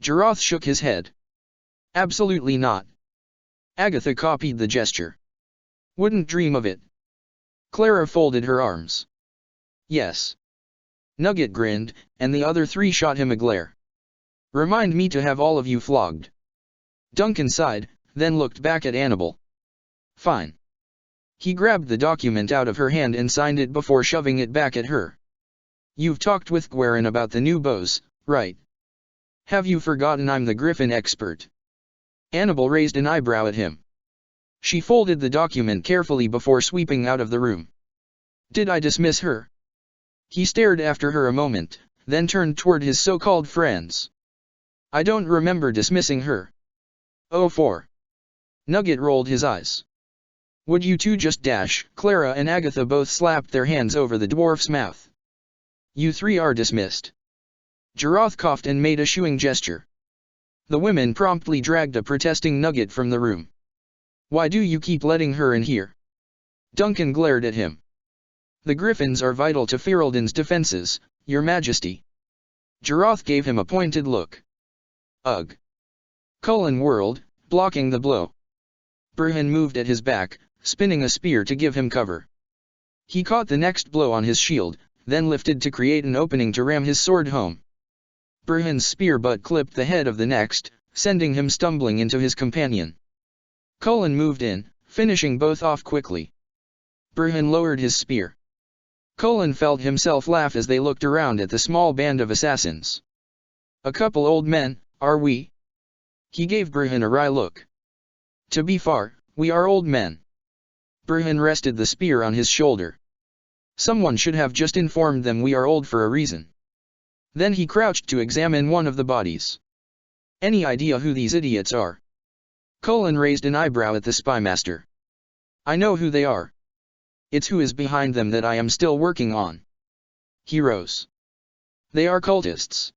Jaroth shook his head. Absolutely not. Agatha copied the gesture. Wouldn't dream of it. Clara folded her arms. Yes. Nugget grinned, and the other three shot him a glare. Remind me to have all of you flogged. Duncan sighed, then looked back at Annabel. Fine. He grabbed the document out of her hand and signed it before shoving it back at her. You've talked with Gweren about the new bows, right? Have you forgotten I'm the griffin expert? Annabel raised an eyebrow at him. She folded the document carefully before sweeping out of the room. Did I dismiss her? He stared after her a moment, then turned toward his so-called friends. I don't remember dismissing her. Oh, 4. Nugget rolled his eyes. Would you two just dash? Clara and Agatha both slapped their hands over the dwarf's mouth. You three are dismissed. Jaroth coughed and made a shooing gesture. The women promptly dragged a protesting Nugget from the room. Why do you keep letting her in here? Duncan glared at him. The griffins are vital to Ferelden's defenses, Your Majesty. Jaroth gave him a pointed look. Ugh. Cullen whirled, blocking the blow. Burhan moved at his back, spinning a spear to give him cover. He caught the next blow on his shield, then lifted to create an opening to ram his sword home. Burhan's spear butt clipped the head of the next, sending him stumbling into his companion. Cullen moved in, finishing both off quickly. Burhan lowered his spear. Cullen felt himself laugh as they looked around at the small band of assassins. A couple old men, are we? He gave Burhan a wry look. To be fair, we are old men. Burhan rested the spear on his shoulder. Someone should have just informed them we are old for a reason. Then he crouched to examine one of the bodies. Any idea who these idiots are? Cullen raised an eyebrow at the spymaster. I know who they are. It's who is behind them that I am still working on. Heroes. They are cultists.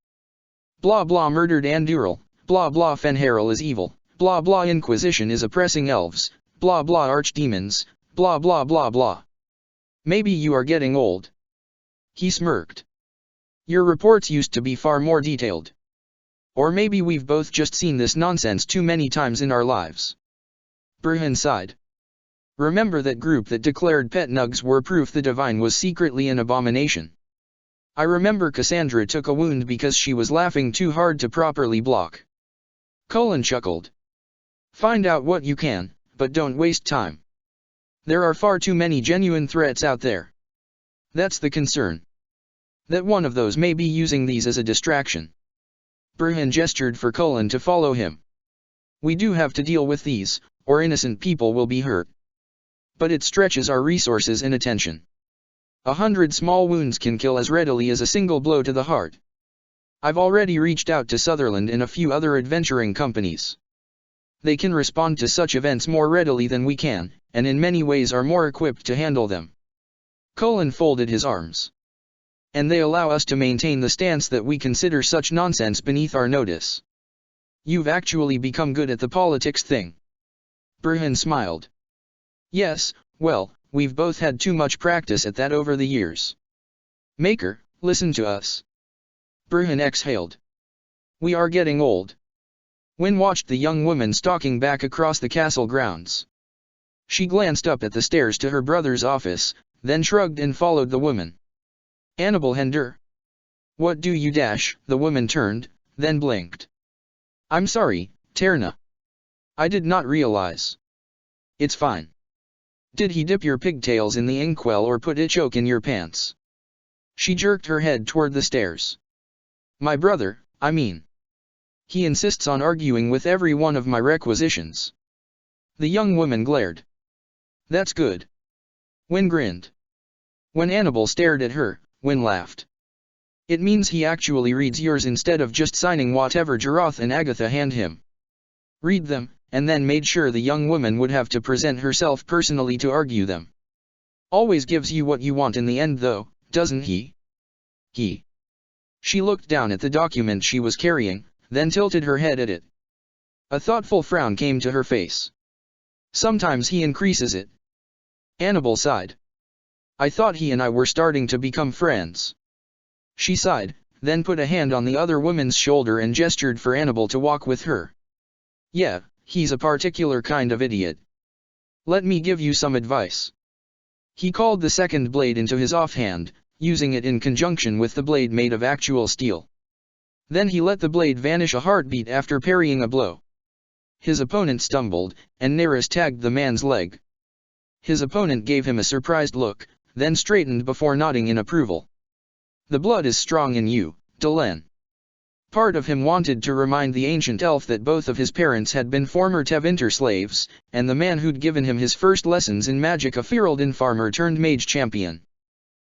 Blah blah murdered Anduril, blah blah Fenharil is evil, blah blah Inquisition is oppressing elves, blah blah archdemons, blah blah blah blah. Maybe you are getting old. He smirked. Your reports used to be far more detailed. Or maybe we've both just seen this nonsense too many times in our lives. Burhan sighed. Remember that group that declared pet nugs were proof the divine was secretly an abomination? I remember Cassandra took a wound because she was laughing too hard to properly block. Cullen chuckled. Find out what you can, but don't waste time. There are far too many genuine threats out there. That's the concern. That one of those may be using these as a distraction. Burhan gestured for Cullen to follow him. We do have to deal with these, or innocent people will be hurt. But it stretches our resources and attention. 100 small wounds can kill as readily as a single blow to the heart. I've already reached out to Sutherland and a few other adventuring companies. They can respond to such events more readily than we can, and in many ways are more equipped to handle them. Cullen folded his arms. And they allow us to maintain the stance that we consider such nonsense beneath our notice. You've actually become good at the politics thing. Burhan smiled. Yes, well, we've both had too much practice at that over the years. Maker, listen to us. Burhan exhaled. We are getting old. Wynne watched the young woman stalking back across the castle grounds. She glanced up at the stairs to her brother's office, then shrugged and followed the woman. Annabel Hender. What do you dash? The woman turned, then blinked. I'm sorry, Terna. I did not realize. It's fine. Did he dip your pigtails in the inkwell or put a choke in your pants? She jerked her head toward the stairs. My brother, I mean. He insists on arguing with every one of my requisitions. The young woman glared. That's good. Wynne grinned. When Annabel stared at her, Wynne laughed. It means he actually reads yours instead of just signing whatever Jaroth and Agatha hand him. Read them, and then made sure the young woman would have to present herself personally to argue them. Always gives you what you want in the end though, doesn't he? She looked down at the document she was carrying, then tilted her head at it. A thoughtful frown came to her face. Sometimes he increases it. Annabel sighed. I thought he and I were starting to become friends. She sighed, then put a hand on the other woman's shoulder and gestured for Annabel to walk with her. Yeah, he's a particular kind of idiot. Let me give you some advice. He called the second blade into his offhand, using it in conjunction with the blade made of actual steel. Then he let the blade vanish a heartbeat after parrying a blow. His opponent stumbled, and Neris tagged the man's leg. His opponent gave him a surprised look, then straightened before nodding in approval. The blood is strong in you, Delenn. Part of him wanted to remind the ancient elf that both of his parents had been former Tevinter slaves, and the man who'd given him his first lessons in magic a Ferelden farmer turned mage champion.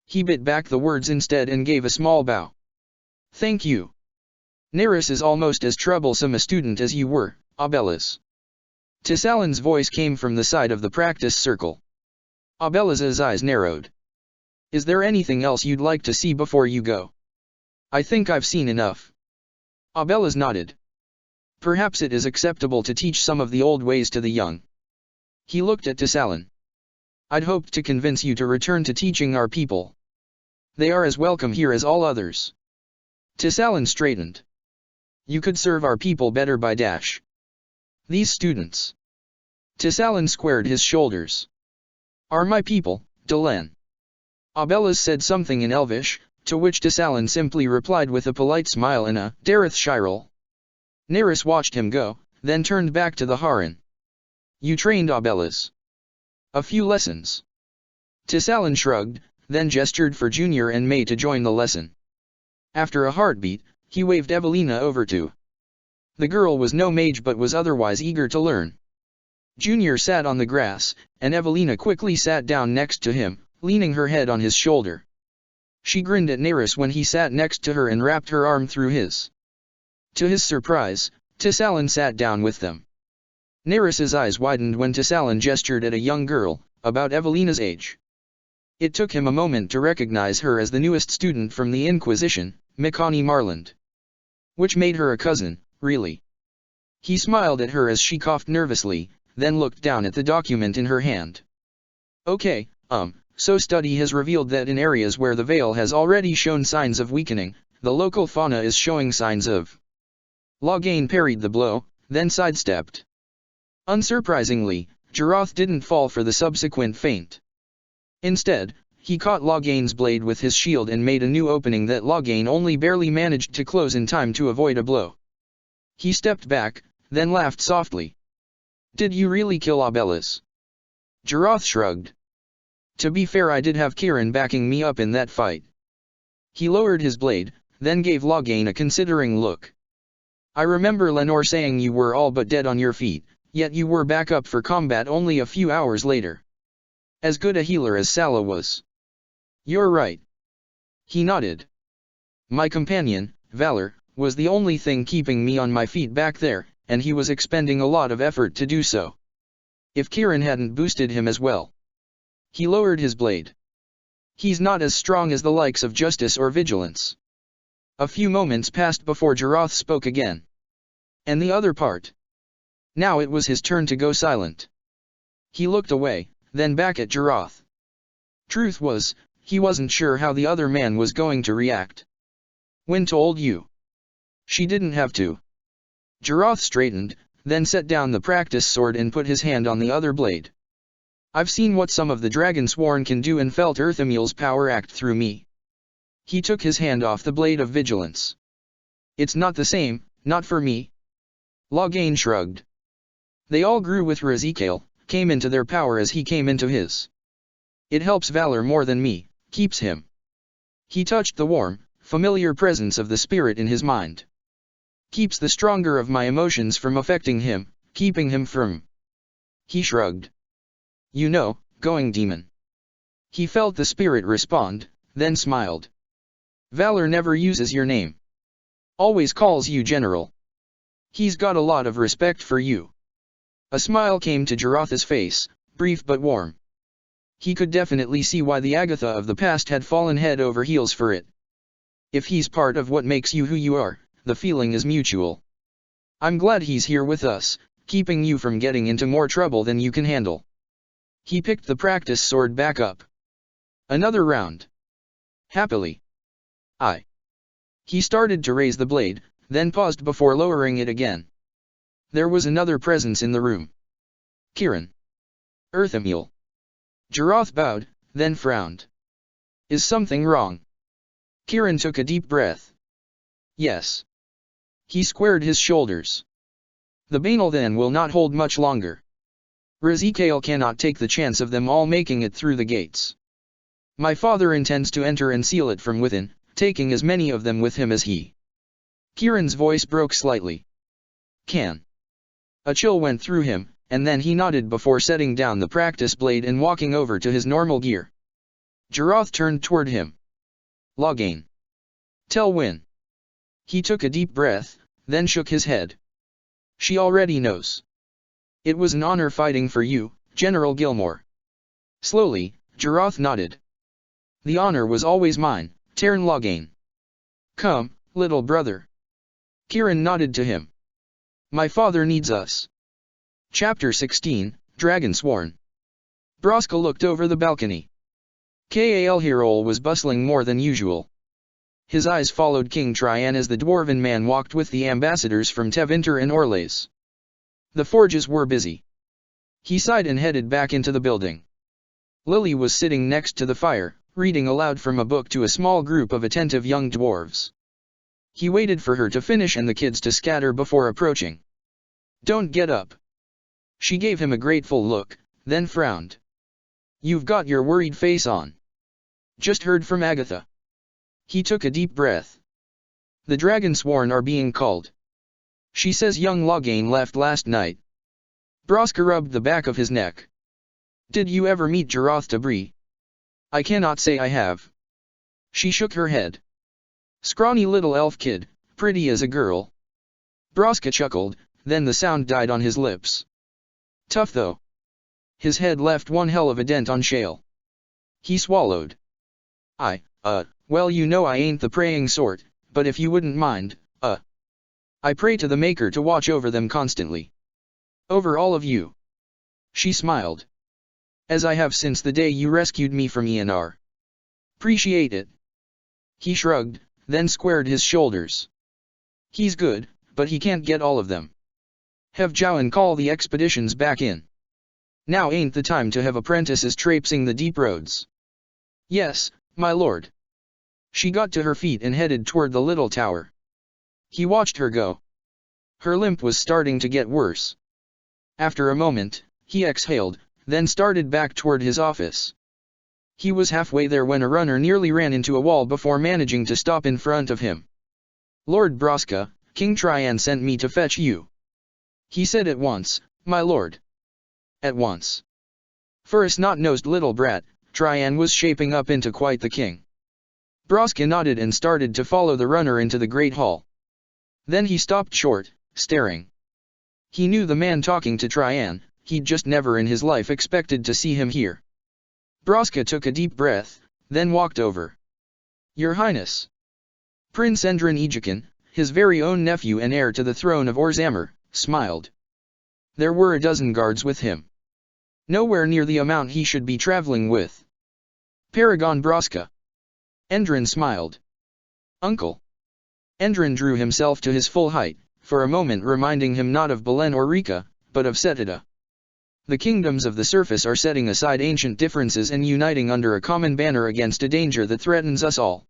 He bit back the words instead and gave a small bow. Thank you. Neris is almost as troublesome a student as you were, Abelas. Tissalin's voice came from the side of the practice circle. Abelas's eyes narrowed. Is there anything else you'd like to see before you go? I think I've seen enough. Abelas nodded. Perhaps it is acceptable to teach some of the old ways to the young. He looked at Tissalin. I'd hoped to convince you to return to teaching our people. They are as welcome here as all others. Tissalin straightened. You could serve our people better by dash. These students. Tissalin squared his shoulders. Are my people, Delenn. Abelas said something in Elvish, to which Tissalin simply replied with a polite smile and a Dareth Shirel. Neris watched him go, then turned back to the Haran. You trained Abelas. A few lessons. Tissalin shrugged, then gestured for Junior and May to join the lesson. After a heartbeat, he waved Evelina over to The girl was no mage but was otherwise eager to learn. Junior sat on the grass, and Evelina quickly sat down next to him, leaning her head on his shoulder. She grinned at Neris when he sat next to her and wrapped her arm through his. To his surprise, Tissalan sat down with them. Neris's eyes widened when Tissalan gestured at a young girl, about Evelina's age. It took him a moment to recognize her as the newest student from the Inquisition, Mikani Marland. Which made her a cousin, really. He smiled at her as she coughed nervously, then looked down at the document in her hand. Okay, so study has revealed that in areas where the Veil has already shown signs of weakening, the local fauna is showing signs of. Loghain parried the blow, then sidestepped. Unsurprisingly, Jarath didn't fall for the subsequent feint. Instead, he caught Loghain's blade with his shield and made a new opening that Loghain only barely managed to close in time to avoid a blow. He stepped back, then laughed softly. Did you really kill Abelis? Jarath shrugged. To be fair, I did have Kirin backing me up in that fight. He lowered his blade, then gave Loghain a considering look. I remember Lenore saying you were all but dead on your feet, yet you were back up for combat only a few hours later. As good a healer as Sala was. You're right. He nodded. My companion, Valor, was the only thing keeping me on my feet back there, and he was expending a lot of effort to do so. If Kirin hadn't boosted him as well. He lowered his blade. He's not as strong as the likes of Justice or Vigilance. A few moments passed before Jarath spoke again. And the other part? Now it was his turn to go silent. He looked away, then back at Jarath. Truth was, he wasn't sure how the other man was going to react. When told you? She didn't have to. Jarath straightened, then set down the practice sword and put his hand on the other blade. I've seen what some of the Dragonsworn can do and felt Earthamil's power act through me. He took his hand off the blade of Vigilance. It's not the same, not for me. Loghain shrugged. They all grew with Raziel, came into their power as he came into his. It helps Valor more than me, keeps him. He touched the warm, familiar presence of the spirit in his mind. Keeps the stronger of my emotions from affecting him, keeping him firm. He shrugged. You know, going demon. He felt the spirit respond, then smiled. Valor never uses your name. Always calls you General. He's got a lot of respect for you. A smile came to Jarath's face, brief but warm. He could definitely see why the Agatha of the past had fallen head over heels for it. If he's part of what makes you who you are, the feeling is mutual. I'm glad he's here with us, keeping you from getting into more trouble than you can handle. He picked the practice sword back up. Another round. Happily. He started to raise the blade, then paused before lowering it again. There was another presence in the room. Kirin. Earthamil. Jarath bowed, then frowned. Is something wrong? Kirin took a deep breath. Yes. He squared his shoulders. The Banal then will not hold much longer. Raziel cannot take the chance of them all making it through the gates. My father intends to enter and seal it from within, taking as many of them with him as he. Kirin's voice broke slightly. Can. A chill went through him, and then he nodded before setting down the practice blade and walking over to his normal gear. Jarath turned toward him. Loghain. Tell when. He took a deep breath, then shook his head. She already knows. It was an honor fighting for you, General Gilmore. Slowly, Jarath nodded. The honor was always mine, Tairn Loghain. Come, little brother. Kirin nodded to him. My father needs us. Chapter 16, Dragonsworn. Braska looked over the balcony. Kal Hirol was bustling more than usual. His eyes followed King Trian as the dwarven man walked with the ambassadors from Tevinter and Orlais. The forges were busy. He sighed and headed back into the building. Lily was sitting next to the fire, reading aloud from a book to a small group of attentive young dwarves. He waited for her to finish and the kids to scatter before approaching. Don't get up. She gave him a grateful look, then frowned. You've got your worried face on. Just heard from Agatha. He took a deep breath. The Dragonsworn are being called. She says young Loghain left last night. Broska rubbed the back of his neck. Did you ever meet Jarath Tabri? I cannot say I have. She shook her head. Scrawny little elf kid, pretty as a girl. Broska chuckled, then the sound died on his lips. Tough though. His head left one hell of a dent on shale. He swallowed. Well you know I ain't the praying sort, but if you wouldn't mind, I pray to the Maker to watch over them constantly. Over all of you. She smiled. As I have since the day you rescued me from Eonar. 'Appreciate it. He shrugged, then squared his shoulders. He's good, but he can't get all of them. Have Jowan call the expeditions back in. Now ain't the time to have apprentices traipsing the deep roads. Yes, my lord. She got to her feet and headed toward the little tower. He watched her go. Her limp was starting to get worse. After a moment, he exhaled, then started back toward his office. He was halfway there when a runner nearly ran into a wall before managing to stop in front of him. Lord Broska, King Trian sent me to fetch you. He said at once, my lord. At once. For a snot-nosed little brat, Trian was shaping up into quite the king. Broska nodded and started to follow the runner into the great hall. Then he stopped short, staring. He knew the man talking to Trian, he'd just never in his life expected to see him here. Broska took a deep breath, then walked over. Your Highness. Prince Endrin Ejikin, his very own nephew and heir to the throne of Orzammar, smiled. There were a dozen guards with him. Nowhere near the amount he should be traveling with. Paragon Broska. Endrin smiled. Uncle. Endrin drew himself to his full height, for a moment reminding him not of Belen or Rika, but of Setida. The kingdoms of the surface are setting aside ancient differences and uniting under a common banner against a danger that threatens us all.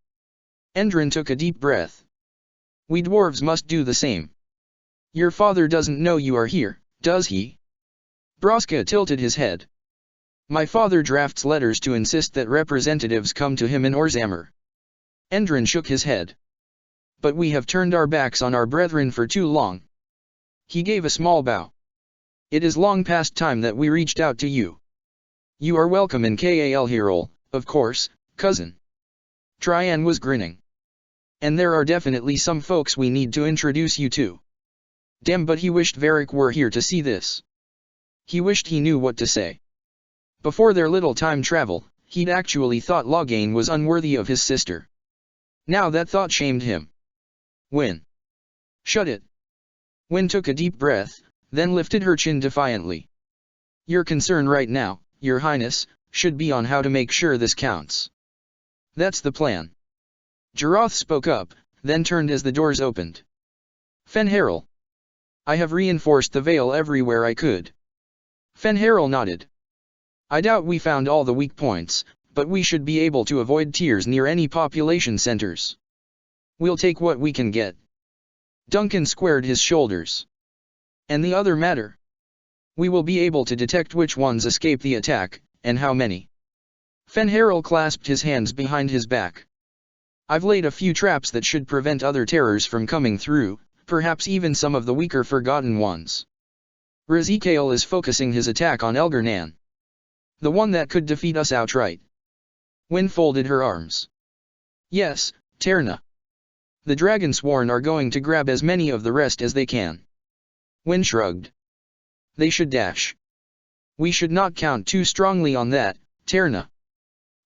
Endrin took a deep breath. We dwarves must do the same. Your father doesn't know you are here, does he? Broska tilted his head. My father drafts letters to insist that representatives come to him in Orzammar. Endrin shook his head. But we have turned our backs on our brethren for too long. He gave a small bow. It is long past time that we reached out to you. You are welcome in Kal Hirol, of course, cousin. Trian was grinning. And there are definitely some folks we need to introduce you to. Damn, but he wished Varric were here to see this. He wished he knew what to say. Before their little time travel, he'd actually thought Loghain was unworthy of his sister. Now that thought shamed him. Wyn. Shut it. Wyn took a deep breath, then lifted her chin defiantly. Your concern right now, Your Highness, should be on how to make sure this counts. That's the plan. Jarath spoke up, then turned as the doors opened. Fenharel. I have reinforced the veil everywhere I could. Fenharel nodded. I doubt we found all the weak points, but we should be able to avoid tears near any population centers. We'll take what we can get. Duncan squared his shoulders. And the other matter? We will be able to detect which ones escape the attack, and how many. Fenharel clasped his hands behind his back. I've laid a few traps that should prevent other terrors from coming through, perhaps even some of the weaker forgotten ones. Razikael is focusing his attack on Elgar'nan. The one that could defeat us outright. Wyn folded her arms. Yes, Terna. The Dragonsworn are going to grab as many of the rest as they can. Wyn shrugged. They should dash. We should not count too strongly on that, Terna.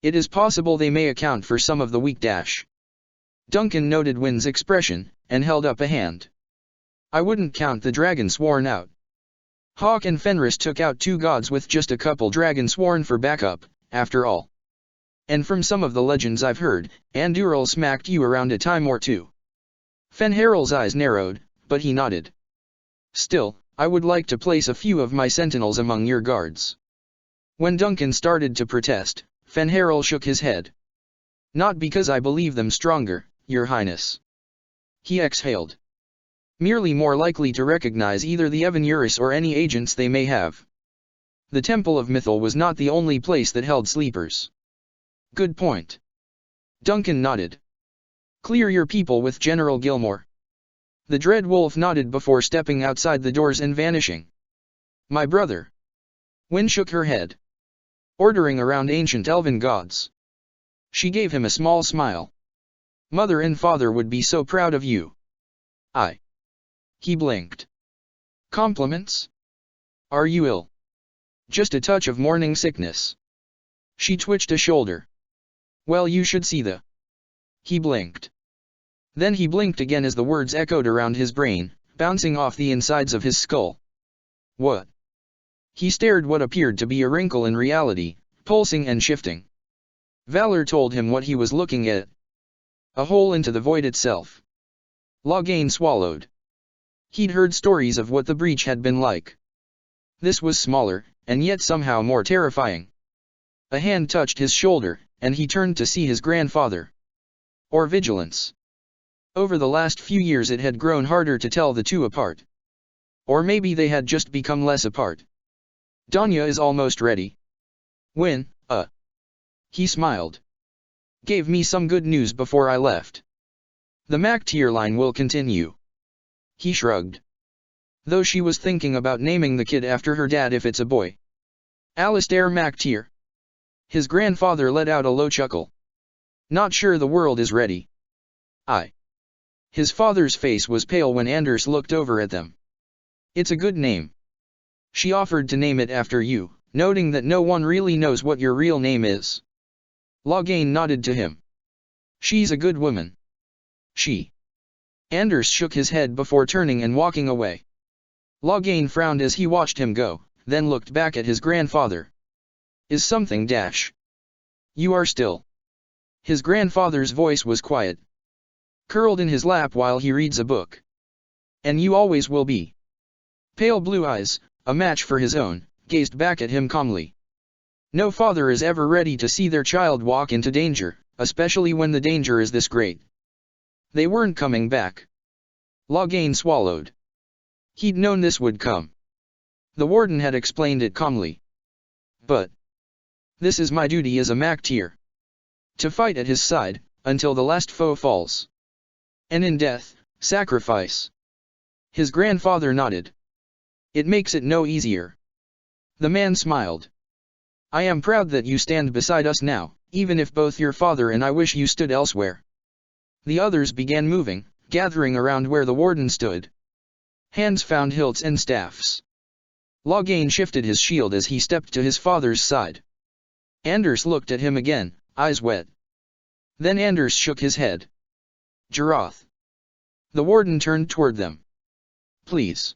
It is possible they may account for some of the weak dash. Duncan noted Wyn's expression, and held up a hand. I wouldn't count the Dragonsworn out. Hawk and Fenris took out 2 gods with just a couple Dragonsworn for backup, after all. And from some of the legends I've heard, Andúril smacked you around a time or two. Fenharel's eyes narrowed, but he nodded. Still, I would like to place a few of my sentinels among your guards. When Duncan started to protest, Fenharel shook his head. Not because I believe them stronger, Your Highness. He exhaled. Merely more likely to recognize either the Evan-Uris or any agents they may have. The Temple of Mythal was not the only place that held sleepers. Good point. Duncan nodded. Clear your people with General Gilmore. The dread wolf nodded before stepping outside the doors and vanishing. My brother. Wynne shook her head. Ordering around ancient elven gods. She gave him a small smile. Mother and father would be so proud of you. He blinked. Compliments? Are you ill? Just a touch of morning sickness. She twitched a shoulder. Well, you should see the... He blinked. Then he blinked again as the words echoed around his brain, bouncing off the insides of his skull. What? He stared what appeared to be a wrinkle in reality, pulsing and shifting. Valor told him what he was looking at. A hole into the void itself. Loghain swallowed. He'd heard stories of what the breach had been like. This was smaller, and yet somehow more terrifying. A hand touched his shoulder, and he turned to see his grandfather. Or vigilance. Over the last few years it had grown harder to tell the two apart. Or maybe they had just become less apart. Danya is almost ready. When, he smiled. Gave me some good news before I left. The Mactier line will continue. He shrugged. Though she was thinking about naming the kid after her dad if it's a boy. Alistair Mactier. His grandfather let out a low chuckle. Not sure the world is ready. His father's face was pale when Anders looked over at them. It's a good name. She offered to name it after you, noting that no one really knows what your real name is. Loghain nodded to him. She's a good woman. She. Anders shook his head before turning and walking away. Loghain frowned as he watched him go, then looked back at his grandfather. Is something dash? You are still. His grandfather's voice was quiet. Curled in his lap while he reads a book. And you always will be. Pale blue eyes, a match for his own, gazed back at him calmly. No father is ever ready to see their child walk into danger, especially when the danger is this great. They weren't coming back. Loghain swallowed. He'd known this would come. The warden had explained it calmly. But this is my duty as a Mactier. To fight at his side, until the last foe falls. And in death, sacrifice. His grandfather nodded. It makes it no easier. The man smiled. I am proud that you stand beside us now, even if both your father and I wish you stood elsewhere. The others began moving, gathering around where the warden stood. Hands found hilts and staffs. Loghain shifted his shield as he stepped to his father's side. Anders looked at him again, eyes wet. Then Anders shook his head. Jarath. The warden turned toward them. Please.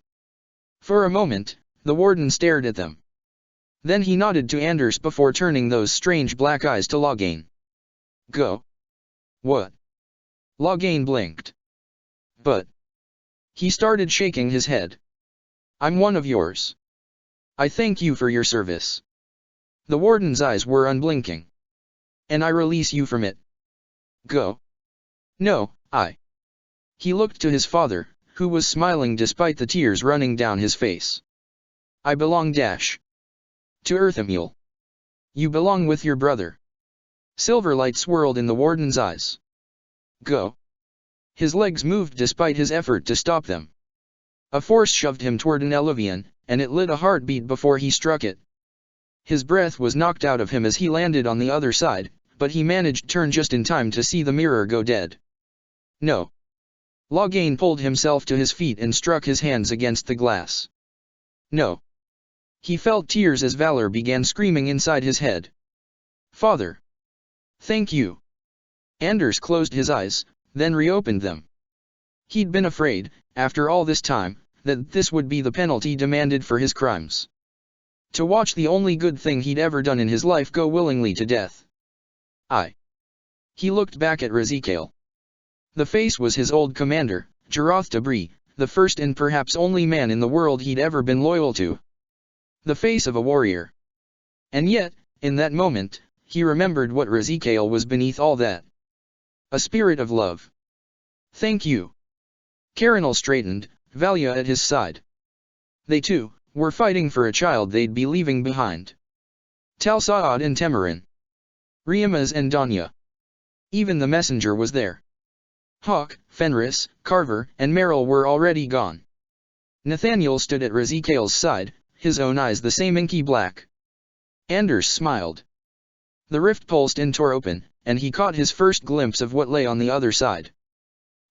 For a moment, the warden stared at them. Then he nodded to Anders before turning those strange black eyes to Loghain. Go. What? Loghain blinked. But. He started shaking his head. I'm one of yours. I thank you for your service. The warden's eyes were unblinking. And I release you from it. Go. No, He looked to his father, who was smiling despite the tears running down his face. I belong dash. To Earthamule. You belong with your brother. Silver light swirled in the warden's eyes. Go. His legs moved despite his effort to stop them. A force shoved him toward an Eluvian, and it lit a heartbeat before he struck it. His breath was knocked out of him as he landed on the other side, but he managed to turn just in time to see the mirror go dead. No. Loghain pulled himself to his feet and struck his hands against the glass. No. He felt tears as Valor began screaming inside his head. Father. Thank you. Anders closed his eyes, then reopened them. He'd been afraid, after all this time, that this would be the penalty demanded for his crimes. To watch the only good thing he'd ever done in his life go willingly to death. He looked back at Raziel. The face was his old commander, Jarath Dabri, the first and perhaps only man in the world he'd ever been loyal to. The face of a warrior. And yet, in that moment, he remembered what Raziel was beneath all that. A spirit of love. Thank you. Carinal straightened, Valia at his side. They too, were fighting for a child they'd be leaving behind. Talsaad and Temarin. Riamaz and Danya. Even the messenger was there. Hawk, Fenris, Carver, and Merrill were already gone. Nathaniel stood at Ezekiel's side, his own eyes the same inky black. Anders smiled. The rift pulsed and tore open, and he caught his first glimpse of what lay on the other side.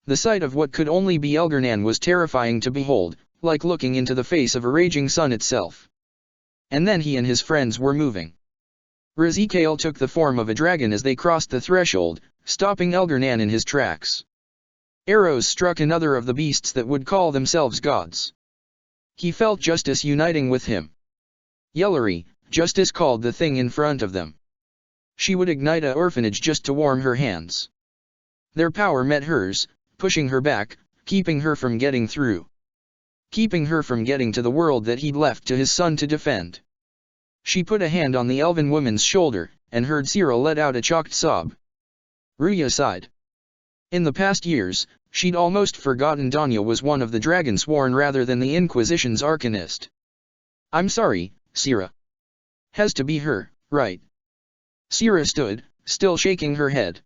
The sight of what could only be Elgar'nan was terrifying to behold, like looking into the face of a raging sun itself. And then he and his friends were moving. Ezekiel took the form of a dragon as they crossed the threshold, stopping Elgar'nan in his tracks. Arrows struck another of the beasts that would call themselves gods. He felt justice uniting with him. Yellery, justice called the thing in front of them. She would ignite an orphanage just to warm her hands. Their power met hers, pushing her back, keeping her from getting through. Keeping her from getting to the world that he'd left to his son to defend. She put a hand on the elven woman's shoulder, and heard Cyril let out a choked sob. Ruya sighed. In the past years, she'd almost forgotten Danya was one of the Dragonsworn rather than the Inquisition's Arcanist. I'm sorry, Sira. Has to be her, right? Sira stood, still shaking her head.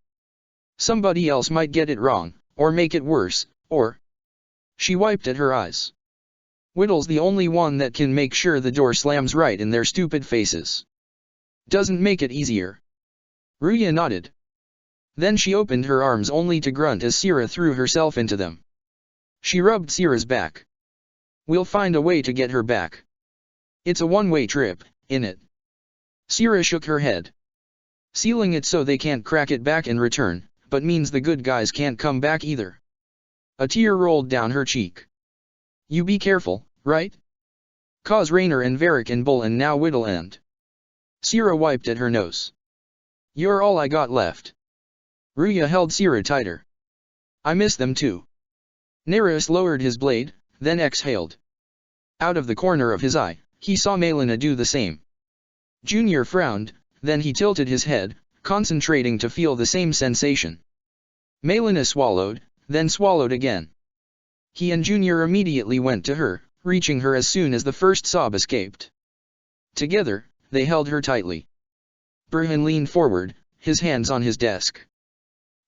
Somebody else might get it wrong, or make it worse, or... She wiped at her eyes. Whittle's the only one that can make sure the door slams right in their stupid faces. Doesn't make it easier. Ruya nodded. Then she opened her arms only to grunt as Sira threw herself into them. She rubbed Sira's back. We'll find a way to get her back. It's a one-way trip, innit? Sira shook her head. Sealing it so they can't crack it back and return, but means the good guys can't come back either. A tear rolled down her cheek. You be careful, right? 'Cause Raynor and Varric and Bull and now Whittle and... Sira wiped at her nose. You're all I got left. Ruya held Sira tighter. I miss them too. Nereus lowered his blade, then exhaled. Out of the corner of his eye, he saw Melina do the same. Junior frowned, then he tilted his head, concentrating to feel the same sensation. Melina swallowed, then swallowed again. He and Junior immediately went to her, reaching her as soon as the first sob escaped. Together, they held her tightly. Burhan leaned forward, his hands on his desk.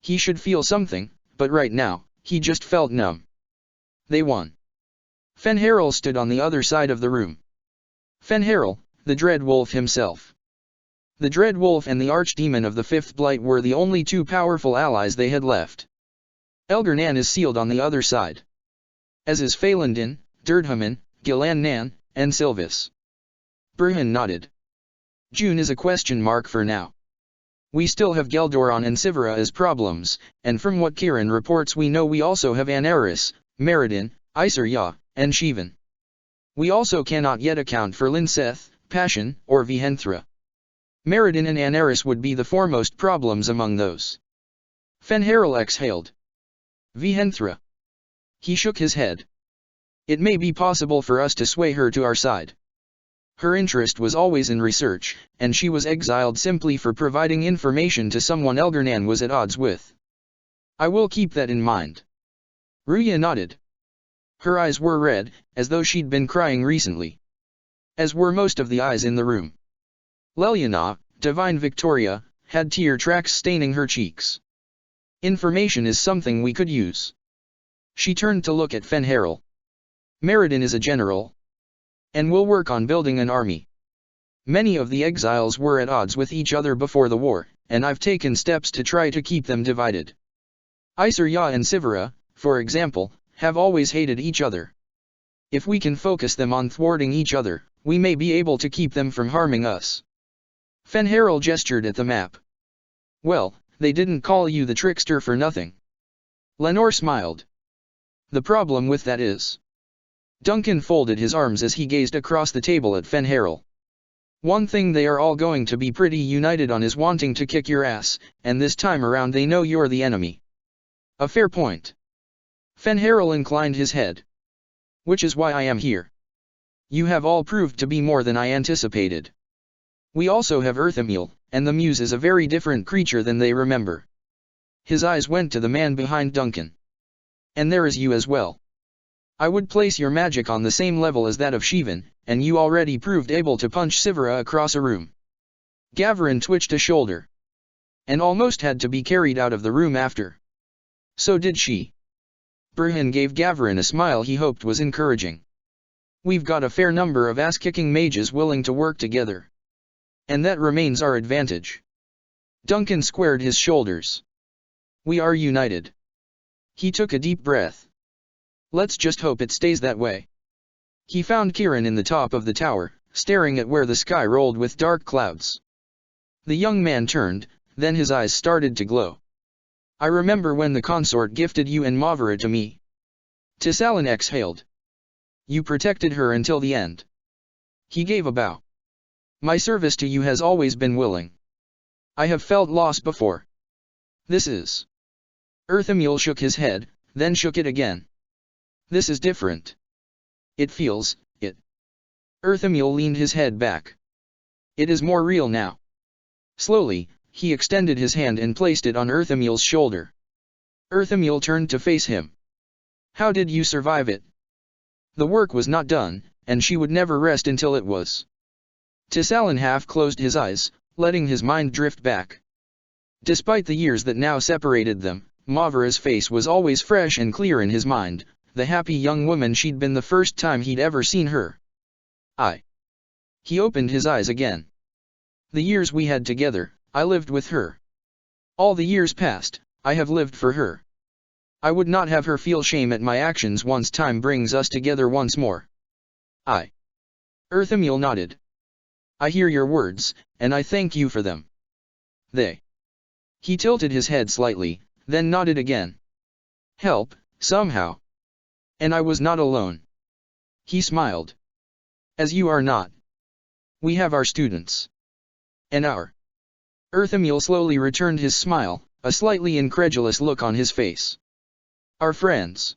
He should feel something, but right now, he just felt numb. They won. Fenharel stood on the other side of the room. Fenharel, the Dread Wolf himself. The Dread Wolf and the Archdemon of the Fifth Blight were the only two powerful allies they had left. Elgar'nan is sealed on the other side. As is Phalandin, Durdhaman, Gil'an, and Sylvis. Burhan nodded. June is a question mark for now. We still have Geldoron and Sivera as problems, and from what Kiran reports we know we also have Anaris, Meriden, Isar and Shivan. We also cannot yet account for Linseth, Passion, or Vihenthra. Meriden and Anaris would be the foremost problems among those. Fenharel exhaled. Vihenthra. He shook his head. It may be possible for us to sway her to our side. Her interest was always in research, and she was exiled simply for providing information to someone Elgar'nan was at odds with. I will keep that in mind. Ruya nodded. Her eyes were red, as though she'd been crying recently. As were most of the eyes in the room. Leliana, Divine Victoria, had tear tracks staining her cheeks. Information is something we could use. She turned to look at Fenharel. Meriden is a general. And we'll work on building an army. Many of the exiles were at odds with each other before the war, and I've taken steps to try to keep them divided. Isar and Sivera, for example, have always hated each other. If we can focus them on thwarting each other, we may be able to keep them from harming us. Fenharel gestured at the map. Well, they didn't call you the trickster for nothing. Lenore smiled. The problem with that is... Duncan folded his arms as he gazed across the table at Fenharel. One thing they are all going to be pretty united on is wanting to kick your ass, and this time around they know you're the enemy. A fair point. Fenharel inclined his head. Which is why I am here. You have all proved to be more than I anticipated. We also have Earthamil, and the Muse is a very different creature than they remember. His eyes went to the man behind Duncan. And there is you as well. I would place your magic on the same level as that of Shivan, and you already proved able to punch Sivera across a room. Gavarin twitched a shoulder. And almost had to be carried out of the room after. So did she. Burhan gave Gavarin a smile he hoped was encouraging. We've got a fair number of ass-kicking mages willing to work together. And that remains our advantage. Duncan squared his shoulders. We are united. He took a deep breath. Let's just hope it stays that way. He found Kiran in the top of the tower, staring at where the sky rolled with dark clouds. The young man turned, then his eyes started to glow. I remember when the consort gifted you and Mavra to me. Tissalan exhaled. You protected her until the end. He gave a bow. My service to you has always been willing. I have felt loss before. This is. Earthamule shook his head, then shook it again. This is different. It feels, it. Earthamule leaned his head back. It is more real now. Slowly, he extended his hand and placed it on Earthamule's shoulder. Earthamule turned to face him. How did you survive it? The work was not done, and she would never rest until it was. Tissalan half closed his eyes, letting his mind drift back. Despite the years that now separated them, Mavra's face was always fresh and clear in his mind, the happy young woman she'd been the first time he'd ever seen her. He opened his eyes again. The years we had together, I lived with her. All the years past, I have lived for her. I would not have her feel shame at my actions once time brings us together once more. Earthamule nodded. I hear your words, and I thank you for them. He tilted his head slightly, then nodded again. Help, somehow. And I was not alone. He smiled. As you are not. We have our students. And our. Earthamule slowly returned his smile, a slightly incredulous look on his face. Our friends.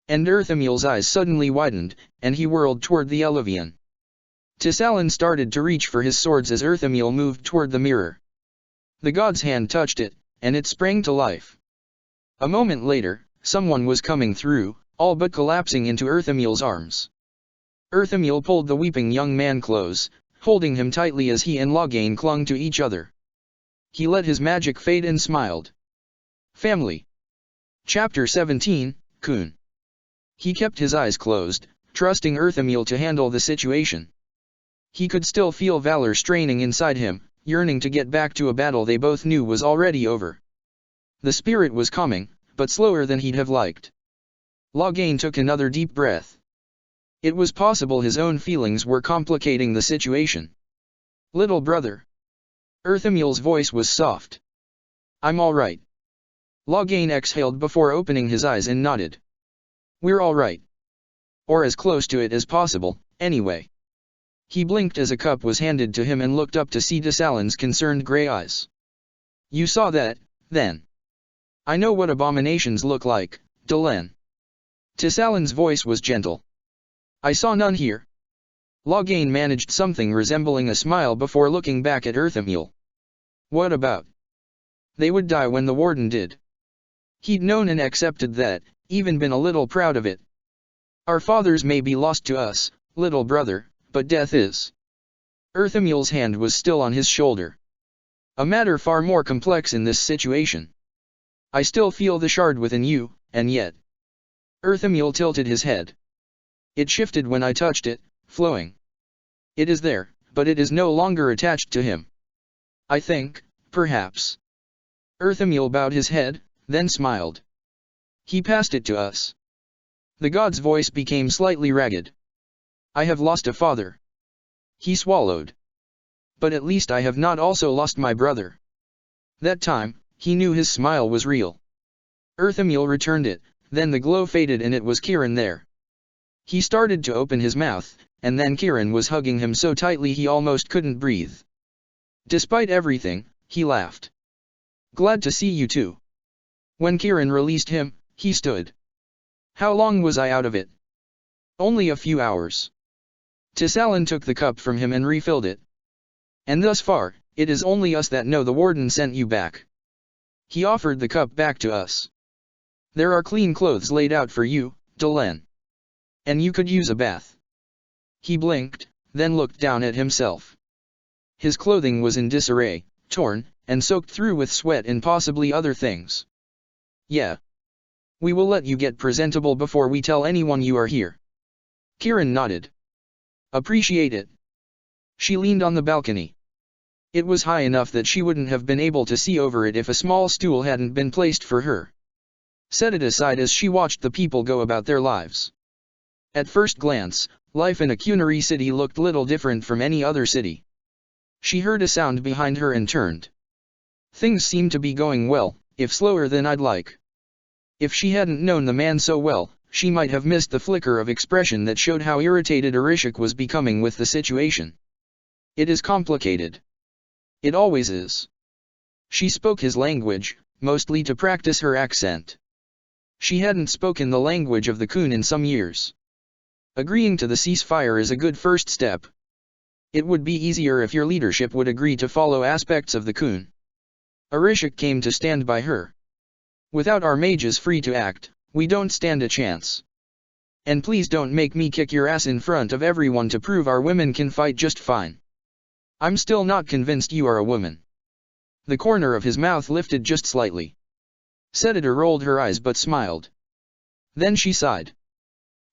And Earthamule's eyes suddenly widened, and he whirled toward the Eluvian. Tissalan started to reach for his swords as Earthamule moved toward the mirror. The god's hand touched it, and it sprang to life. A moment later, someone was coming through, all but collapsing into Earthamule's arms. Earthamule pulled the weeping young man close, holding him tightly as he and Loghain clung to each other. He let his magic fade and smiled. Family. Chapter 17, Kun. He kept his eyes closed, trusting Earthamule to handle the situation. He could still feel valor straining inside him, yearning to get back to a battle they both knew was already over. The spirit was coming, but slower than he'd have liked. Loghain took another deep breath. It was possible his own feelings were complicating the situation. Little brother. Earthamule's voice was soft. I'm all right. Loghain exhaled before opening his eyes and nodded. We're all right. Or as close to it as possible, anyway. He blinked as a cup was handed to him and looked up to see Tissalan's concerned grey eyes. You saw that, then. I know what abominations look like, Delenn. Tissalan's voice was gentle. I saw none here. Loghain managed something resembling a smile before looking back at Earthamule. What about? They would die when the warden did. He'd known and accepted that, even been a little proud of it. Our fathers may be lost to us, little brother, but death is. Earthamule's hand was still on his shoulder. A matter far more complex in this situation. I still feel the shard within you, and yet. Earthamule tilted his head. It shifted when I touched it, flowing. It is there, but it is no longer attached to him. I think, perhaps. Earthamule bowed his head, then smiled. He passed it to us. The god's voice became slightly ragged. I have lost a father. He swallowed. But at least I have not also lost my brother. That time, he knew his smile was real. Earthamule returned it, then the glow faded and it was Kiran there. He started to open his mouth, and then Kiran was hugging him so tightly he almost couldn't breathe. Despite everything, he laughed. Glad to see you too. When Kiran released him, he stood. How long was I out of it? Only a few hours. Tissalan took the cup from him and refilled it. And thus far, it is only us that know the warden sent you back. He offered the cup back to us. There are clean clothes laid out for you, Delenn. And you could use a bath. He blinked, then looked down at himself. His clothing was in disarray, torn, and soaked through with sweat and possibly other things. Yeah. We will let you get presentable before we tell anyone you are here. Kiran nodded. Appreciate it. She leaned on the balcony. It was high enough that she wouldn't have been able to see over it if a small stool hadn't been placed for her. Set it aside as she watched the people go about their lives. At first glance, life in a Cunary city looked little different from any other city. She heard a sound behind her and turned. Things seemed to be going well, if slower than I'd like. If she hadn't known the man so well, she might have missed the flicker of expression that showed how irritated Arishik was becoming with the situation. It is complicated. It always is. She spoke his language, mostly to practice her accent. She hadn't spoken the language of the Kun in some years. Agreeing to the ceasefire is a good first step. It would be easier if your leadership would agree to follow aspects of the Kun. Arishik came to stand by her. Without our mages free to act, we don't stand a chance. And please don't make me kick your ass in front of everyone to prove our women can fight just fine. I'm still not convinced you are a woman. The corner of his mouth lifted just slightly. Senator rolled her eyes but smiled. Then she sighed.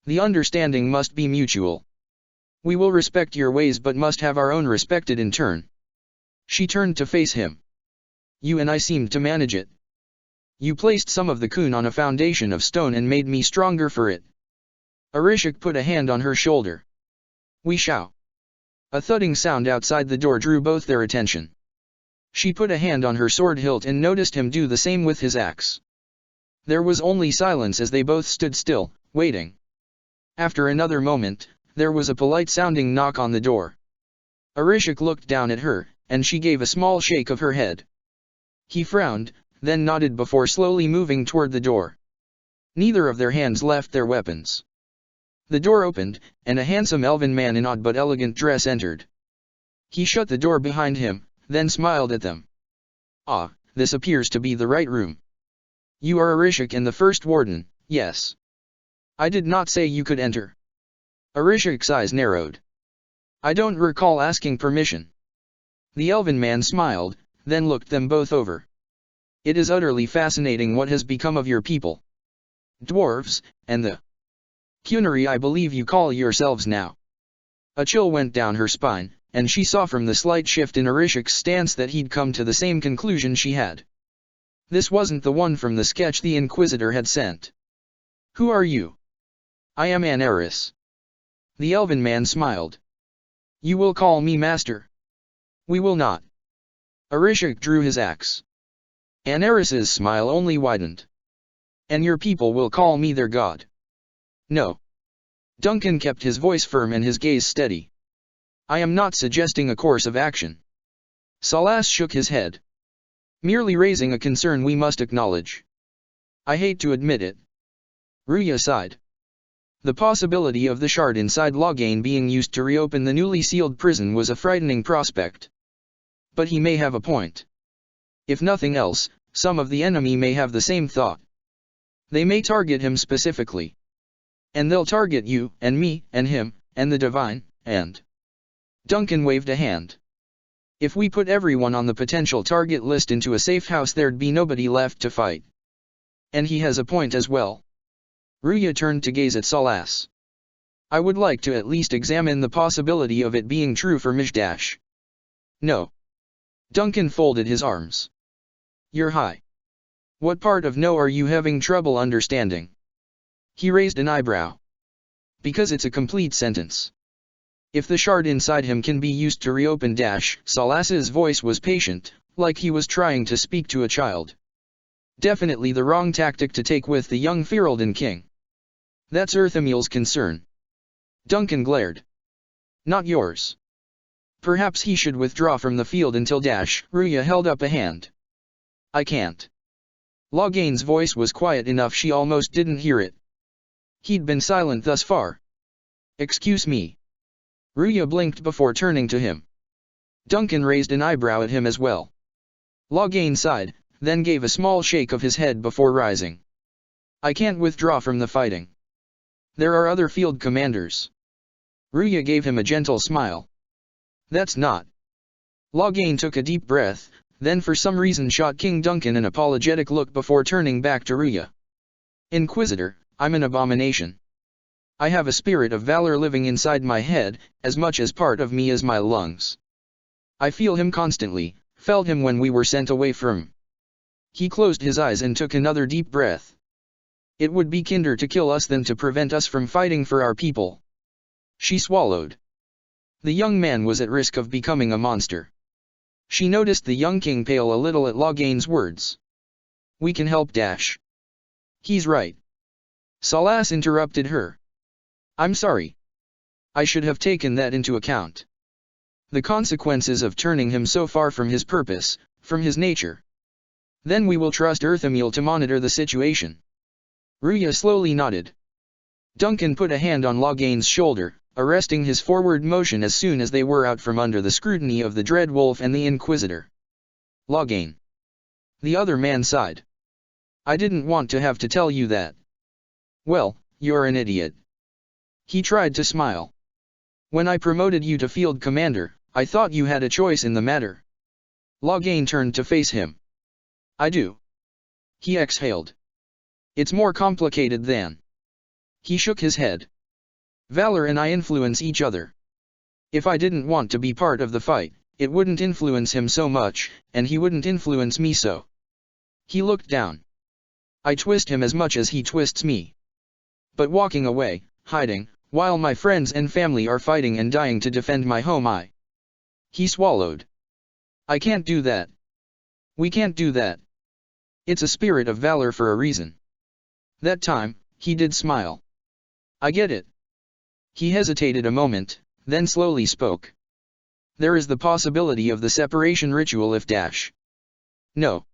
The understanding must be mutual. We will respect your ways but must have our own respected in turn. She turned to face him. You and I seemed to manage it. You placed some of the Kun on a foundation of stone and made me stronger for it. Arishik put a hand on her shoulder. We shall. A thudding sound outside the door drew both their attention. She put a hand on her sword hilt and noticed him do the same with his axe. There was only silence as they both stood still, waiting. After another moment, there was a polite-sounding knock on the door. Arishik looked down at her, and she gave a small shake of her head. He frowned, then nodded before slowly moving toward the door. Neither of their hands left their weapons. The door opened, and a handsome elven man in odd but elegant dress entered. He shut the door behind him, then smiled at them. Ah, this appears to be the right room. You are Arishik and the first warden, yes. I did not say you could enter. Arishik's eyes narrowed. I don't recall asking permission. The elven man smiled, then looked them both over. It is utterly fascinating what has become of your people. Dwarves, and the Cunary I believe you call yourselves now. A chill went down her spine, and she saw from the slight shift in Arishik's stance that he'd come to the same conclusion she had. This wasn't the one from the sketch the Inquisitor had sent. Who are you? I am Anaris. The elven man smiled. You will call me master. We will not. Arishik drew his axe. Anaris's smile only widened. And your people will call me their god. No. Duncan kept his voice firm and his gaze steady. I am not suggesting a course of action. Salas shook his head. Merely raising a concern we must acknowledge. I hate to admit it. Ruya sighed. The possibility of the shard inside Loghain being used to reopen the newly sealed prison was a frightening prospect. But he may have a point. If nothing else, some of the enemy may have the same thought. They may target him specifically. And they'll target you, and me, and him, and the divine, and... Duncan waved a hand. If we put everyone on the potential target list into a safe house there'd be nobody left to fight. And he has a point as well. Ruya turned to gaze at Salas. I would like to at least examine the possibility of it being true for Mishdash. No. Duncan folded his arms. You're high. What part of no are you having trouble understanding? He raised an eyebrow. Because it's a complete sentence. If the shard inside him can be used to reopen Dash, Salas's voice was patient, like he was trying to speak to a child. Definitely the wrong tactic to take with the young Ferelden king. That's Earthamil's concern. Duncan glared. Not yours. Perhaps he should withdraw from the field until Dash. Ruya held up a hand. I can't. Loghain's voice was quiet enough she almost didn't hear it. He'd been silent thus far. Excuse me. Ruya blinked before turning to him. Duncan raised an eyebrow at him as well. Loghain sighed, then gave a small shake of his head before rising. I can't withdraw from the fighting. There are other field commanders. Ruya gave him a gentle smile. That's not. Loghain took a deep breath, then for some reason shot King Duncan an apologetic look before turning back to Ruya. Inquisitor, I'm an abomination. I have a spirit of valor living inside my head, as much as part of me as my lungs. I feel him constantly, felt him when we were sent away from. He closed his eyes and took another deep breath. It would be kinder to kill us than to prevent us from fighting for our people. She swallowed. The young man was at risk of becoming a monster. She noticed the young king pale a little at Loghain's words. We can help Dash. He's right. Salas interrupted her. I'm sorry. I should have taken that into account. The consequences of turning him so far from his purpose, from his nature. Then we will trust Earthamil to monitor the situation. Ruya slowly nodded. Duncan put a hand on Loghain's shoulder, arresting his forward motion as soon as they were out from under the scrutiny of the Dread Wolf and the Inquisitor. Loghain. The other man sighed. I didn't want to have to tell you that. Well, you're an idiot. He tried to smile. When I promoted you to field commander, I thought you had a choice in the matter. Loghain turned to face him. I do. He exhaled. It's more complicated than. He shook his head. Valor and I influence each other. If I didn't want to be part of the fight, it wouldn't influence him so much, and he wouldn't influence me so. He looked down. I twist him as much as he twists me. But walking away, hiding, while my friends and family are fighting and dying to defend my home He swallowed. I can't do that. We can't do that. It's a spirit of valor for a reason. That time, he did smile. I get it. He hesitated a moment, then slowly spoke. There is the possibility of the separation ritual if Dash. No.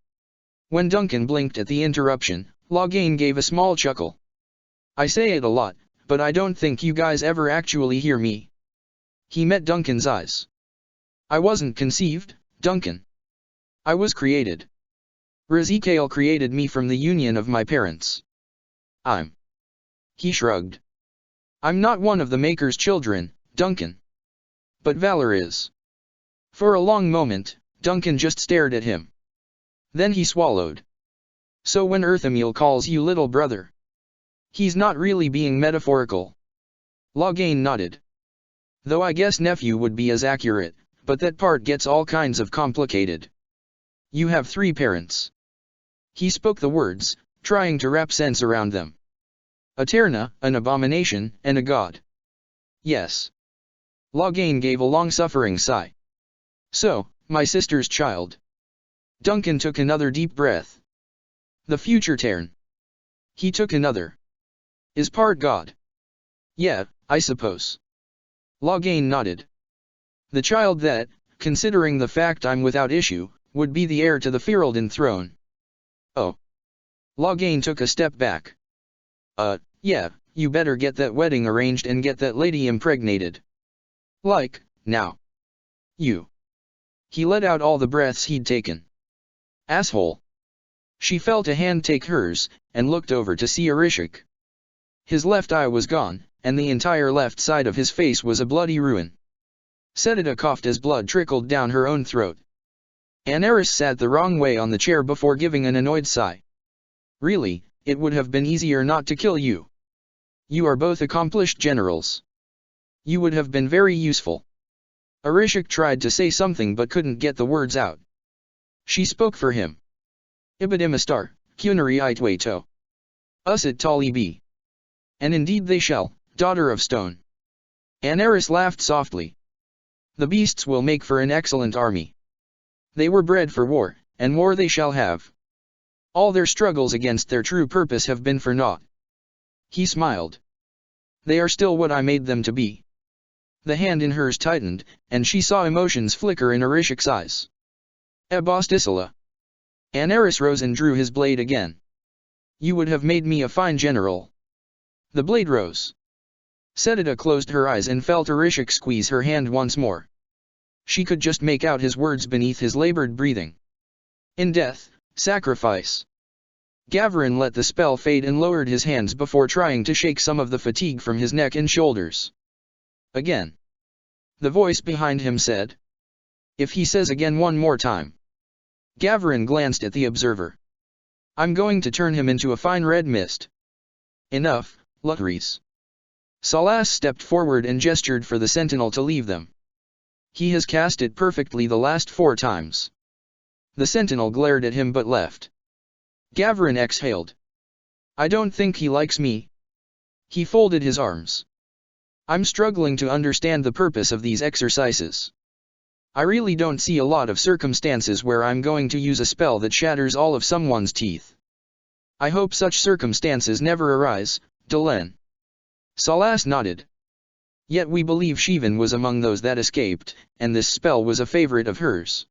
When Duncan blinked at the interruption, Loghain gave a small chuckle. I say it a lot, but I don't think you guys ever actually hear me. He met Duncan's eyes. I wasn't conceived, Duncan. I was created. Razikael created me from the union of my parents. He shrugged. I'm not one of the Maker's children, Duncan. But Valor is. For a long moment, Duncan just stared at him. Then he swallowed. So when Earthamil calls you little brother, he's not really being metaphorical. Loghain nodded. Though I guess nephew would be as accurate, but that part gets all kinds of complicated. You have 3 parents. He spoke the words, trying to wrap sense around them. Aterna, an abomination, and a god. Yes. Loghain gave a long-suffering sigh. So, my sister's child. Duncan took another deep breath. The future Tern. He took another. Is part god. Yeah, I suppose. Loghain nodded. The child that, considering the fact I'm without issue, would be the heir to the Ferelden throne. Oh. Loghain took a step back. Yeah, you better get that wedding arranged and get that lady impregnated. Like, now. You. He let out all the breaths he'd taken. Asshole. She felt a hand take hers, and looked over to see Arishik. His left eye was gone, and the entire left side of his face was a bloody ruin. Setida coughed as blood trickled down her own throat. Anaris sat the wrong way on the chair before giving an annoyed sigh. Really, it would have been easier not to kill you. You are both accomplished generals. You would have been very useful. Arishik tried to say something but couldn't get the words out. She spoke for him. Ibadimistar, Kunari Itwaito. Usit Talibi. And indeed they shall, daughter of stone. Anaris laughed softly. The beasts will make for an excellent army. They were bred for war, and war they shall have. All their struggles against their true purpose have been for naught. He smiled. They are still what I made them to be. The hand in hers tightened, and she saw emotions flicker in Arishik's eyes. Ebostisala. Anaris rose and drew his blade again. You would have made me a fine general. The blade rose. Setida closed her eyes and felt Arishik squeeze her hand once more. She could just make out his words beneath his labored breathing. In death, sacrifice. Gavarin let the spell fade and lowered his hands before trying to shake some of the fatigue from his neck and shoulders. Again. The voice behind him said. If he says again one more time. Gavarin glanced at the observer. I'm going to turn him into a fine red mist. Enough, Lutris. Salas stepped forward and gestured for the sentinel to leave them. He has cast it perfectly the last 4 times. The sentinel glared at him but left. Gavarin exhaled. I don't think he likes me. He folded his arms. I'm struggling to understand the purpose of these exercises. I really don't see a lot of circumstances where I'm going to use a spell that shatters all of someone's teeth. I hope such circumstances never arise, Delenn. Salas nodded. Yet we believe Shivan was among those that escaped, and this spell was a favorite of hers.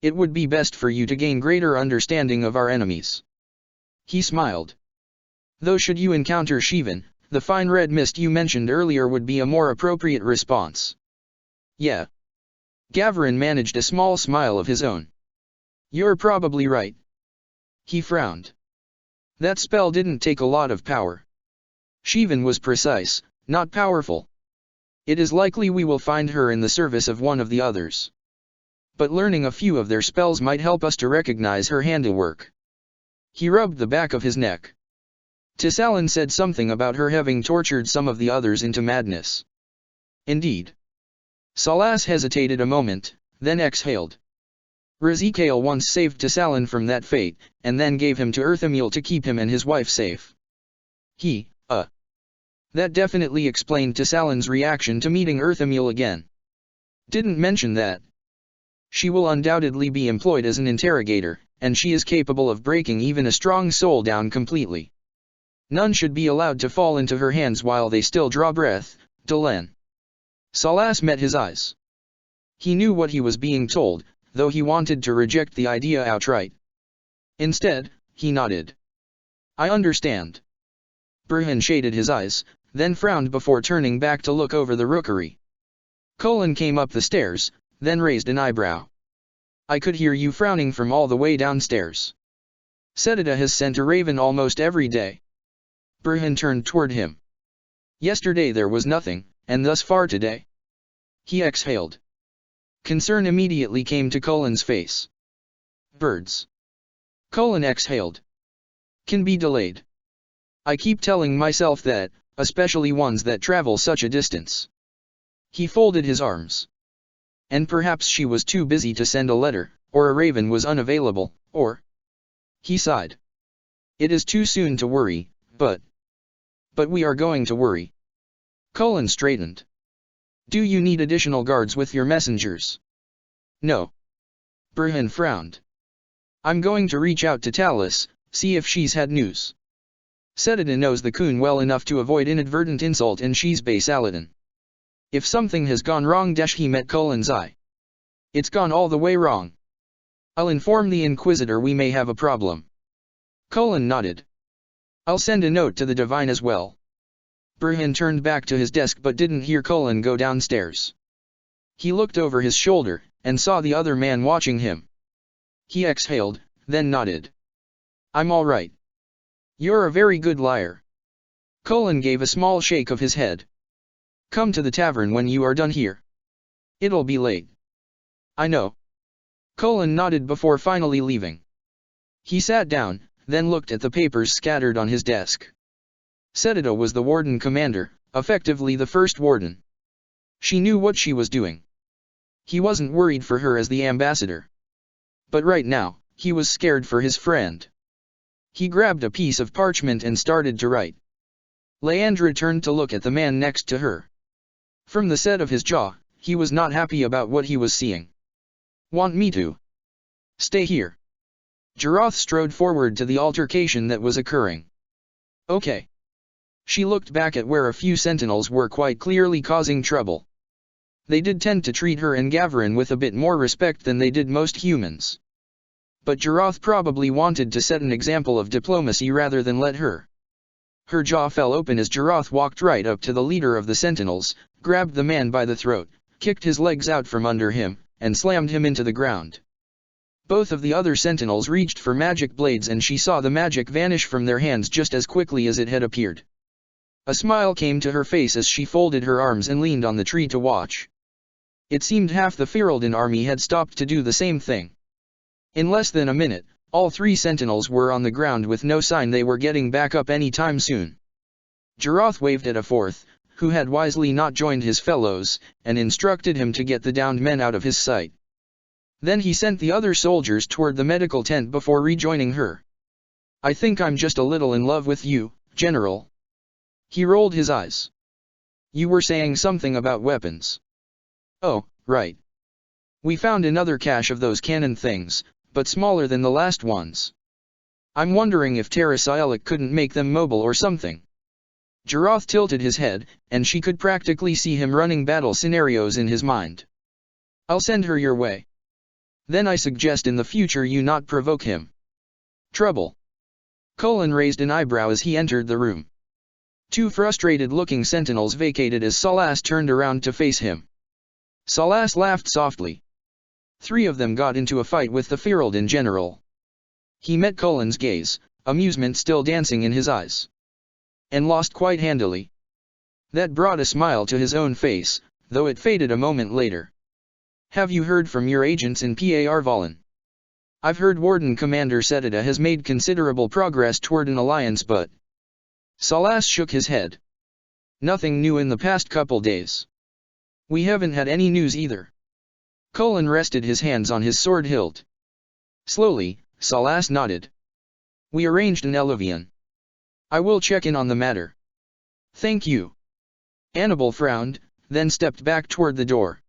It would be best for you to gain greater understanding of our enemies. He smiled. Though should you encounter Shivan, the fine red mist you mentioned earlier would be a more appropriate response. Yeah. Gavarin managed a small smile of his own. You're probably right. He frowned. That spell didn't take a lot of power. Shivan was precise, not powerful. It is likely we will find her in the service of one of the others. But learning a few of their spells might help us to recognize her handiwork. He rubbed the back of his neck. Tissalan said something about her having tortured some of the others into madness. Indeed. Salas hesitated a moment, then exhaled. Razikael once saved Tissalan from that fate, and then gave him to Earthamil to keep him and his wife safe. That definitely explained Tissalan's reaction to meeting Earthamil again. Didn't mention that. She will undoubtedly be employed as an interrogator, and she is capable of breaking even a strong soul down completely. None should be allowed to fall into her hands while they still draw breath, Delenn. Salas met his eyes. He knew what he was being told, though he wanted to reject the idea outright. Instead, he nodded. I understand. Burhan shaded his eyes, then frowned before turning back to look over the rookery. Colin came up the stairs, then raised an eyebrow. I could hear you frowning from all the way downstairs. Sedida has sent a raven almost every day. Burhan turned toward him. Yesterday there was nothing, and thus far today. He exhaled. Concern immediately came to Colin's face. Birds. Colin exhaled. Can be delayed. I keep telling myself that, especially ones that travel such a distance. He folded his arms. And perhaps she was too busy to send a letter, or a raven was unavailable, or... He sighed. It is too soon to worry, but we are going to worry. Colin straightened. Do you need additional guards with your messengers? No. Burhan frowned. I'm going to reach out to Talus, see if she's had news. Sedida knows the Khun well enough to avoid inadvertent insult in Shizbei Saladin. If something has gone wrong, he met Colin's eye. It's gone all the way wrong. I'll inform the Inquisitor we may have a problem. Colin nodded. I'll send a note to the Divine as well. Burhan turned back to his desk but didn't hear Colin go downstairs. He looked over his shoulder, and saw the other man watching him. He exhaled, then nodded. I'm all right. You're a very good liar. Colin gave a small shake of his head. Come to the tavern when you are done here. It'll be late. I know. Colin nodded before finally leaving. He sat down, then looked at the papers scattered on his desk. Sedida was the warden commander, effectively the first warden. She knew what she was doing. He wasn't worried for her as the ambassador. But right now, he was scared for his friend. He grabbed a piece of parchment and started to write. Leandra turned to look at the man next to her. From the set of his jaw, he was not happy about what he was seeing. Want me to stay here? Jarath strode forward to the altercation that was occurring. Okay. She looked back at where a few sentinels were quite clearly causing trouble. They did tend to treat her and Gavarin with a bit more respect than they did most humans. But Jarath probably wanted to set an example of diplomacy rather than let her. Her jaw fell open as Jarath walked right up to the leader of the sentinels, grabbed the man by the throat, kicked his legs out from under him, and slammed him into the ground. Both of the other sentinels reached for magic blades and she saw the magic vanish from their hands just as quickly as it had appeared. A smile came to her face as she folded her arms and leaned on the tree to watch. It seemed half the Ferelden army had stopped to do the same thing. In less than a minute, all 3 sentinels were on the ground with no sign they were getting back up any time soon. Jiroth waved at a fourth, who had wisely not joined his fellows, and instructed him to get the downed men out of his sight. Then he sent the other soldiers toward the medical tent before rejoining her. "I think I'm just a little in love with you, General." He rolled his eyes. "You were saying something about weapons." "Oh, right. We found another cache of those cannon things, but smaller than the last ones. I'm wondering if Terrasialik couldn't make them mobile or something." Jiroth tilted his head, and she could practically see him running battle scenarios in his mind. "I'll send her your way. Then I suggest in the future you not provoke him." "Trouble?" Cullen raised an eyebrow as he entered the room. Two frustrated-looking sentinels vacated as Salas turned around to face him. Salas laughed softly. 3 of them got into a fight with the Ferelden general. He met Cullen's gaze, amusement still dancing in his eyes. And lost quite handily. That brought a smile to his own face, though it faded a moment later. "Have you heard from your agents in Parvalen?" "I've heard Warden Commander Setida has made considerable progress toward an alliance, but..." Salas shook his head. "Nothing new in the past couple days. We haven't had any news either." Cullen rested his hands on his sword hilt. Slowly, Salas nodded. "We arranged an Eluvian. I will check in on the matter." "Thank you." Annabel frowned, then stepped back toward the door.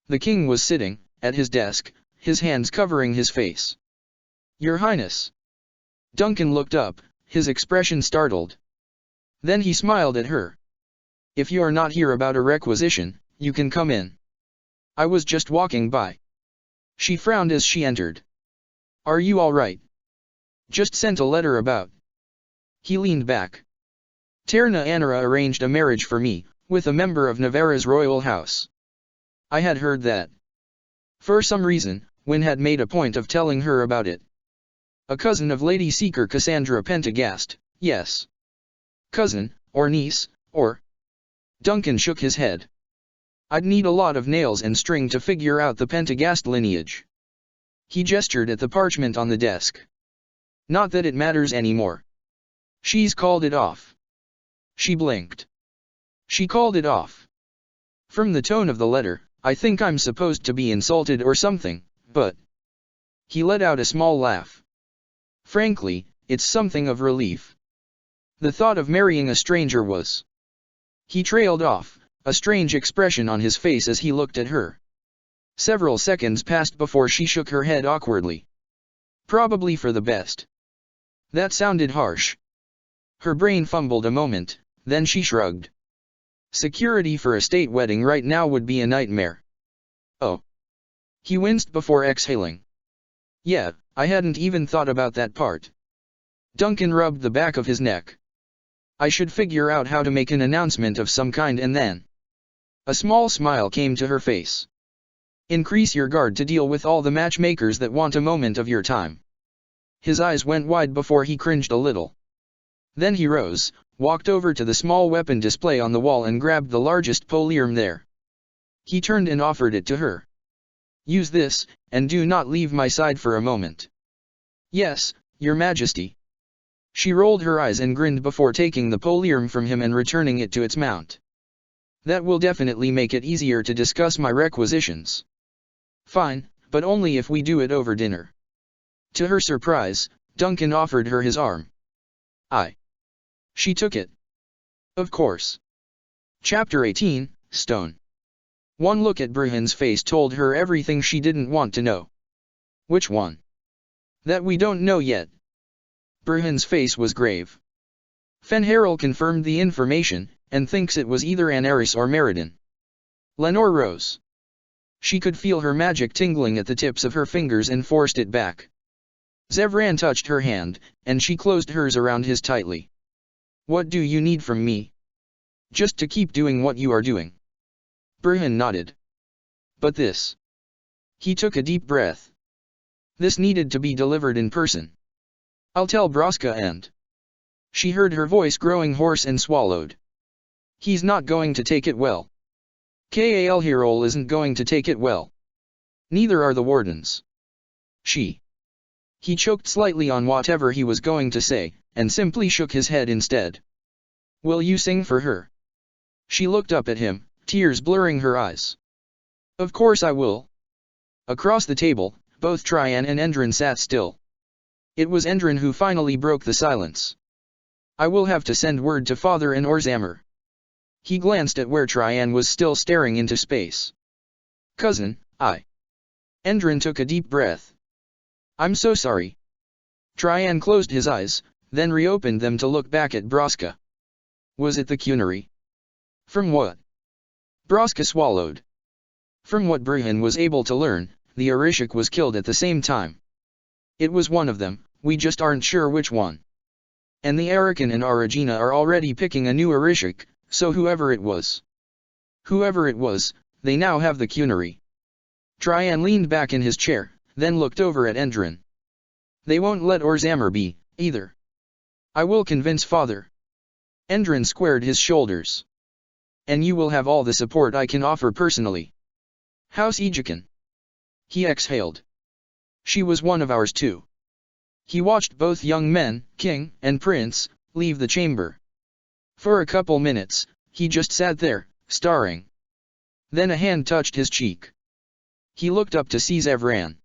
The king was sitting, at his desk, his hands covering his face. "Your Highness." Duncan looked up, his expression startled. Then he smiled at her. "If you are not here about a requisition, you can come in. I was just walking by." She frowned as she entered. "Are you all right?" "Just sent a letter about." He leaned back. "Terna Anara arranged a marriage for me, with a member of Navarra's royal house. I had heard that. For some reason, Wynne had made a point of telling her about it. A cousin of Lady Seeker Cassandra Pentagast, yes. Cousin, or niece, or..." Duncan shook his head. "I'd need a lot of nails and string to figure out the Pentagast lineage." He gestured at the parchment on the desk. "Not that it matters anymore. She's called it off." She blinked. "She called it off. From the tone of the letter, I think I'm supposed to be insulted or something, but..." He let out a small laugh. "Frankly, it's something of relief. The thought of marrying a stranger was..." He trailed off, a strange expression on his face as he looked at her. Several seconds passed before she shook her head awkwardly. "Probably for the best." That sounded harsh. Her brain fumbled a moment, then she shrugged. Security for a state wedding right now would be a nightmare. "Oh." He winced before exhaling. "Yeah, I hadn't even thought about that part." Duncan rubbed the back of his neck. "I should figure out how to make an announcement of some kind and then..." A small smile came to her face. "Increase your guard to deal with all the matchmakers that want a moment of your time." His eyes went wide before he cringed a little. Then he rose, walked over to the small weapon display on the wall and grabbed the largest polearm there. He turned and offered it to her. "Use this, and do not leave my side for a moment." "Yes, Your Majesty." She rolled her eyes and grinned before taking the polearm from him and returning it to its mount. "That will definitely make it easier to discuss my requisitions." "Fine, but only if we do it over dinner." To her surprise, Duncan offered her his arm. "I." She took it. "Of course." Chapter 18, Stone. One look at Bruhin's face told her everything she didn't want to know. "Which one?" "That we don't know yet." Bruhin's face was grave. "Fenharil confirmed the information, and thinks it was either Anaris or Meriden." Lenore rose. She could feel her magic tingling at the tips of her fingers and forced it back. Zevran touched her hand, and she closed hers around his tightly. "What do you need from me?" "Just to keep doing what you are doing." Bruhin nodded. "But this..." He took a deep breath. "This needed to be delivered in person. I'll tell Braska and..." She heard her voice growing hoarse and swallowed. "He's not going to take it well. Kal Hirol isn't going to take it well. Neither are the wardens." He choked slightly on whatever he was going to say, and simply shook his head instead. Will you sing for her? She looked up at him, tears blurring her eyes. Of course I will. Across the table, both Trian and Endrin sat still. It was Endrin who finally broke the silence. I will have to send word to Father and Orzammar. He glanced at where Trian was still staring into space. Cousin, Endrin took a deep breath. I'm so sorry. Trian closed his eyes, then reopened them to look back at Braska. Was it the Qunari? From what? Braska swallowed. From what Brujin was able to learn, the Orishik was killed at the same time. It was one of them, we just aren't sure which one. And the Arakan and Aragina are already picking a new Orishik, so whoever it was, they now have the Qunari. Trian leaned back in his chair, then looked over at Endrin. They won't let Orzammar be, either. I will convince Father. Endrin squared his shoulders. And you will have all the support I can offer personally. House Ejikan. He exhaled. She was one of ours too. He watched both young men, king and prince, leave the chamber. For a couple minutes, he just sat there, staring. Then a hand touched his cheek. He looked up to see Zevran.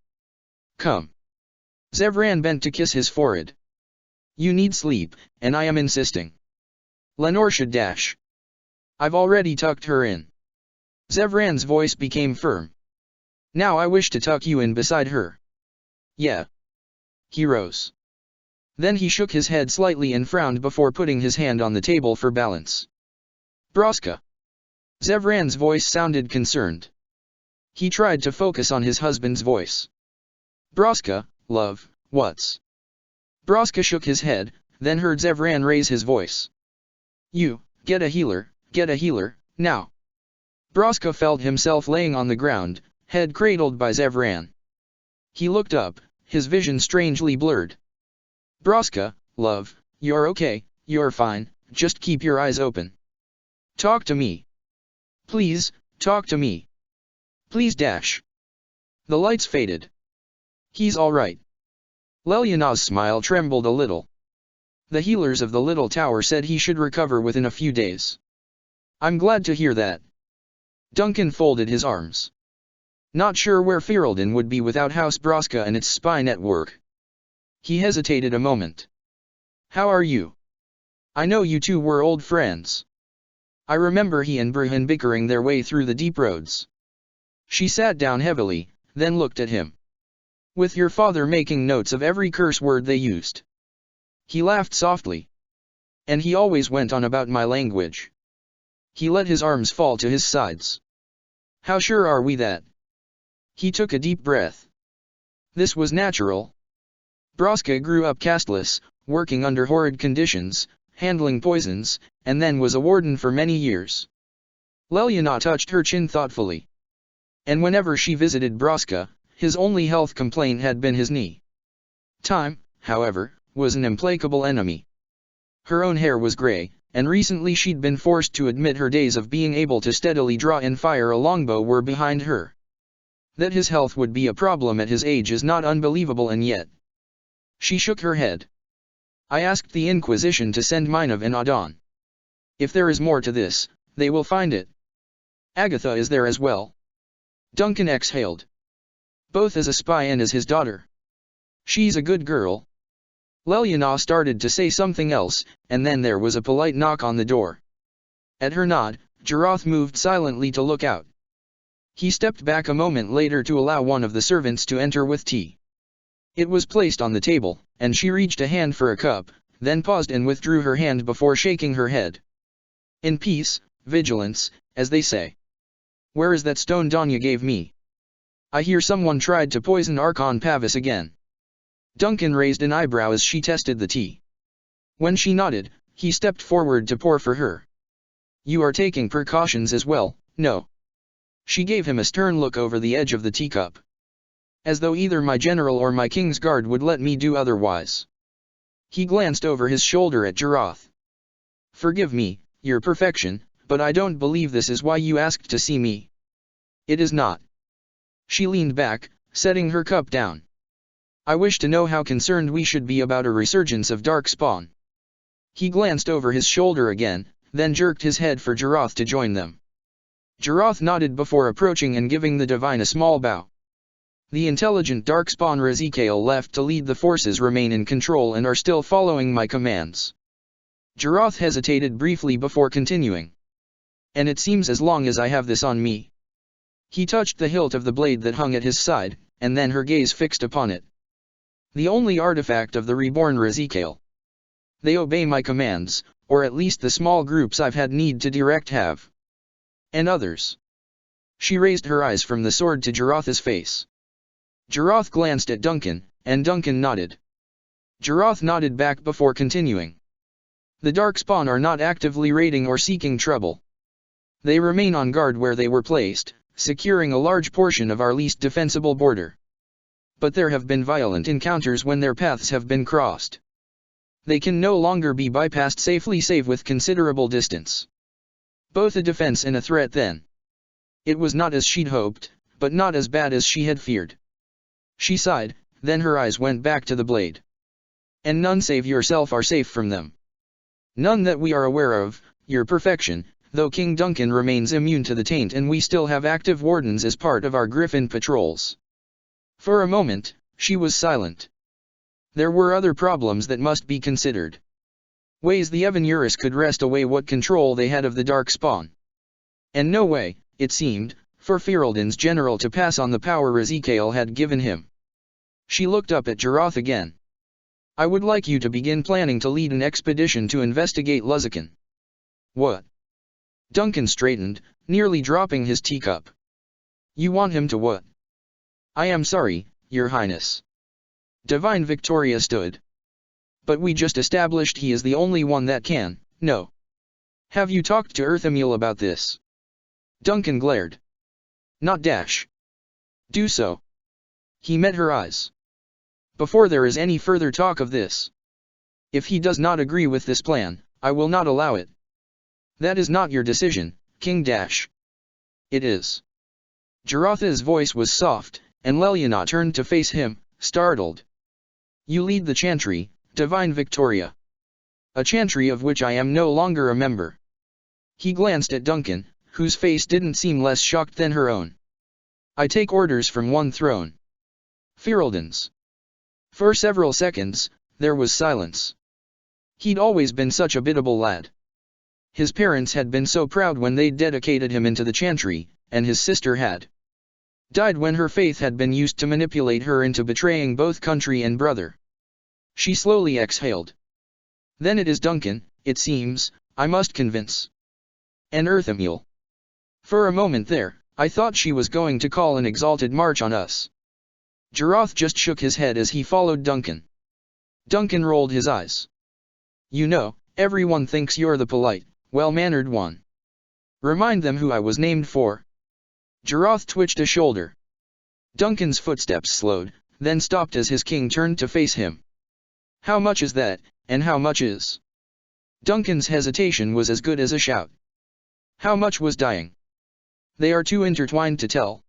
Come. Zevran bent to kiss his forehead. You need sleep, and I am insisting. Lenore should dash. I've already tucked her in. Zevran's voice became firm. Now I wish to tuck you in beside her. Yeah. He rose. Then he shook his head slightly and frowned before putting his hand on the table for balance. Braska. Zevran's voice sounded concerned. He tried to focus on his husband's voice. Braska, love, what's? Braska shook his head, then heard Zevran raise his voice. You, get a healer, now. Braska felt himself laying on the ground, head cradled by Zevran. He looked up, his vision strangely blurred. Braska, love, you're okay, you're fine, just keep your eyes open. Talk to me. Please, talk to me. Please dash. The lights faded. He's all right. Lelyana's smile trembled a little. The healers of the little tower said he should recover within a few days. I'm glad to hear that. Duncan folded his arms. Not sure where Ferelden would be without House Braska and its spy network. He hesitated a moment. How are you? I know you two were old friends. I remember he and Brujin bickering their way through the deep roads. She sat down heavily, then looked at him. With your father making notes of every curse word they used. He laughed softly. And he always went on about my language. He let his arms fall to his sides. How sure are we that? He took a deep breath. This was natural. Braska grew up casteless, working under horrid conditions, handling poisons, and then was a warden for many years. Lelyana touched her chin thoughtfully. And whenever she visited Braska, his only health complaint had been his knee. Time, however, was an implacable enemy. Her own hair was gray, and recently she'd been forced to admit her days of being able to steadily draw and fire a longbow were behind her. That his health would be a problem at his age is not unbelievable, and yet. She shook her head. I asked the Inquisition to send Mynov and Adon. If there is more to this, they will find it. Agatha is there as well. Duncan exhaled. Both as a spy and as his daughter. She's a good girl. Lelyana started to say something else, and then there was a polite knock on the door. At her nod, Jarath moved silently to look out. He stepped back a moment later to allow one of the servants to enter with tea. It was placed on the table, and she reached a hand for a cup, then paused and withdrew her hand before shaking her head. In peace, vigilance, as they say. Where is that stone Danya gave me? I hear someone tried to poison Archon Pavis again. Duncan raised an eyebrow as she tested the tea. When she nodded, he stepped forward to pour for her. You are taking precautions as well, no? She gave him a stern look over the edge of the teacup. As though either my general or my king's guard would let me do otherwise. He glanced over his shoulder at Jarath. Forgive me, your perfection, but I don't believe this is why you asked to see me. It is not. She leaned back, setting her cup down. I wish to know how concerned we should be about a resurgence of Darkspawn. He glanced over his shoulder again, then jerked his head for Jarath to join them. Jarath nodded before approaching and giving the divine a small bow. The intelligent darkspawn Razikael left to lead the forces remain in control and are still following my commands. Jarath hesitated briefly before continuing. And it seems as long as I have this on me. He touched the hilt of the blade that hung at his side, and then her gaze fixed upon it. The only artifact of the reborn Razikael. They obey my commands, or at least the small groups I've had need to direct have. And others. She raised her eyes from the sword to Jarath's face. Jarath glanced at Duncan, and Duncan nodded. Jarath nodded back before continuing. The Darkspawn are not actively raiding or seeking trouble. They remain on guard where they were placed, securing a large portion of our least defensible border. But there have been violent encounters when their paths have been crossed. They can no longer be bypassed safely save with considerable distance. Both a defense and a threat then. It was not as she'd hoped, but not as bad as she had feared. She sighed, then her eyes went back to the blade. And none save yourself are safe from them. None that we are aware of, your perfection, though King Duncan remains immune to the taint and we still have active wardens as part of our Griffin patrols. For a moment, she was silent. There were other problems that must be considered. Ways the Evan Urus could wrest away what control they had of the Darkspawn. And no way, it seemed, for Ferelden's general to pass on the power Razikael had given him. She looked up at Jarath again. I would like you to begin planning to lead an expedition to investigate Luzakan. What? Duncan straightened, nearly dropping his teacup. You want him to what? I am sorry, Your Highness. Divine Victoria stood. But we just established he is the only one that can, no. Have you talked to Earthamule about this? Duncan glared. Not dash. Do so. He met her eyes. Before there is any further talk of this. If he does not agree with this plan, I will not allow it. That is not your decision, King Dash. It is. Jarath's voice was soft, and Leliana turned to face him, startled. You lead the Chantry, Divine Victoria. A Chantry of which I am no longer a member. He glanced at Duncan, whose face didn't seem less shocked than her own. I take orders from one throne. Ferelden's. For several seconds, there was silence. He'd always been such a biddable lad. His parents had been so proud when they'd dedicated him into the Chantry, and his sister had died when her faith had been used to manipulate her into betraying both country and brother. She slowly exhaled. Then it is Duncan, it seems, I must convince. And Earthamule. For a moment there, I thought she was going to call an exalted march on us. Jarath just shook his head as he followed Duncan. Duncan rolled his eyes. You know, everyone thinks you're the polite, well-mannered one. Remind them who I was named for. Jarath twitched a shoulder. Duncan's footsteps slowed, then stopped as his king turned to face him. How much is that, and how much is? Duncan's hesitation was as good as a shout. How much was dying? They are too intertwined to tell.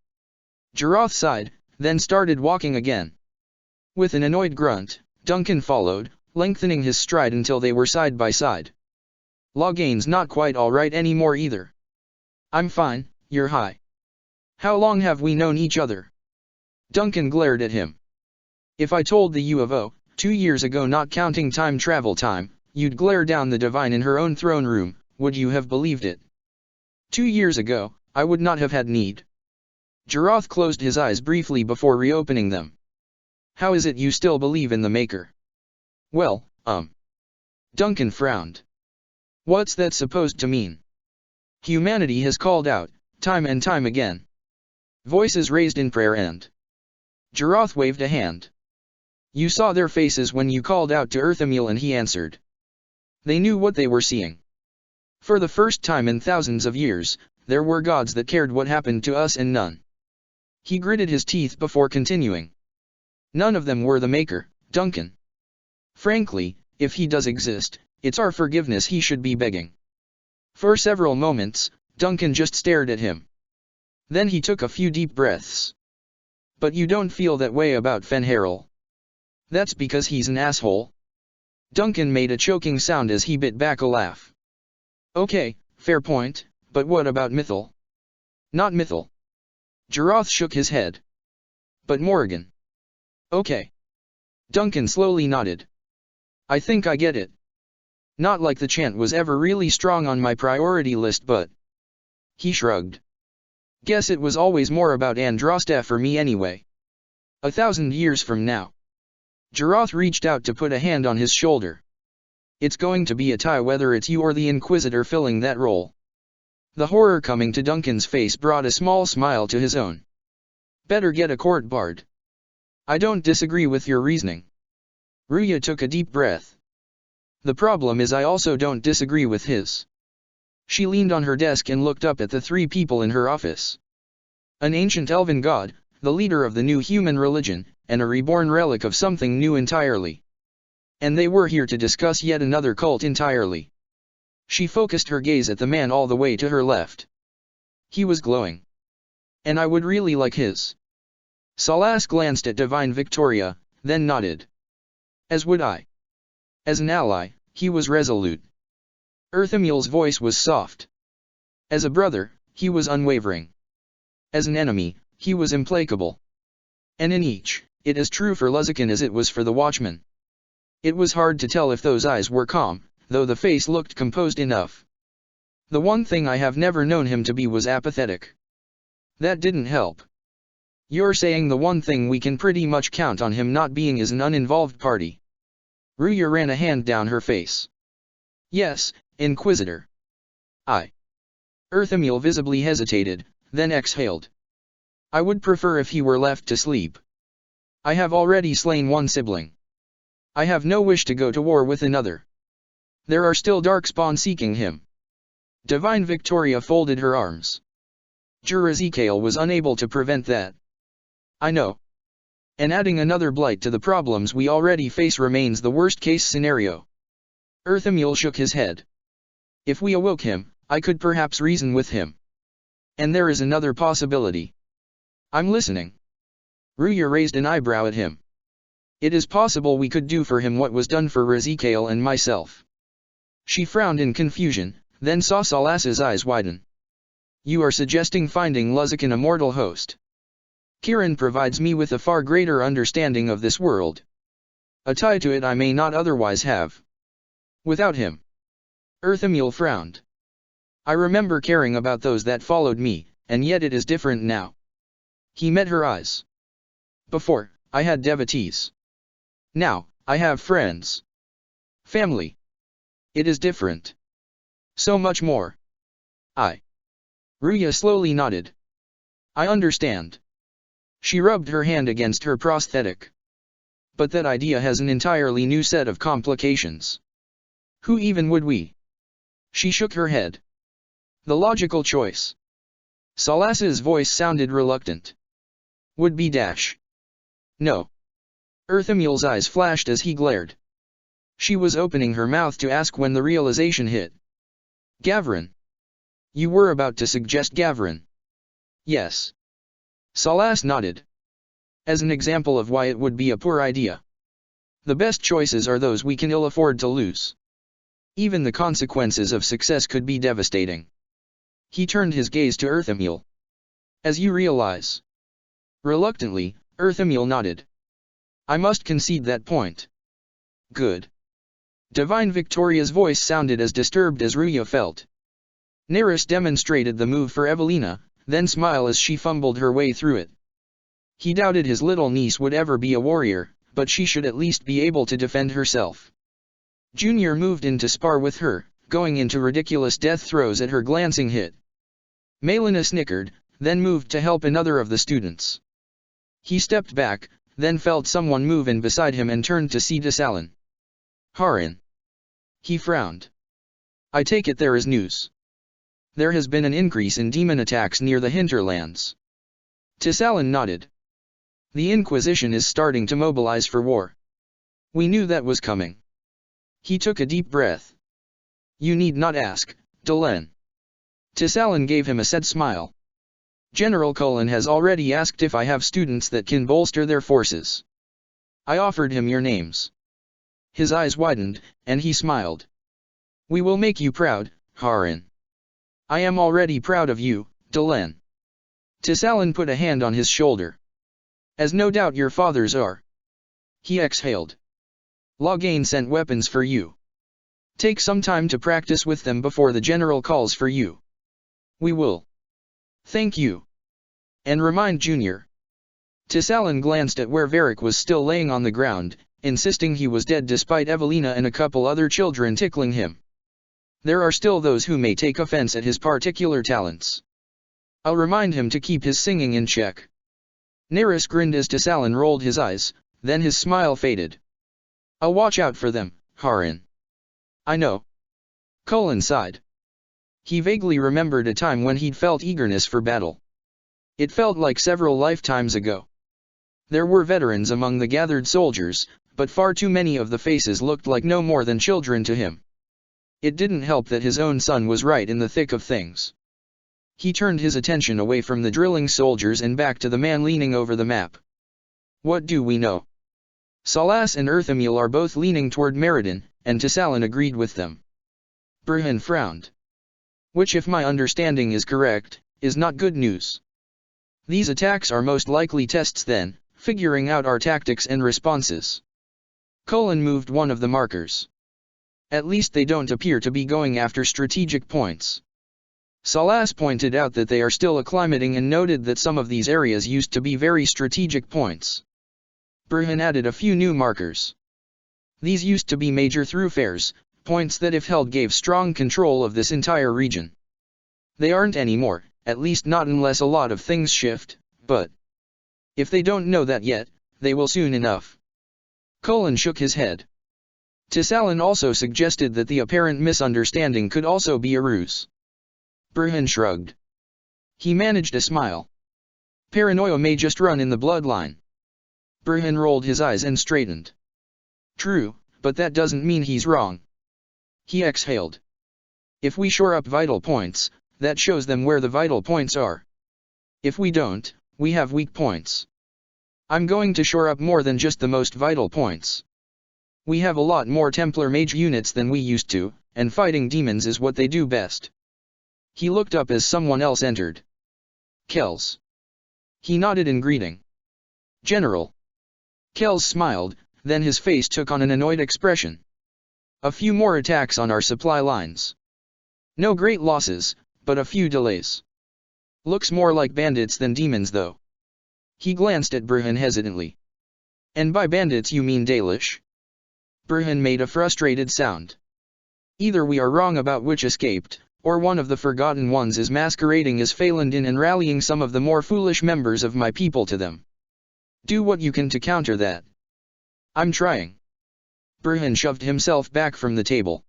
Jarath sighed, then started walking again. With an annoyed grunt, Duncan followed, lengthening his stride until they were side by side. Loghain's not quite all right anymore either. I'm fine, Your High. How long have we known each other? Duncan glared at him. If I told the U of O, 2 years ago not counting time travel time, you'd glare down the divine in her own throne room, would you have believed it? 2 years ago, I would not have had need. Jarath closed his eyes briefly before reopening them. How is it you still believe in the Maker? Well, Duncan frowned. What's that supposed to mean? Humanity has called out, time and time again. Voices raised in prayer and Jarath waved a hand. You saw their faces when you called out to Earthamule and he answered. They knew what they were seeing. For the first time in thousands of years, there were gods that cared what happened to us and none. He gritted his teeth before continuing. None of them were the Maker, Duncan. Frankly, if he does exist, it's our forgiveness he should be begging. For several moments, Duncan just stared at him. Then he took a few deep breaths. But you don't feel that way about Fenharel. That's because he's an asshole. Duncan made a choking sound as he bit back a laugh. Okay, fair point, but what about Mythil? Not Mythil. Jarath shook his head. But Morrigan. Okay. Duncan slowly nodded. I think I get it. Not like the chant was ever really strong on my priority list, but... He shrugged. Guess it was always more about Androsta for me anyway. 1,000 years from now. Jarath reached out to put a hand on his shoulder. It's going to be a tie whether it's you or the Inquisitor filling that role. The horror coming to Duncan's face brought a small smile to his own. Better get a court bard. I don't disagree with your reasoning. Ruya took a deep breath. The problem is I also don't disagree with his. She leaned on her desk and looked up at the three people in her office. An ancient elven god, the leader of the new human religion, and a reborn relic of something new entirely. And they were here to discuss yet another cult entirely. She focused her gaze at the man all the way to her left. He was glowing. And I would really like his. Salas glanced at Divine Victoria, then nodded. As would I. As an ally, he was resolute. Earthamil's voice was soft. As a brother, he was unwavering. As an enemy, he was implacable. And in each, it is true for Luzakin as it was for the Watchman. It was hard to tell if those eyes were calm, though the face looked composed enough. The one thing I have never known him to be was apathetic. That didn't help. You're saying the one thing we can pretty much count on him not being is an uninvolved party. Ruya ran a hand down her face. Yes, Inquisitor. Earthamil visibly hesitated, then exhaled. I would prefer if he were left to sleep. I have already slain one sibling. I have no wish to go to war with another. There are still Darkspawn seeking him. Divine Victoria folded her arms. Jarazicael was unable to prevent that. I know. And adding another blight to the problems we already face remains the worst-case scenario. Earthamil shook his head. If we awoke him, I could perhaps reason with him. And there is another possibility. I'm listening. Ruya raised an eyebrow at him. It is possible we could do for him what was done for Razicael and myself. She frowned in confusion, then saw Salas's eyes widen. You are suggesting finding Luzakin a mortal host. Kirin provides me with a far greater understanding of this world. A tie to it I may not otherwise have. Without him. Earthamil frowned. I remember caring about those that followed me, and yet it is different now. He met her eyes. Before, I had devotees. Now, I have friends. Family. It is different. So much more. Ruya slowly nodded. I understand. She rubbed her hand against her prosthetic. But that idea has an entirely new set of complications. Who even would we? She shook her head. The logical choice. Salas's voice sounded reluctant. Would be dash. No. Earthamil's eyes flashed as he glared. She was opening her mouth to ask when the realization hit. Gavrin. You were about to suggest Gavrin. Yes. Salas nodded. As an example of why it would be a poor idea. The best choices are those we can ill afford to lose. Even the consequences of success could be devastating. He turned his gaze to Earthamil. As you realize. Reluctantly, Earthamil nodded. I must concede that point. Good. Divine Victoria's voice sounded as disturbed as Ruya felt. Neris demonstrated the move for Evelina, then smiled as she fumbled her way through it. He doubted his little niece would ever be a warrior, but she should at least be able to defend herself. Junior moved in to spar with her, going into ridiculous death throes at her glancing hit. Melina snickered, then moved to help another of the students. He stepped back, then felt someone move in beside him and turned to see Desalin. Harin. He frowned. I take it there is news. There has been an increase in demon attacks near the hinterlands. Desalin nodded. The Inquisition is starting to mobilize for war. We knew that was coming. He took a deep breath. You need not ask, Delenn. Desalin gave him a sad smile. General Cullen has already asked if I have students that can bolster their forces. I offered him your names. His eyes widened, and he smiled. We will make you proud, Haran. I am already proud of you, Delenn. Tissalan put a hand on his shoulder. As no doubt your fathers are. He exhaled. Loghain sent weapons for you. Take some time to practice with them before the general calls for you. We will. Thank you. And remind Junior. Tissalan glanced at where Varric was still laying on the ground, insisting he was dead despite Evelina and a couple other children tickling him. There are still those who may take offense at his particular talents. I'll remind him to keep his singing in check. Nerys grinned as Tissalan rolled his eyes, then his smile faded. I'll watch out for them, Haran. I know. Cullen sighed. He vaguely remembered a time when he'd felt eagerness for battle. It felt like several lifetimes ago. There were veterans among the gathered soldiers, but far too many of the faces looked like no more than children to him. It didn't help that his own son was right in the thick of things. He turned his attention away from the drilling soldiers and back to the man leaning over the map. What do we know? Salas and Earthamil are both leaning toward Meriden, and Tissalan agreed with them. Burhan frowned. Which, if my understanding is correct, is not good news. These attacks are most likely tests then, figuring out our tactics and responses. Cullen moved one of the markers. At least they don't appear to be going after strategic points. Salas pointed out that they are still acclimating and noted that some of these areas used to be very strategic points. Burhan added a few new markers. These used to be major thoroughfares, points that if held gave strong control of this entire region. They aren't anymore, at least not unless a lot of things shift, but if they don't know that yet, they will soon enough. Cullen shook his head. Tissalan also suggested that the apparent misunderstanding could also be a ruse. Burhan shrugged. He managed a smile. Paranoia may just run in the bloodline. Burhan rolled his eyes and straightened. True, but that doesn't mean he's wrong. He exhaled. If we shore up vital points, that shows them where the vital points are. If we don't, we have weak points. I'm going to shore up more than just the most vital points. We have a lot more Templar mage units than we used to, and fighting demons is what they do best. He looked up as someone else entered. Kells. He nodded in greeting. General. Kells smiled, then his face took on an annoyed expression. A few more attacks on our supply lines. No great losses, but a few delays. Looks more like bandits than demons though. He glanced at Burhan hesitantly. And by bandits you mean Dalish? Burhan made a frustrated sound. Either we are wrong about which escaped, or one of the Forgotten Ones is masquerading as Phalandin and rallying some of the more foolish members of my people to them. Do what you can to counter that. I'm trying. Burhan shoved himself back from the table.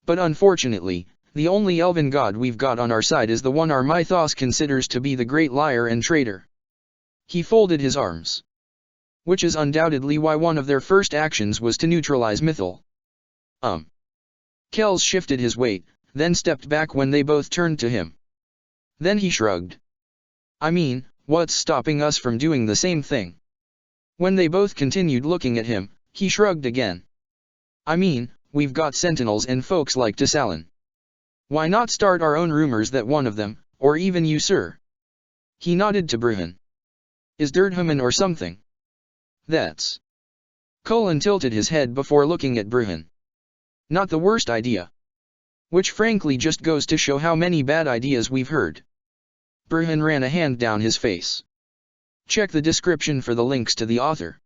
But unfortunately, the only elven god we've got on our side is the one our mythos considers to be the great liar and traitor. He folded his arms. Which is undoubtedly why one of their first actions was to neutralize Mythal. Kells shifted his weight, then stepped back when they both turned to him. Then he shrugged. I mean, what's stopping us from doing the same thing? When they both continued looking at him, he shrugged again. I mean, we've got sentinels and folks like Tissalan. Why not start our own rumors that one of them, or even you sir? He nodded to Burhan. Is Durdhaman or something? That's. Cullen tilted his head before looking at Burhan. Not the worst idea. Which frankly just goes to show how many bad ideas we've heard. Burhan ran a hand down his face. Check the description for the links to the author.